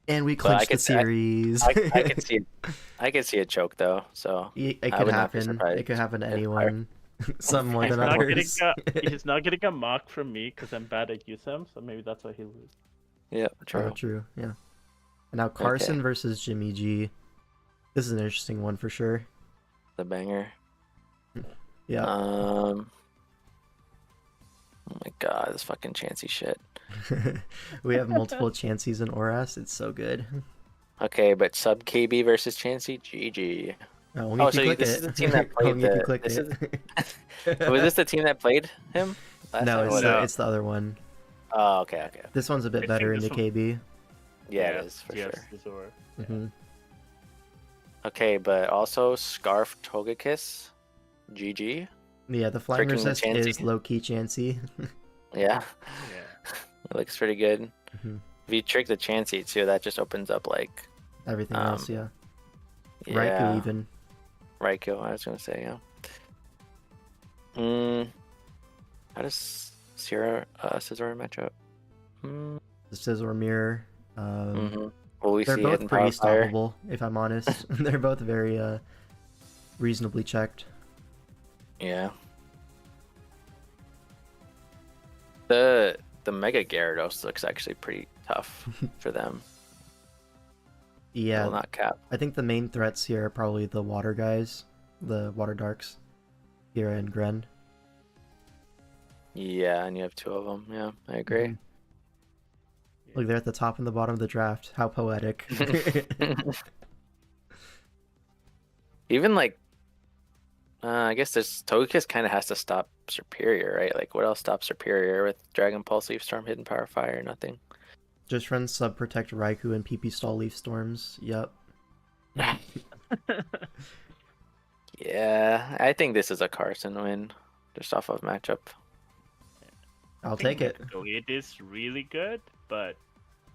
and we clinched the series. I could see I could see a choke though, so It I could would not be happen. surprised It could happen to if anyone. Some more He's than not getting others. he's not getting a mock from me because I'm bad at USM, so maybe that's why he loses. Yeah, Oh, true. true. Yeah. And now Carson versus Jimmy G. This is an interesting one for sure. The banger. Yeah. Oh my god, this fucking Chansey shit. We have multiple Chanseys in Oras. It's so good. Okay, but sub KB versus Chansey, GG. Only if you click this it. is the team that played Only if you the. clicked This it. is, was this the team that played him? Last No, time? it's What- No. it's the other one. Oh, okay. This one's a bit I better think into this KB. Yeah, it is for yes, sure. Zor. hmm Okay, but also Scarf Togekiss, GG. Yeah, the flying Tricking the resist Chansey. is low key Chansey. Yeah, Yeah. it looks pretty good. Mhm. If you trick the Chansey too, that just opens up like Everything else, yeah. yeah, Raikou even. Raikou, I was gonna say, yeah. How does Sierra Scizor match up? The Scizor Mirror. Will we They're see both Hidden pretty Power Fire? stoppable, if I'm honest. They're both very reasonably checked. Yeah. The Mega Gyarados looks actually pretty tough for them. Yeah, Will not cap. I think the main threats here are probably the water guys, the water darks, Kira and Gren. Yeah, and you have two of them. Yeah, I agree. Mhm. Look, they're at the top and the bottom of the draft. How poetic. Even like, I guess this Togekiss kind of has to stop Superior, right? Like, what else stops Superior with Dragon Pulse, Leaf Storm, Hidden Power Fire? Nothing. Just run Sub Protect Raikou and PP Stall Leaf Storms. Yep. Yeah, I think this is a Carson win, just off of matchup. I'll take it. It is really good, but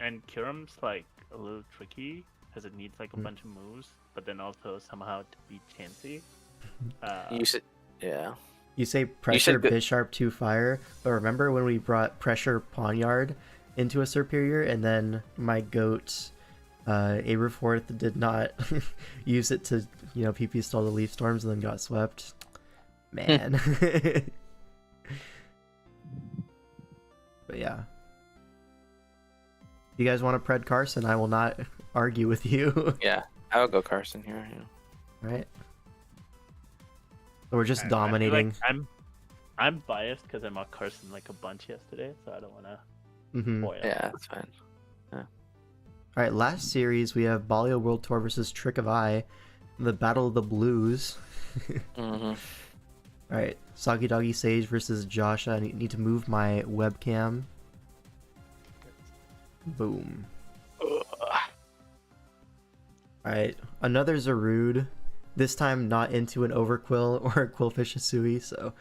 and Kyurem's like a little tricky because it needs like a bunch of moves, but then also somehow to beat Chansey. You should, yeah. You say pressure go- Bisharp 2 fire, but remember when we brought pressure Pawniard into a Superior and then my goat Aberforth did not use it to, PP stall the Leaf Storms and then got swept? Man. But yeah. If you guys want to pred Carson, I will not argue with you. Yeah, I'll go Carson here. Yeah. Right? So we're just I feel like dominating. I'm biased because I mocked Carson like a bunch yesterday, so I don't want to Mhm. spoil. Yeah, that's fine. Alright, last series we have Balio World Tour versus Trick of Eye, the Battle of the Blues. Alright, Soggy Doggy Sage versus Josh. I need to move my webcam. Boom. Alright, another Zarude. This time not into an Overquill or a Quillfish Hisui, so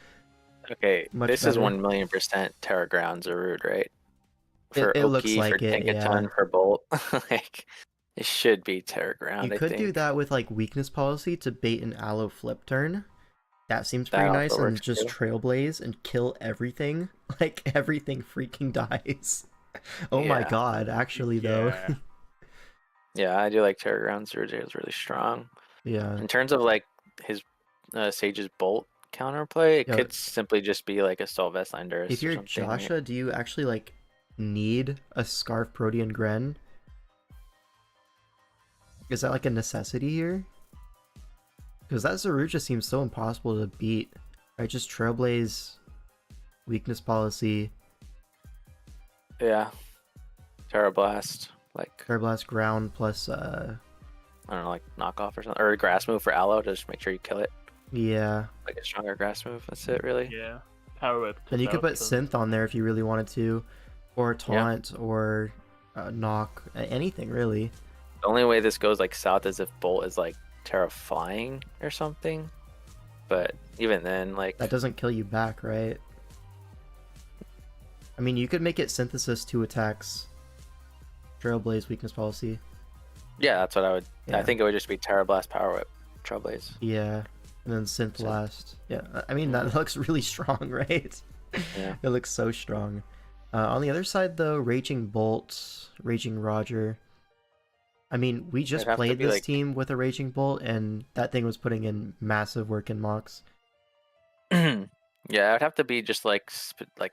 Okay, Much this is better. 1,000,000% Terra Ground Zarude, right? For It looks Oki, like for it, Tinkaton, yeah. for Bolt. Like, it should be Terra Ground, you I could think. do that with like weakness policy to bait an Aloe flip turn. That seems That pretty also nice, and works just too. Trailblaze and kill everything. Like everything freaking dies. Oh my Yeah. god, actually though. Yeah. Yeah, I do like Terra Ground. Zarude is really strong. Yeah. In terms of like his Sage's Bolt counterplay, it Yo, could simply just be like Assault Vest Landers if or you're something. Right? Joshua, do you actually like need a Scarf Protean Gren? Is that like a necessity here? Because that Zooch just seems so impossible to beat. Right, just Trailblaze, Weakness Policy, Yeah. Terra Blast, like Airblast Ground plus I don't know, like knockoff or something, or a grass move for Aloe to just make sure you kill it. yeah. Like a stronger grass move. That's it, really. Yeah. Power Whip. And you could put so- Synth on there if you really wanted to, or Taunt, or Knock, anything really. The only way this goes like south is if Bolt is like Terra Flying or something. But even then, like That doesn't kill you back, right? I mean, you could make it Synthesis 2 attacks, Trailblaze, Weakness Policy. yeah, that's what I would. Yeah. I think it would just be Terra Blast, Power Whip, Trailblaze. Yeah, and then Synth So- Blast. Yeah, I mean, that looks really strong, right? Yeah. It looks so strong. On the other side, though, Raging Bolt, Raging Roger. I mean, we just It'd have to played be, this like- team with a Raging Bolt, and that thing was putting in massive work in mocks. Yeah, it would have to be just like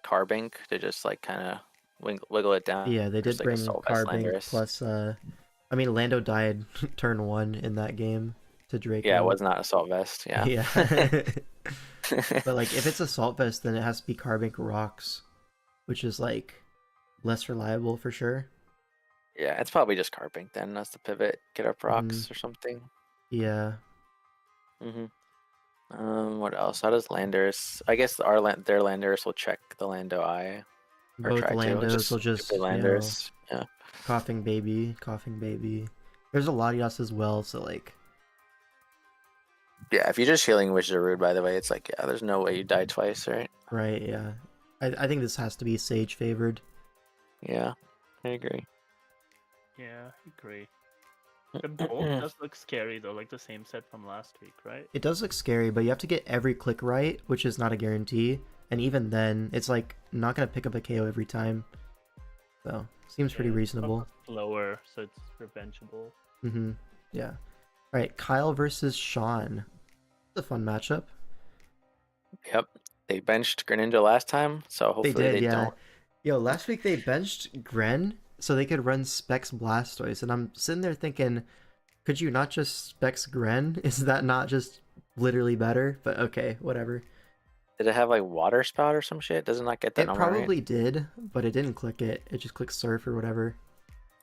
Carbink to just like kind of wiggle it down. Yeah, they did Just like bring Assault Vest Carbink Landers. plus, I mean, Lando died turn 1 in that game to Draco. Yeah, it was not Assault Vest. Yeah. Yeah. But, like, if it's Assault Vest, then it has to be Carbink Rocks, which is, like, less reliable for sure. Yeah, it's probably just Carbink then. That's the pivot. Get up rocks Mm. or something. Yeah. What else? How does Landers? I guess their Landers will check the Lando Eye. Or Both try to. Landos will just, stupid Landers. Yeah. Coughing Baby, Coughing Baby. There's a Latias as well, so, like, Yeah, if you're just healing Wish Rude, by the way, it's like, yeah, there's no way you die twice, right? right, yeah. I think this has to be Sage favored. Yeah, I agree. Yeah, agree. The Bolt does look scary though, like the same set from last week, right? It does look scary, but you have to get every click right, which is not a guarantee. And even then, it's like not gonna pick up a KO every time. So seems pretty Yeah, reasonable. Slower, so it's revengeable. Mm-hmm. Yeah. All right, Kyle versus Shawn. It's a fun matchup. Yep. They benched Greninja last time, so hopefully They did, they yeah. don't. Yo, last week they benched Gren so they could run Specs Blastoise, and I'm sitting there thinking, could you not just Specs Gren? Is that not just literally better? But okay, whatever. Did it have like Water Spout or some shit? Does it not get that It number right? probably did, but it didn't click it. It just clicked Surf or whatever.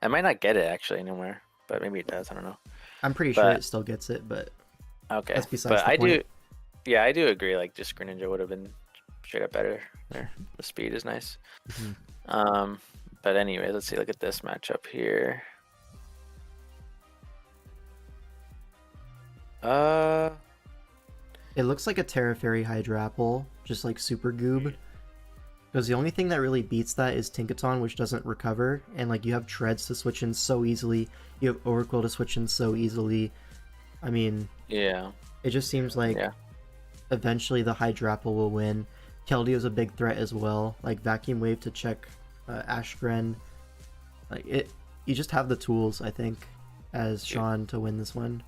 I might not get it actually anywhere, but maybe it does. I don't know. I'm pretty sure But- it still gets it, but Okay. That's besides but the I point. yeah, I do agree. Like, just Greninja would have been straight up better there. The speed is nice. Mhm. But anyway, let's see. Look at this matchup here. It looks like a Terra Fairy Hydra Apple, just like super goob. Because the only thing that really beats that is Tinkaton, which doesn't recover, and like you have Treads to switch in so easily, you have Overquill to switch in so easily. I mean, Yeah. it just seems like Yeah. eventually the Hydra Apple will win. Keldeo is a big threat as well, like Vacuum Wave to check Ashgren. Like it, you just have the tools, I think, as Shawn to win this one.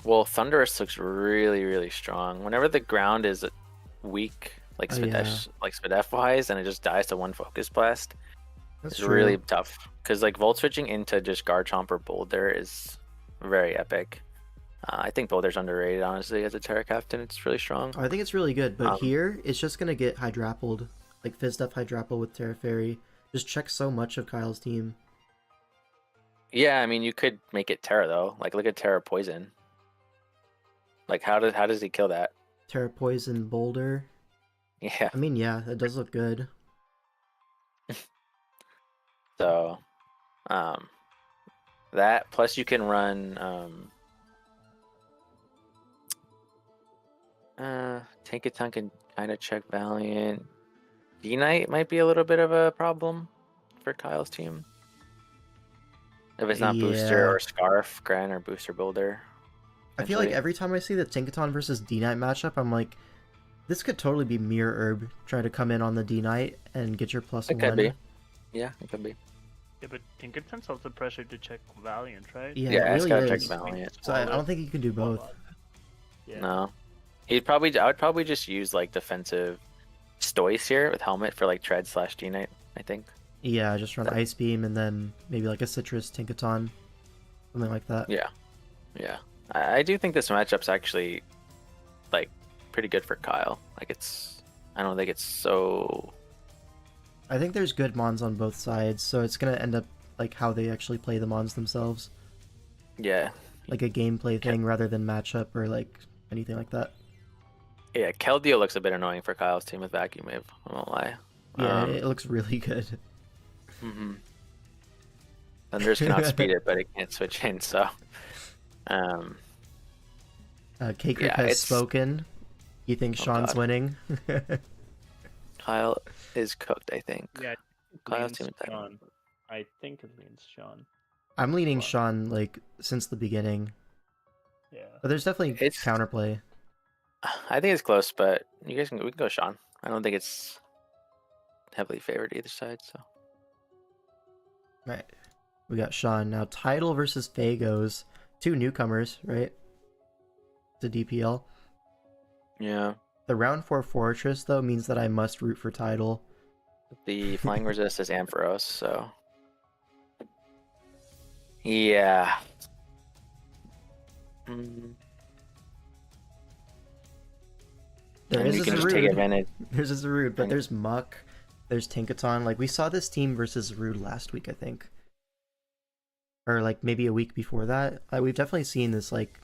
Well, Thunderous looks really, really strong. Whenever the ground is weak, like Oh, Spadef wise, and it just dies to one Focus Blast, That's it's true. really tough. Because like Volt switching into just Garchomp or Boulder is very epic. I think Boulder's underrated, honestly, as a Terra Captain. It's really strong. I think it's really good, but Um, here it's just gonna get Hydrappled, like Fizzduff Hydrapple with Terra Fairy. Just check so much of Kyle's team. Yeah, I mean, you could make it Terra though. Like, look at Terra Poison. Like, how does he kill that? Terra Poison Boulder. Yeah. I mean, yeah, that does look good. So, that plus you can run Tankaton can kind of check Valiant. D-Knight might be a little bit of a problem for Kyle's team. If it's not Yeah. Booster or Scarf, Gren or Booster Boulder. I feel like potentially. every time I see the Tinkaton versus D-Knight matchup, I'm like, this could totally be Mirror Herb trying to come in on the D-Knight and get your +1. It could be. Yeah, it could be. Yeah, but Tinkerton's also pressured to check Valiant, right? Yeah, Yeah, it it's really gotta is. check Valiant. So I don't think you can do both. Yeah. No. I would probably just use like defensive Stoice here with helmet for like tread / D-Knight, I think. Yeah, just run Ice Beam and then maybe like a Citrus Tinkaton, something like that. Yeah. Yeah. I do think this matchup's actually like pretty good for Kyle. Like I don't think it's so. I think there's good mons on both sides, so it's gonna end up like how they actually play the mons themselves. Yeah. Like a gameplay thing rather than matchup or like anything like that. Yeah, Keldeo looks a bit annoying for Kyle's team with Vacuum Wave. I won't lie. Yeah, it looks really good. Mm-hmm. Thunders can outspeed it, but it can't switch in. So, Caker has spoken. You think Shawn's God. winning? Kyle is cooked, I think. Yeah. Kyle's Leans team attack. Shawn. I think it leans Shawn. I'm leaning Wow. Shawn like since the beginning, Yeah. but there's definitely It's- counterplay. I think it's close, but we can go Shawn. I don't think it's heavily favored either side. So Right. We got Shawn now. Tidle versus Fagos, 2 newcomers, right? To DPL. yeah, The round 4 Fortress though means that I must root for Tidle. the flying resist is Ampharos, so yeah. There And is you a can just take Zarude. advantage. There's a Zarude, but And- there's Muck, there's Tinkaton. Like we saw this team versus Zarude last week, I think, or like maybe a week before that. We've definitely seen this like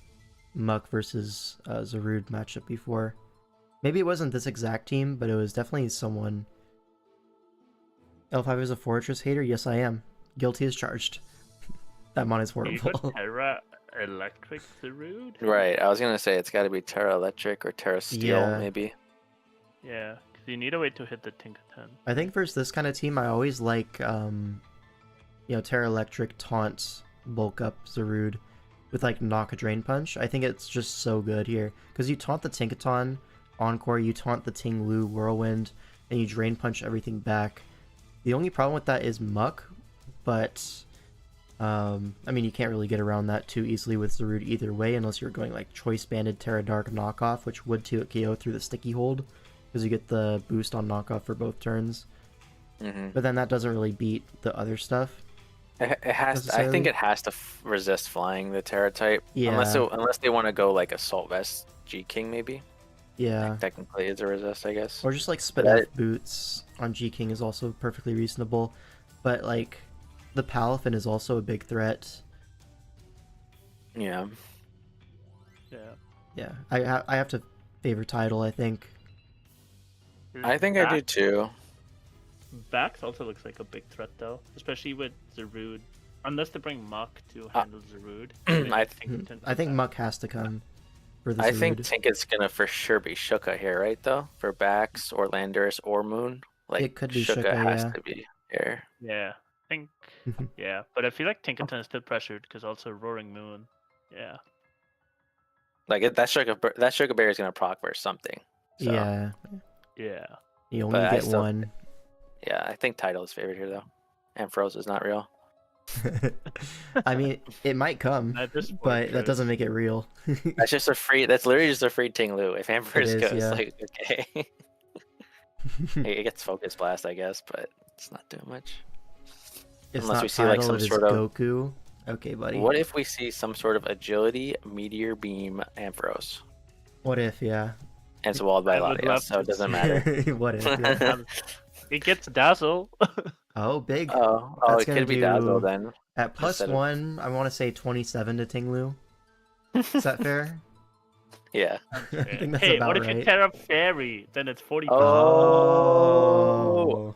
Muck versus Zarude matchup before. Maybe it wasn't this exact team, but it was definitely someone. L5 is a Fortress hater. Yes, I am. Guilty as charged. That mon is You horrible. got Terra Electric Zarude? Right, I was gonna say it's got to be Terra Electric or Terra Steel, Yeah. maybe. Yeah, because you need a way to hit the Tinkaton. I think versus this kind of team, I always like, Terra Electric taunt bulk up Zarude with like knock a Drain Punch. I think it's just so good here because you taunt the Tinkaton Encore, you taunt the Ting Lu Whirlwind, and you Drain Punch everything back. The only problem with that is Muck, but I mean you can't really get around that too easily with Zarude either way unless you're going like Choice Banded Terra Dark knockoff, which would 2 KO through the Sticky Hold because you get the boost on knockoff for both turns. Mm-hmm. But then that doesn't really beat the other stuff. It has. I think it has to resist flying the Terra type. Yeah. Unless they want to go like Assault Vest G King maybe. Yeah. Technically, it's a resist, I guess. Or just like spit But off boots on G King is also perfectly reasonable. But like the Palafin is also a big threat. Yeah. Yeah. Yeah. I have to favor Tidle, I think. I think I do too. Bax also looks like a big threat though, especially with Zarude. Unless they bring Muck to handle Zarude. I think Muck has to come for the I think Zarude. Tinket's gonna for sure be Shuka here, right? Though for Bax or Landers or Moon, like It could be Shuka Shuka, has yeah. to be here. Yeah, I think. Yeah, but I feel like Tinkerton is still pressured because also Roaring Moon. Yeah. Like that Shuka Berry is gonna proc for something. So, Yeah. Yeah. You only But I get still- one. Yeah, I think Tidal is favored here though. Ampharos is not real. I mean, it might come, At this but that Fortress- doesn't make it real. That's just a free. That's literally just a free Ting Lu. If Ampharos is, goes, yeah. like okay, it gets Focus Blast, I guess, but it's not doing much. It's Unless not we see, like, Tidal, some it is sort of- Goku. Okay, buddy. What if we see some sort of Agility Meteor Beam Ampharos? What if, yeah. And it's walled by I would Latias, love so it to doesn't matter. What if? Yeah. It gets Dazzle. Oh, Oh, big. it That's could be gonna Dazzle do- then. At plus Instead of- 1, I want to say 27 to Tinglu. Is that fair? Yeah. I think that's Hey, about what if you right. tear up Fairy? Then it's 40. Oh,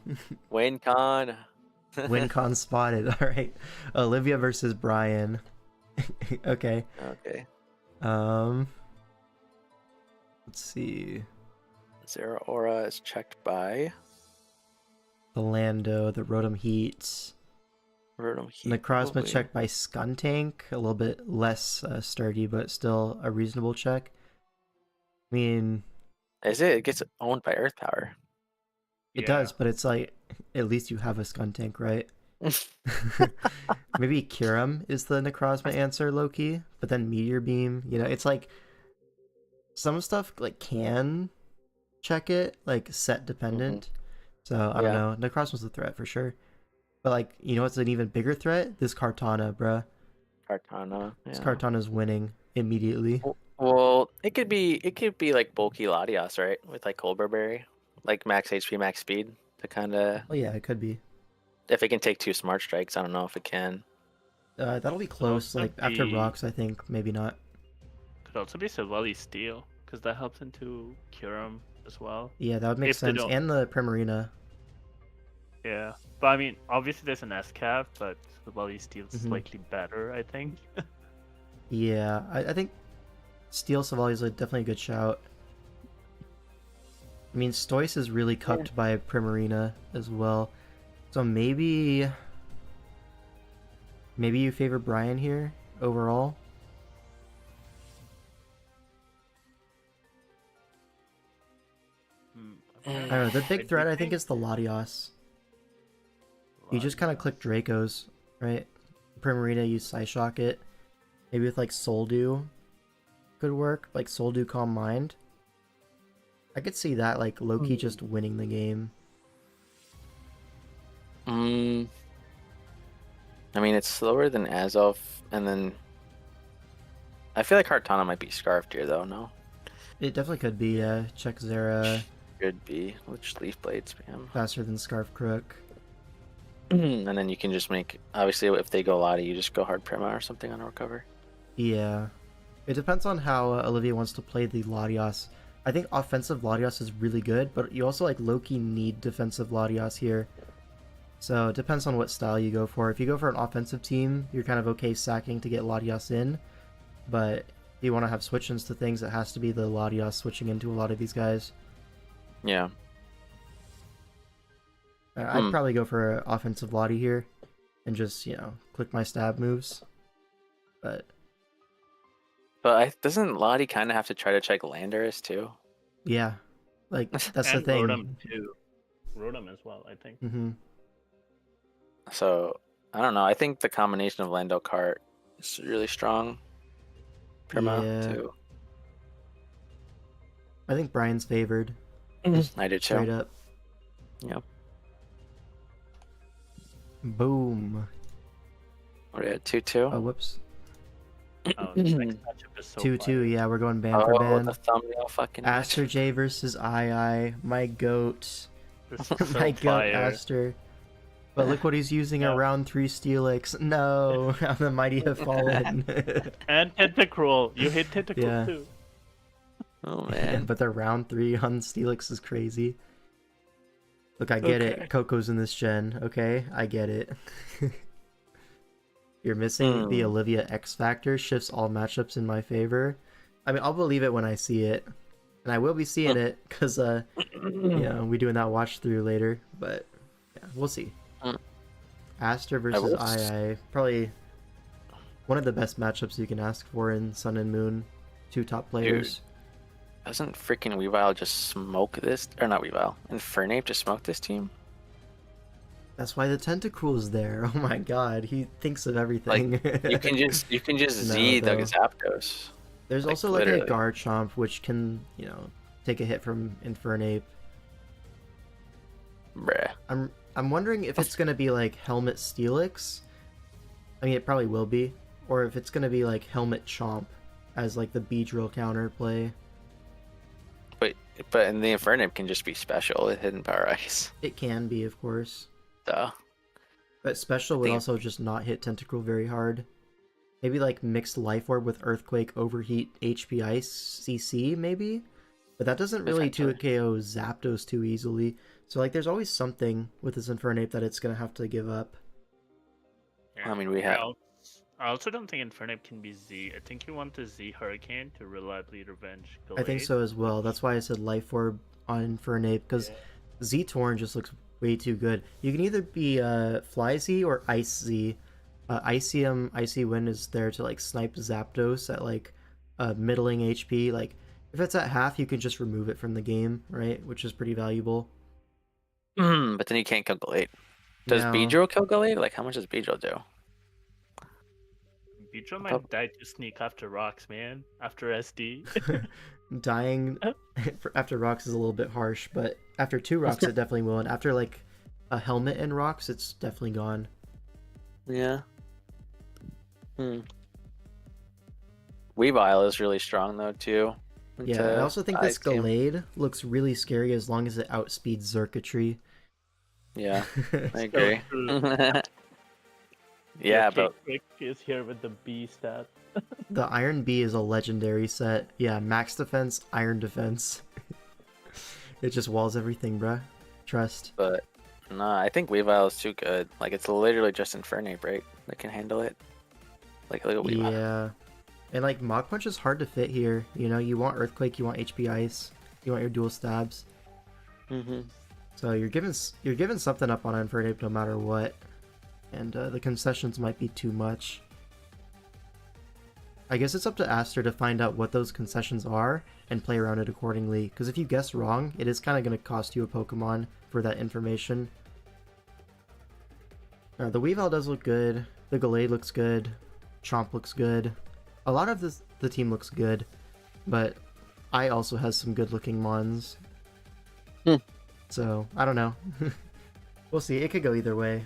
Wayne Con. WinCon spotted. All right. Olivia versus Brian. Okay. Okay. Let's see. Zero Aura is checked by The Lando, the Rotom Heat. Rotom Heat. Necrozma probably. checked by Skuntank. A little bit less sturdy, but still a reasonable check. I mean, Is it? It gets owned by Earth Power. it does, but it's like, at least you have a Skuntank, right? Maybe Kyurem is the Necrozma answer, Loki, but then Meteor Beam, it's like some stuff like can check it, like set dependent. So I don't Yeah. know. Necros was a threat for sure. But like, you know what's an even bigger threat? This Kartana, bruh. Kartana. This Yeah. Kartana's winning immediately. Well, it could be like bulky Latios, right? With like Colbur Berry, like max HP, max speed to kind of. Oh yeah, it could be. If it can take 2 smart strikes, I don't know if it can. That'll be close. also Like after be- rocks, I think maybe not. Could also be Savali Steel, because that helps into Curum as well. Yeah, that would make If they sense. don't- And the Primarina. Yeah. But I mean, obviously there's an S-Cap, but Savali Steel's Mhm. slightly better, I think. Yeah, I think Steel Savali is definitely a good shout. I mean, Stoice is really cucked by Primarina as well. So maybe you favor Brian here overall. I don't know. The big threat I think is the Latios. You just kind of click Dracos, right? Primarina, you Psyshock it. Maybe with like Soldew could work. Like Soldew Calm Mind. I could see that like Loki just winning the game. I mean, it's slower than Azov, and then I feel like Kartana might be scarfed here, though. No, It definitely could be. Check Zera could be. Which Leaf Blade spam, faster than Scarf Crook. and then you can just make. Obviously, if they go Lottie, you just go hard Prima or something on a recover. Yeah. It depends on how Olivia wants to play the Latios. I think offensive Latios is really good, but you also like low-key need defensive Latios here. So it depends on what style you go for. If you go for an offensive team, you're kind of okay sacking to get Latios in. But if you want to have switch-ins to things, it has to be the Latios switching into a lot of these guys. Yeah. I'd probably go for an offensive Lottie here and just, click my stab moves. But doesn't Lottie kind of have to try to check Landorus too? yeah, like that's the And thing. Rotom too. Rotom as well, I think. Mm-hmm. So I don't know. I think the combination of Lando Cart is really strong. Prima Yeah. too. I think Brian's favored. I do Straight too. up. Yep. Boom. What are you at 2-2? Oh, whoops. Oh, this next matchup is so 2-2, fire. yeah, we're going ban for ban. the thumbnail fucking. Aster J versus II. My goat. This is so My goat, fire. Aster. But look what he's using Yeah. a round 3 Steelix. No, the mighty have fallen. And Tentacruel. You hit Tentacruel Yeah. too. Oh Yeah, man. but the round 3 on Steelix is crazy. Look, I get Okay. it. Coco's in this gen. Okay, I get it. You're missing the Olivia X Factor. Shifts all matchups in my favor. I mean, I'll believe it when I see it. And I will be seeing it because, we doing that watch through later. But, yeah, we'll see. Aster versus will II. Probably one of the best matchups you can ask for in Sun and Moon. 2 top players. Doesn't freaking Weavile just smoke this? Or not Weavile. Infernape just smoke this team? That's why the Tentacruel is there. Oh my god, he thinks of everything. You can just No, Z the though. Zapdos. There's like, also like a literally. Garchomp which can, take a hit from Infernape. Bruh. I'm wondering if it's gonna be like Helmet Steelix. I mean, it probably will be, or if it's gonna be like Helmet Chomp as like the Beedrill counter play. But and the Infernape can just be special with Hidden Power Ice. It can be, of course, So but special would Think- also just not hit Tentacruel very hard. Maybe like mixed Life Orb with Earthquake, Overheat, HP Ice, CC maybe, but that doesn't really Potentially. 2KO Zapdos too easily. So like, there's always something with this Infernape that it's gonna have to give up. I mean, we have. I also don't think Infernape can be Z. I think you want the Z Hurricane to reliably revenge Gallade. I think so as well. That's why I said Life Orb on Infernape, because Z-Torn just looks way too good. You can either be Fly Z or Ice Z. Icy Wind is there to like snipe Zapdos at like middling HP. Like if it's at half, you can just remove it from the game, right? Which is pretty valuable. But then you can't kill Gallade. Does No. Beedrill kill Gallade? Like, how much does Beedrill do? Vitra might die to sneak after rocks, man. After SD. Dying after rocks is a little bit harsh, but after 2 rocks it definitely will, and after like a helmet and rocks it's definitely gone. Yeah. Weavile is really strong though too. Yeah, I also think this Gallade looks really scary as long as it outspeeds Circuitry. Yeah, I agree. Yeah, but Quig is here with the B stat. The Iron Bee is a legendary set. Yeah, max defense, iron defense. It just walls everything, bruh. Trust. But nah, I think Weavile is too good. Like it's literally just Infernape, right? That can handle it. Like look at Weavile. Yeah. And like Mach Punch is hard to fit here. You know, you want Earthquake, you want HP Ice, you want your dual stabs. So you're giving something up on Infernape no matter what. And the concessions might be too much. I guess it's up to Aster to find out what those concessions are and play around it accordingly. Because if you guess wrong, it is kind of going to cost you a Pokemon for that information. The Weavile does look good. The Gallade looks good. Chomp looks good. A lot of the team looks good. But I also has some good looking Mons. So, I don't know. We'll see. It could go either way.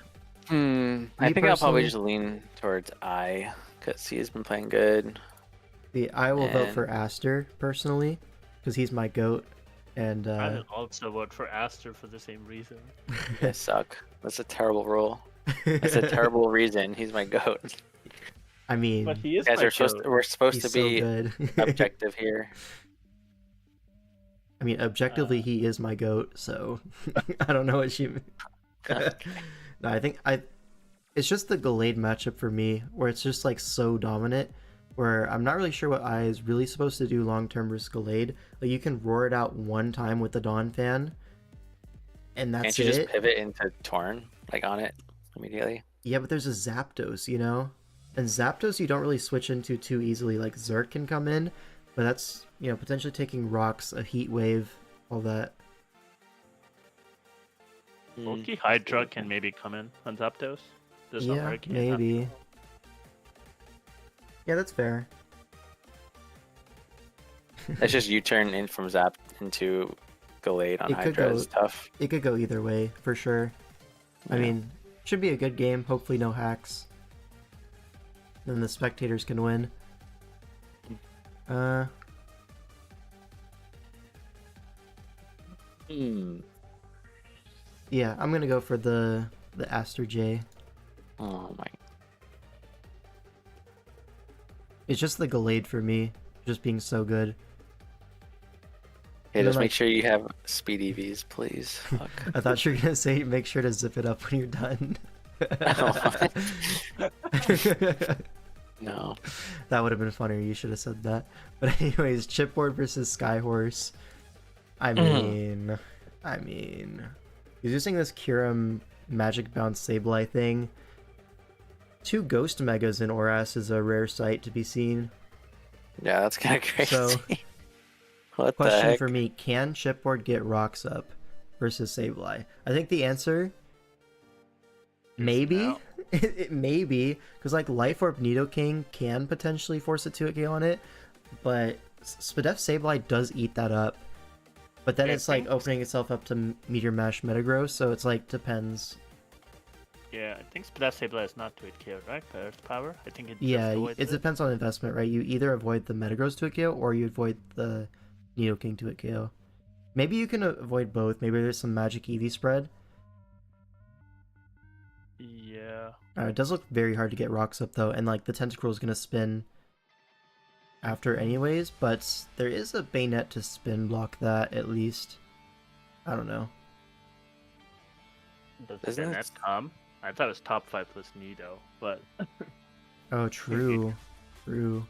I think I'll probably just lean towards I, because he has been playing good. I will vote for Aster, personally, because he's my GOAT. And I would also vote for Aster for the same reason. I suck. That's a terrible rule. That's a terrible reason. He's my GOAT. I mean, but he is guys, my we're supposed to so be good. objective here. I mean, objectively, he is my GOAT, so I don't know what you... No, I think it's just the Gallade matchup for me, where it's just like so dominant, where I'm not really sure what I is really supposed to do long-term versus Gallade. Like, you can roar it out one time with the Dawn Fan, and that's it. Can't you just pivot into Torn, like on it, immediately? Yeah, but there's a Zapdos, you know? And Zapdos you don't really switch into too easily. Like, Zerk can come in, but that's, you know, potentially taking rocks, a Heat Wave, all that. Loki Hydra can maybe come in on Zapdos. There's no Yeah, Hurricane maybe. Yeah, that's fair. It's just U-turn in from Zap into Gallade on Hydra is tough. It could go either way, for sure. Yeah. I mean, should be a good game. Hopefully no hacks. Then the spectators can win. Yeah, I'm gonna go for the Aster J. Oh my. It's just the Gallade for me, just being so good. Hey, just make sure you have speed EVs, please. Fuck. I thought you were gonna say make sure to zip it up when you're done. No. That would have been funnier. You should have said that. But anyways, Chipboard versus Skyhorse. I mean, he's using this Kyurem Magic Bounce Sableye thing. 2 Ghost Megas in Oras is a rare sight to be seen. Yeah, that's kind of crazy. So, what the question heck? for me, can Chipboard get rocks up versus Sableye? I think the answer, maybe. No. It may be, because like Life Orb Nidoking can potentially force a 2-hit on it, but Spadef Sableye does eat that up. But then it's like opening itself up to Meteor Mash Metagross, so it's like depends. Yeah, I think Spadef Sableye is not 2-hit KO, right? By Earth Power? I think it Yeah, just it depends on investment, right? You either avoid the Metagross 2-hit KO or you avoid the Nidoking 2-hit KO. Maybe you can avoid both. Maybe there's some magic EV spread. Yeah. It does look very hard to get rocks up though, and like the Tentacruel is gonna spin after anyways, but there is a Bayonet to spin block that at least. I don't know. Does that come? I thought it was top 5 plus Nido, but Oh, true. True.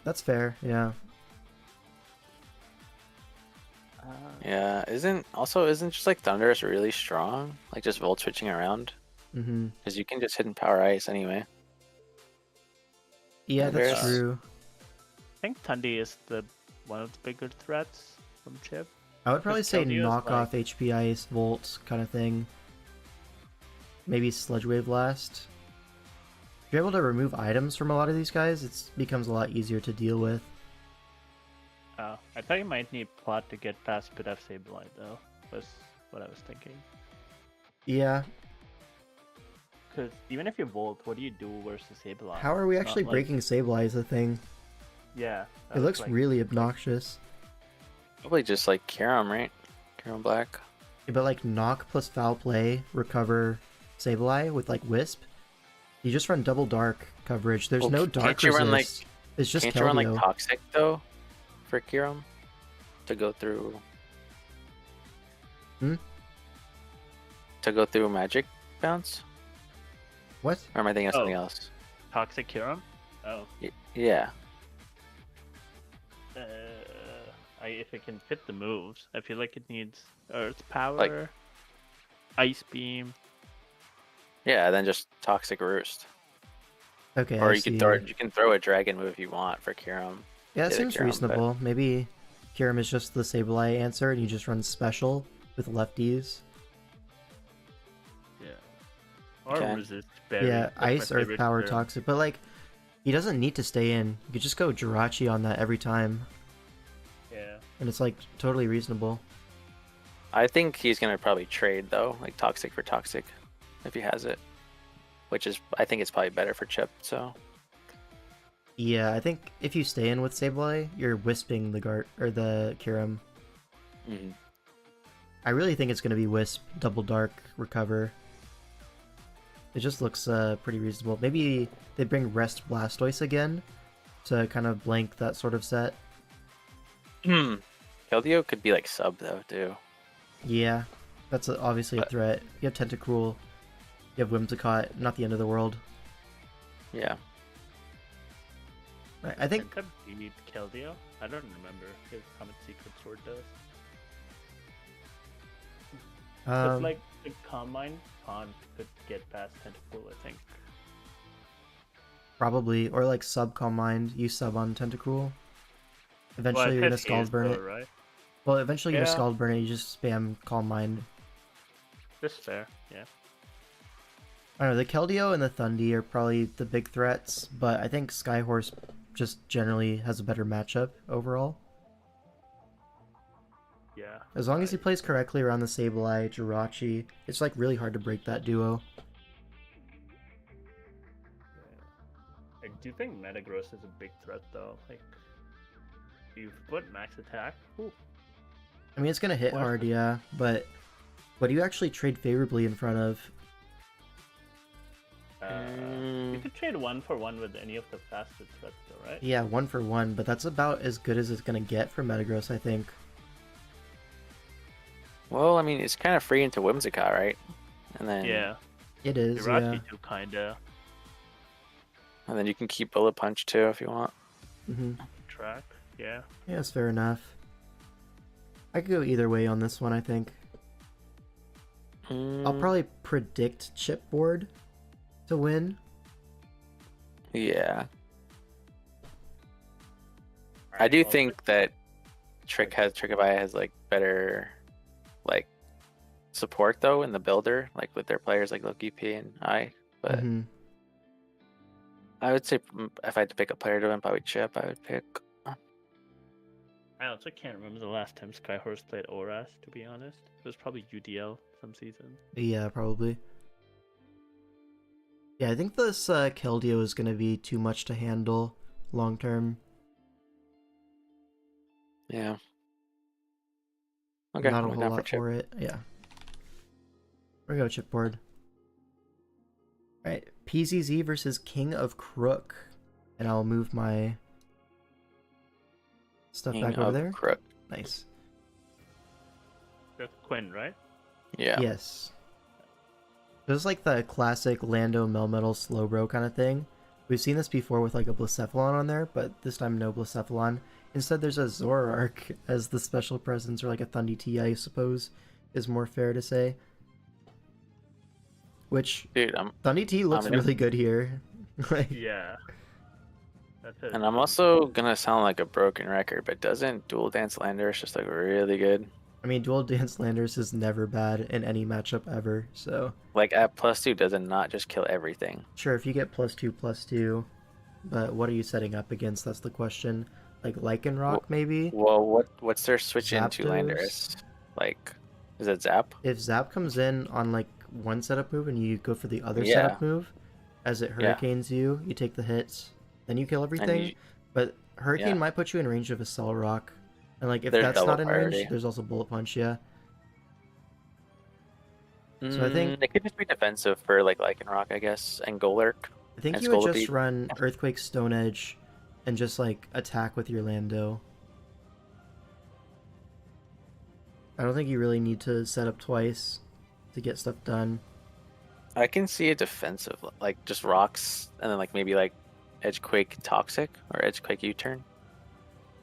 That's fair, yeah. Yeah, isn't just like Thunderous really strong? Like just volt switching around? Mm-hmm. Because you can just hit and power ice anyway. Yeah, that's Thunderous. true. I think Tundi is one of the bigger threats from Chip. I would probably say Keldeo is knock like- off HP Ice, Volt kind of thing. Maybe Sludge Wave Blast. you're able to remove items from a lot of these guys, it becomes a lot easier to deal with. Oh, I thought you might need plot to get past Pit F Sableye though. Was what I was thinking. Yeah. Because even if you Volt, what do you do versus Sableye? How are we It's not actually like- breaking Sableye is the thing. Yeah. It looks really obnoxious. Probably just like Karam, right? Karam Black. Yeah, but like knock plus foul play, recover Sableye with like Wisp. You just run double dark coverage. There's Well, no can't dark you resist. run, like- It's just Can't you run like Keldeo. Toxic though, for Karam, to go through? Hmm? To go through Magic Bounce, What? or am I thinking of something Oh. else? Toxic Kiram? Oh. Yeah. If it can fit the moves, I feel like it needs Earth Power, Ice Beam. Yeah, then just Toxic Roost. Okay, Or I you see. can throw a dragon move if you want for Karam. Yeah, that get a seems Kiram, but- reasonable. Maybe Kiram is just the Sableye answer, and you just run special with lefties. Yeah. Or Okay. Resist Berry. Yeah, That's my Ice, Earth favorite Power, term. Toxic. But like, he doesn't need to stay in. You could just go Jirachi on that every time, Yeah. and it's like totally reasonable. I think he's gonna probably trade though, like Toxic for Toxic, if he has it. Which is, I think it's probably better for Chip. So Yeah, I think if you stay in with Sableye, you're wisping the Gart or the Kiram. mhm. I really think it's going to be Wisp, Double Dark, Recover. It just looks pretty reasonable. Maybe they bring Rest Blastoise again to kind of blank that sort of set. Keldeo could be like sub though too. Yeah, that's obviously a But- threat. You have Tentacruel, you have Whimsicott, not the end of the world. Yeah. I think Penta beat Keldeo? I don't remember how much Secret Sword does. But like the Combine Pond could get past Tentacle, I think. probably, or like sub Calm Mind, you sub on Tentacruel. Eventually you're going to Scald Burn it. Right? Well, eventually you're going to Yeah. Scald Burn it, you just spam Calm Mind. That's fair, yeah. I don't know, the Keldeo and the Thundy are probably the big threats, but I think Skyhorse just generally has a better matchup overall. Yeah. As long as he plays correctly around the Sableye, Jirachi, it's like really hard to break that duo. I do think Metagross is a big threat though. Like, you've put max attack. Ooh. I mean, it's gonna hit What? hard, yeah, but what do you actually trade favorably in front of? You could trade 1-for-1 with any of the faster threats though, right? Yeah, 1-for-1, but that's about as good as it's gonna get for Metagross, I think. Well, I mean, it's kind of free into Whimsicott, right? And then Yeah. It is, Jirachi yeah. too, kinda. and then you can keep Bullet Punch too if you want. hmm Track. Yeah. Yeah, that's fair enough. I could go either way on this one, I think. I'll probably predict Chipboard to win. Yeah. I do think that Trickify has like better like support though in the builder, like with their players like Loki P and I. But Mhm. I would say if I had to pick a player to win, probably Chip. I would pick. I also can't remember the last time Skyhorse played Oras, to be honest. It was probably UDL some season. Yeah, probably. Yeah, I think this Keldeo is going to be too much to handle long term. Yeah. Okay. Not a I'm whole down lot Chip. for it. Yeah. We're going to go Chipboard. Alright, PZZ versus King of Crook. And I'll move my stuff King back over of there. Crook. Nice. That's Quinn, right? Yeah. Yes. This is like the classic Lando Melmetal Slowbro kind of thing. We've seen this before with like a Blacephalon on there, but this time no Blacephalon. Instead there's a Zoroark as the special presence, or like a Thundy T, I suppose, is more fair to say. Which, Dude, Thundy T looks gonna- really good here. Like, Yeah. That's it. and I'm also gonna sound like a broken record, but doesn't Dual Dance Landorus just look really good? I mean, dual dance landers is never bad in any matchup ever. So Like at +2 does it not just kill everything? sure, if you get +2/+2, but what are you setting up against? That's the question. Like Lycanroc, maybe? Well, what's their switch into Zapdos? Landorus? Like, is it Zap? If Zap comes in on like one setup move and you go for the other Yeah, setup move, as it yeah. hurricanes you, you take the hits, then you kill And everything. But Hurricane yeah, might put you in range of a Cell Rock. And like if there's that's double not in range, priority. there's also Bullet Punch, yeah. So I think It could just be defensive for like Lycanroc, I guess, and Golurk and you would Scolipede. just run Earthquake Stone Edge and just like attack with your Lando. I don't think you really need to set up twice to get stuff done. I can see a defensive, like just rocks, and then like maybe like Edgequake Toxic or Edgequake U-turn.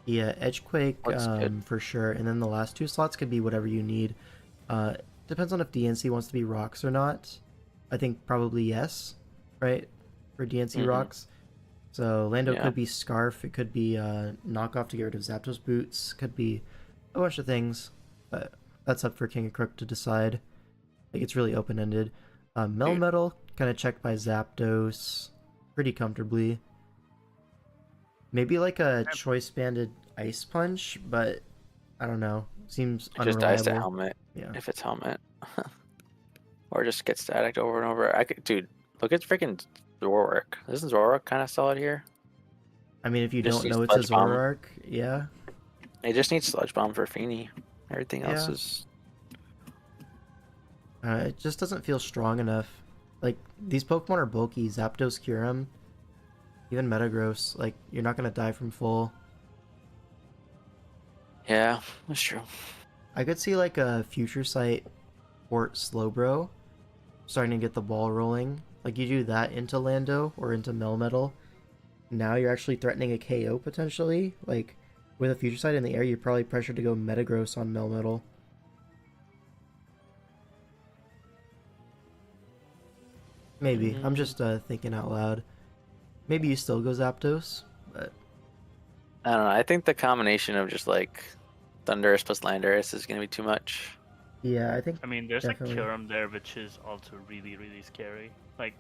Yeah, Edgequake Looks good. for sure, and then the last two slots could be whatever you need. Depends on if DNC wants to be rocks or not. I think probably yes, right? For DNC rocks. So Lando Yeah. could be Scarf, it could be knockoff to get rid of Zapdos boots, could be a bunch of things, but that's up for King of Crook to decide. Like it's really open-ended. Melmetal kind of checked by Zapdos pretty comfortably. Maybe like a choice banded Ice Punch, but I don't know. Seems Just dies to unreliable. helmet Yeah. if it's helmet, or just get static over and over. I could, dude. Look at freaking Zoroark. Isn't Zoroark kind of solid here? I mean, if you Just don't needs know it's a Sludge Bomb. Zoroark, yeah. It just needs Sludge Bomb for Feeny. Everything else Yeah. is. It just doesn't feel strong enough. Like, these Pokemon are bulky. Zapdos, Kyurem, even Metagross. Like, you're not going to die from full. Yeah, that's true. I could see, like, a Future Sight or Slowbro starting to get the ball rolling. Like, you do that into Lando or into Melmetal. Now you're actually threatening a KO, potentially. Like, with a Future Sight in the air, you're probably pressured to go Metagross on Melmetal. Maybe. I'm just thinking out loud. Maybe you still go Zapdos, but I don't know. I think the combination of just like Thundurus plus Landorus is gonna be too much. yeah, I think I mean, there's definitely. a Kyurem there, which is also really, really scary. Like,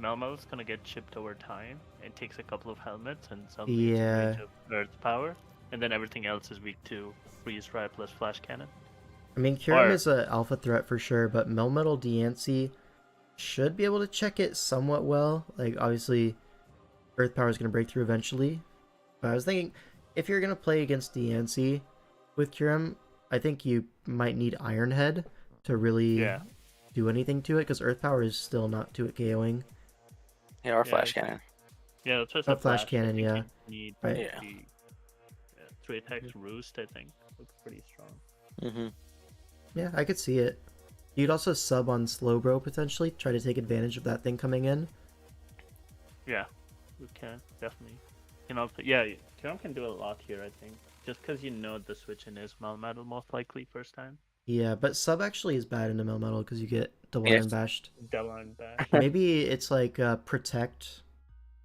Melmel's gonna get chipped over time. It takes a couple of helmets, and suddenly it's in Yeah. range of Earth Power. And then everything else is weak to Freeze Dry plus Flash Cannon. I mean, Kyurem Or- is an alpha threat for sure, but Melmetal Diancie should be able to check it somewhat well. Like, obviously, Earth Power is going to break through eventually. But I was thinking, if you're going to play against Diancie with Kyurem, I think you might need Iron Head to really Yeah. do anything to it, because Earth Power is still not to it KOing. Yeah, or Yeah, Flash it's- Cannon. Yeah, that's just Oh, a Flash I Cannon, think yeah. you need Right. Yeah. the 3 attacks Roost, I think. Looks pretty strong. Mm-hmm. Yeah, I could see it. You'd also sub on Slowbro potentially, try to take advantage of that thing coming in. Yeah, we can, definitely. You know, yeah, Kyurem can do a lot here, I think. Just because you know the switch in is Melmetal most likely first time. Yeah, but sub actually is bad into Melmetal because you get double Yes. iron bashed. Devon back. Maybe it's like protect,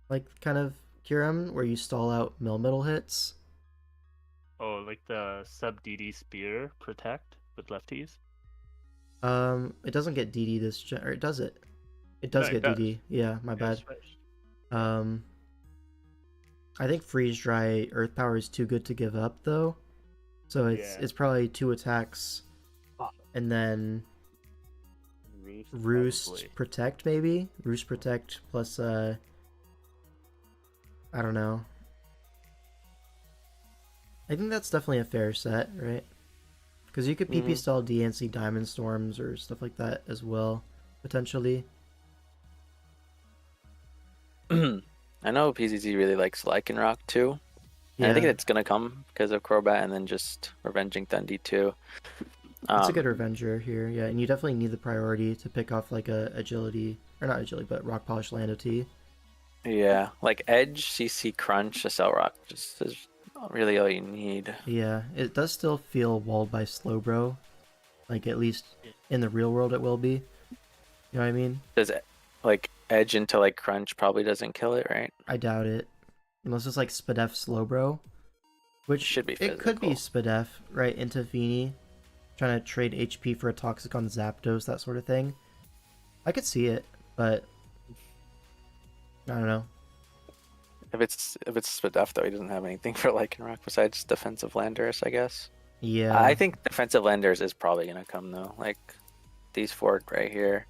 like kind of Kyurem, where you stall out Melmetal hits. Oh, like the sub DD Spear Protect with lefties? It doesn't get DD this gen, or does it? It does No, it get does. DD. Yeah, my Yeah, bad. switched. I think Freeze Dry Earth Power is too good to give up though, so Yeah. it's probably 2 attacks, and then Roost probably. Protect maybe? Roost Protect plus I don't know. I think that's definitely a fair set, right? Because you could PP stall DNC Diamond Storms or stuff like that as well, potentially. I know PZZ really likes Lycanroc too. And I think Yeah. it's gonna come because of Crobat and then just Revenging Thundy too. It's a good Revenger here, yeah, and you definitely need the priority to pick off like a agility, or not agility, but Rock Polish Lando T. Yeah, like Edge, CC, Crunch, Cell Rock just is really all you need. Yeah, it does still feel walled by Slowbro, like at least in the real world it will be. You know what I mean? Does it like Edge into like Crunch probably doesn't kill it, right? I doubt it, unless it's like Spadef Slowbro, which Should be it could be physical. Spadef right into Feeny. trying to trade HP for a Toxic on Zapdos, that sort of thing. I could see it, but I don't know. If it's Spadef though, he doesn't have anything for Lycanroc besides defensive Landorus, I guess. Yeah. I think defensive Landorus is probably gonna come though. Like these four right here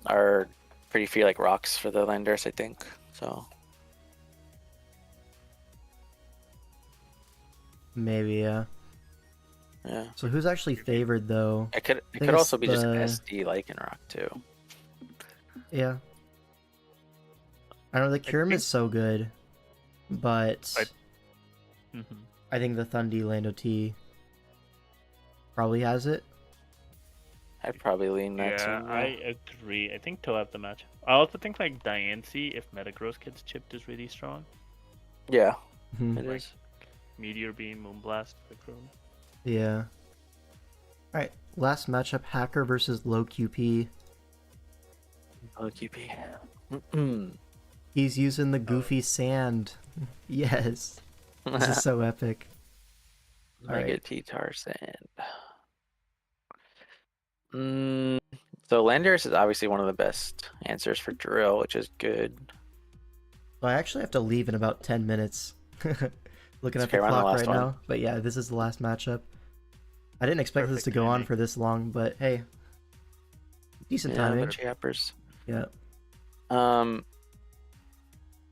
are pretty feel like rocks for the Landorus, I think. So Maybe, yeah. yeah. So who's actually favored though? It could think also it's be just the- SD Lycanroc too. Yeah. I don't know, the Kyurem is so good, but Mm-hmm. I think the Thundy Lando T probably has it. I'd probably lean that Yeah, too. I agree. I think to have the match. I also think like Diancie, if Metagross gets chipped, is really strong. Yeah, Mhm. it Like- is. Meteor Beam, Moonblast, Vikram. Yeah. Alright, last matchup, Hacker versus Low QP. Oh, QP. He's using the goofy sand. Yes. This is so epic. Alright. Mega T-Tar Sand. So Landorus is obviously one of the best answers for Drill, which is good. So I actually have to leave in about 10 minutes. Looking It's at the okay, we're on the clock last right one. now. But yeah, this is the last matchup. I didn't expect this Perfect to go on timing. for this long, but hey. Decent Yeah, timing. bunch of yappers. Yeah.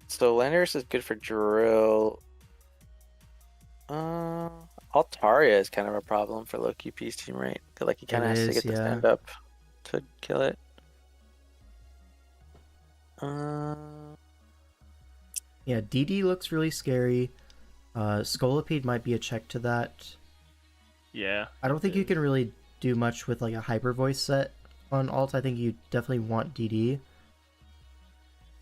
So Landorus is good for Drill. Altaria is kind of a problem for low QP's team, right? 'Cause, like he kind of has to is, get the yeah. stand up to kill it. Yeah, DD looks really scary. Scolipede might be a check to that. Yeah. I don't think you can really do much with like a hyper voice set on alt. I think you definitely want DD.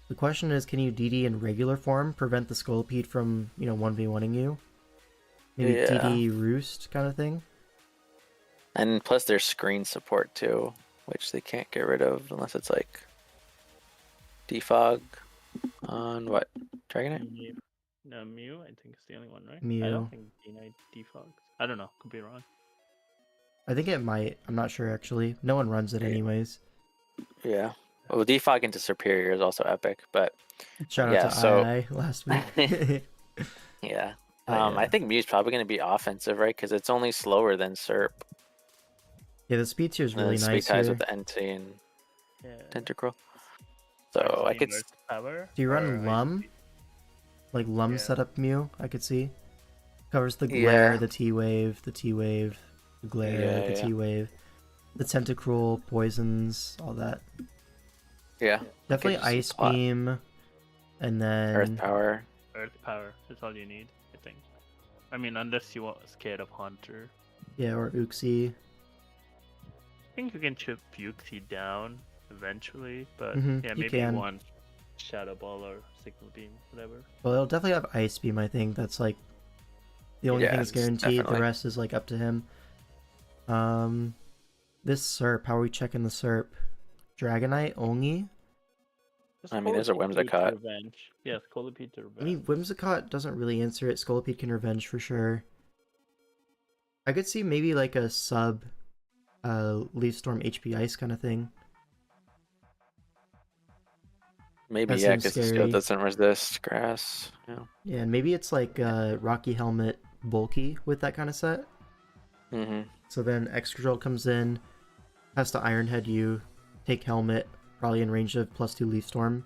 The question is, can you DD in regular form prevent the Scolipede from, 1v1ing you? Maybe Yeah. DD Roost kind of thing? And plus there's screen support too, which they can't get rid of unless it's like defog on what? Dragonite? Mew. No, Mew, I think is the only one, right? I Mew. don't think D9 defogs. I don't know. Could be wrong. I think it might. I'm not sure actually. No one runs it Yeah. anyways. Yeah. Well, defog into Superior is also epic, but Shout out Yeah, to so- II last week. yeah. But yeah. I think Mew's probably going to be offensive, right? Because it's only slower than Serp. Yeah, the speed tier is really And speed nice ties here. with the NT and Yeah. Tentacruel. So I could. Power. Do you run or Lum? ice Like Lum Yeah. setup Mew, I could see. Covers the glare, Yeah. the T-Wave, the T-Wave, the glare, Yeah, the yeah. T-Wave, the Tentacruel, poisons, all that. Yeah. Definitely just Ice plot. Beam, and then Earth Power. Earth Power is all you need, I think. I mean, unless you are scared of Haunter. yeah, or Uxie. I think you can chip Fuxie down eventually, but Mhm, yeah, you maybe can. one Shadow Ball or Signal Beam, whatever. Well, it'll definitely have Ice Beam. I think that's like the only Yeah, thing that's guaranteed. definitely. The rest is like up to him. This Serp. How are we checking the Serp? Dragonite only. Just I mean, there's a Scolipede to Whimsicott. Revenge. Yeah, Scolipede to I mean, Revenge. Whimsicott doesn't really answer it. Scolipede can revenge for sure. I could see maybe like a sub Leaf Storm HP Ice kind of thing. Maybe, That yeah, seems because the scary. skill doesn't resist grass. Yeah. Yeah, and maybe it's like Rocky Helmet bulky with that kind of set. Mm-hmm. So then Excadrill comes in, has to Iron Head you, take Helmet, probably in range of +2 Leaf Storm.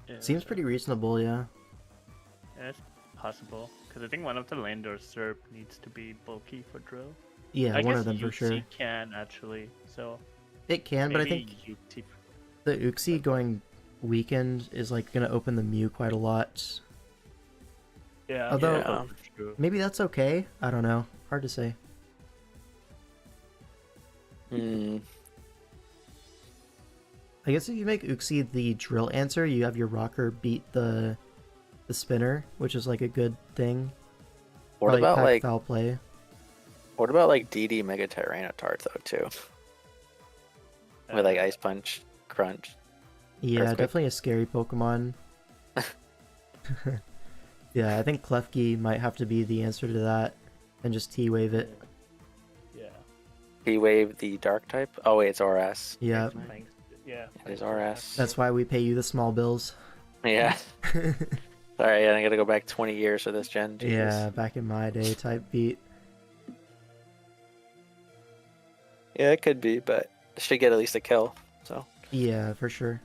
Yeah, Seems pretty reasonable, yeah. yeah, it's possible. Because I think one of the land or Serp needs to be bulky for drill. Yeah, I one guess of them for sure. Uxie can actually, so It can, but I maybe think Uxie- the Uxie going weakened is like gonna open the Mew quite a lot. Yeah, Although- yeah, for sure. Maybe that's okay. I don't know. Hard to say. Mm. I guess if you make Uxie the drill answer, you have your rocker beat the spinner, which is like a good thing. What Probably about pack like foul play? DD Mega Tyranitar though too? With like Ice Punch, Crunch. Yeah, Earthquake. definitely a scary Pokemon. Yeah, I think Klefki might have to be the answer to that, and just T-wave it. Yeah. P-Wave the dark type. Oh wait, it's RS. Yeah, Thanks. Yeah. It is thanks for RS. that's why we pay you the small bills. Yeah. Sorry, I gotta go back 20 years for this gen. Jesus. Yeah, back in my day type beat. Yeah, it could be, but it should get at least a kill. So Yeah, for sure.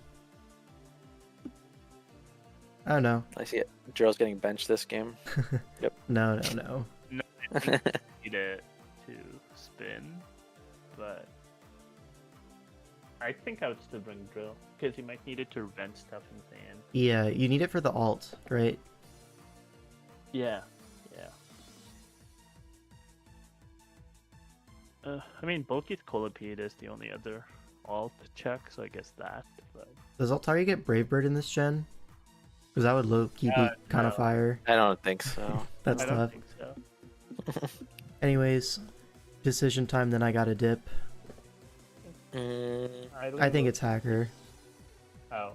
I don't know. I see it. Drill's getting benched this game. No, no, no. No, I think you need it to spin, but I think I would still bring drill because you might need it to vent stuff in the end. Yeah, you need it for the alt, right? Yeah, yeah. I mean, Bulky's Colipede is the only other alt check, so I guess that. But Does Altari get Brave Bird in this gen? Because that would low-key be kind of no. fire. I don't think so. That's I don't tough. think so. Anyways, decision time, then I got a dip. I think it's Hacker. Oh.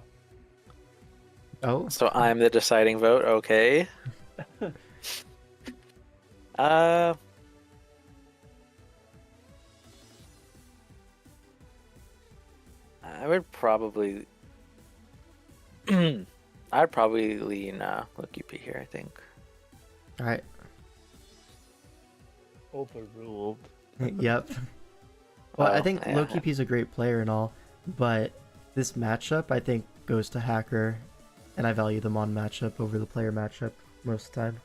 Oh? So I'm the deciding vote. Okay. I would probably. I'd probably lean Loki P here. I think. Alright. Overruled. Yep. Well, I Well, think yeah. Loki P's a great player and all, but this matchup, I think, goes to Hacker, and I value them on matchup over the player matchup most of the time.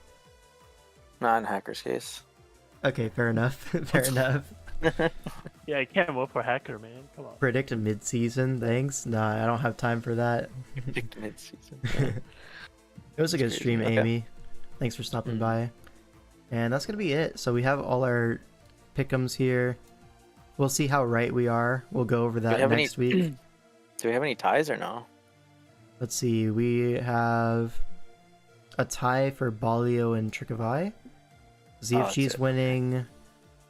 Not in Hacker's case. Okay, fair enough. Fair enough. Yeah, I can't vote for Hacker, man. Come on. Predict a mid-season, thanks? Nah, I don't have time for that. Picked mid-season. It was a good That's stream, crazy. Okay. Amy. Thanks for stopping Mm. by. And that's going to be it. So we have all our pick'ems here. We'll see how right we are. We'll go over that have any- next week. Do we have any ties or no? Let's see. We have a tie for Balio and Trick of Eye. ZFG's that's it. winning.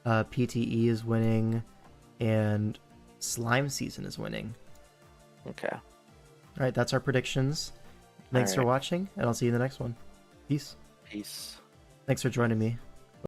PTE is winning. And Slime Season is winning. Okay. All right, that's our predictions. Thanks for Alright. watching, and I'll see you in the next one. Peace. Peace. Thanks for joining me.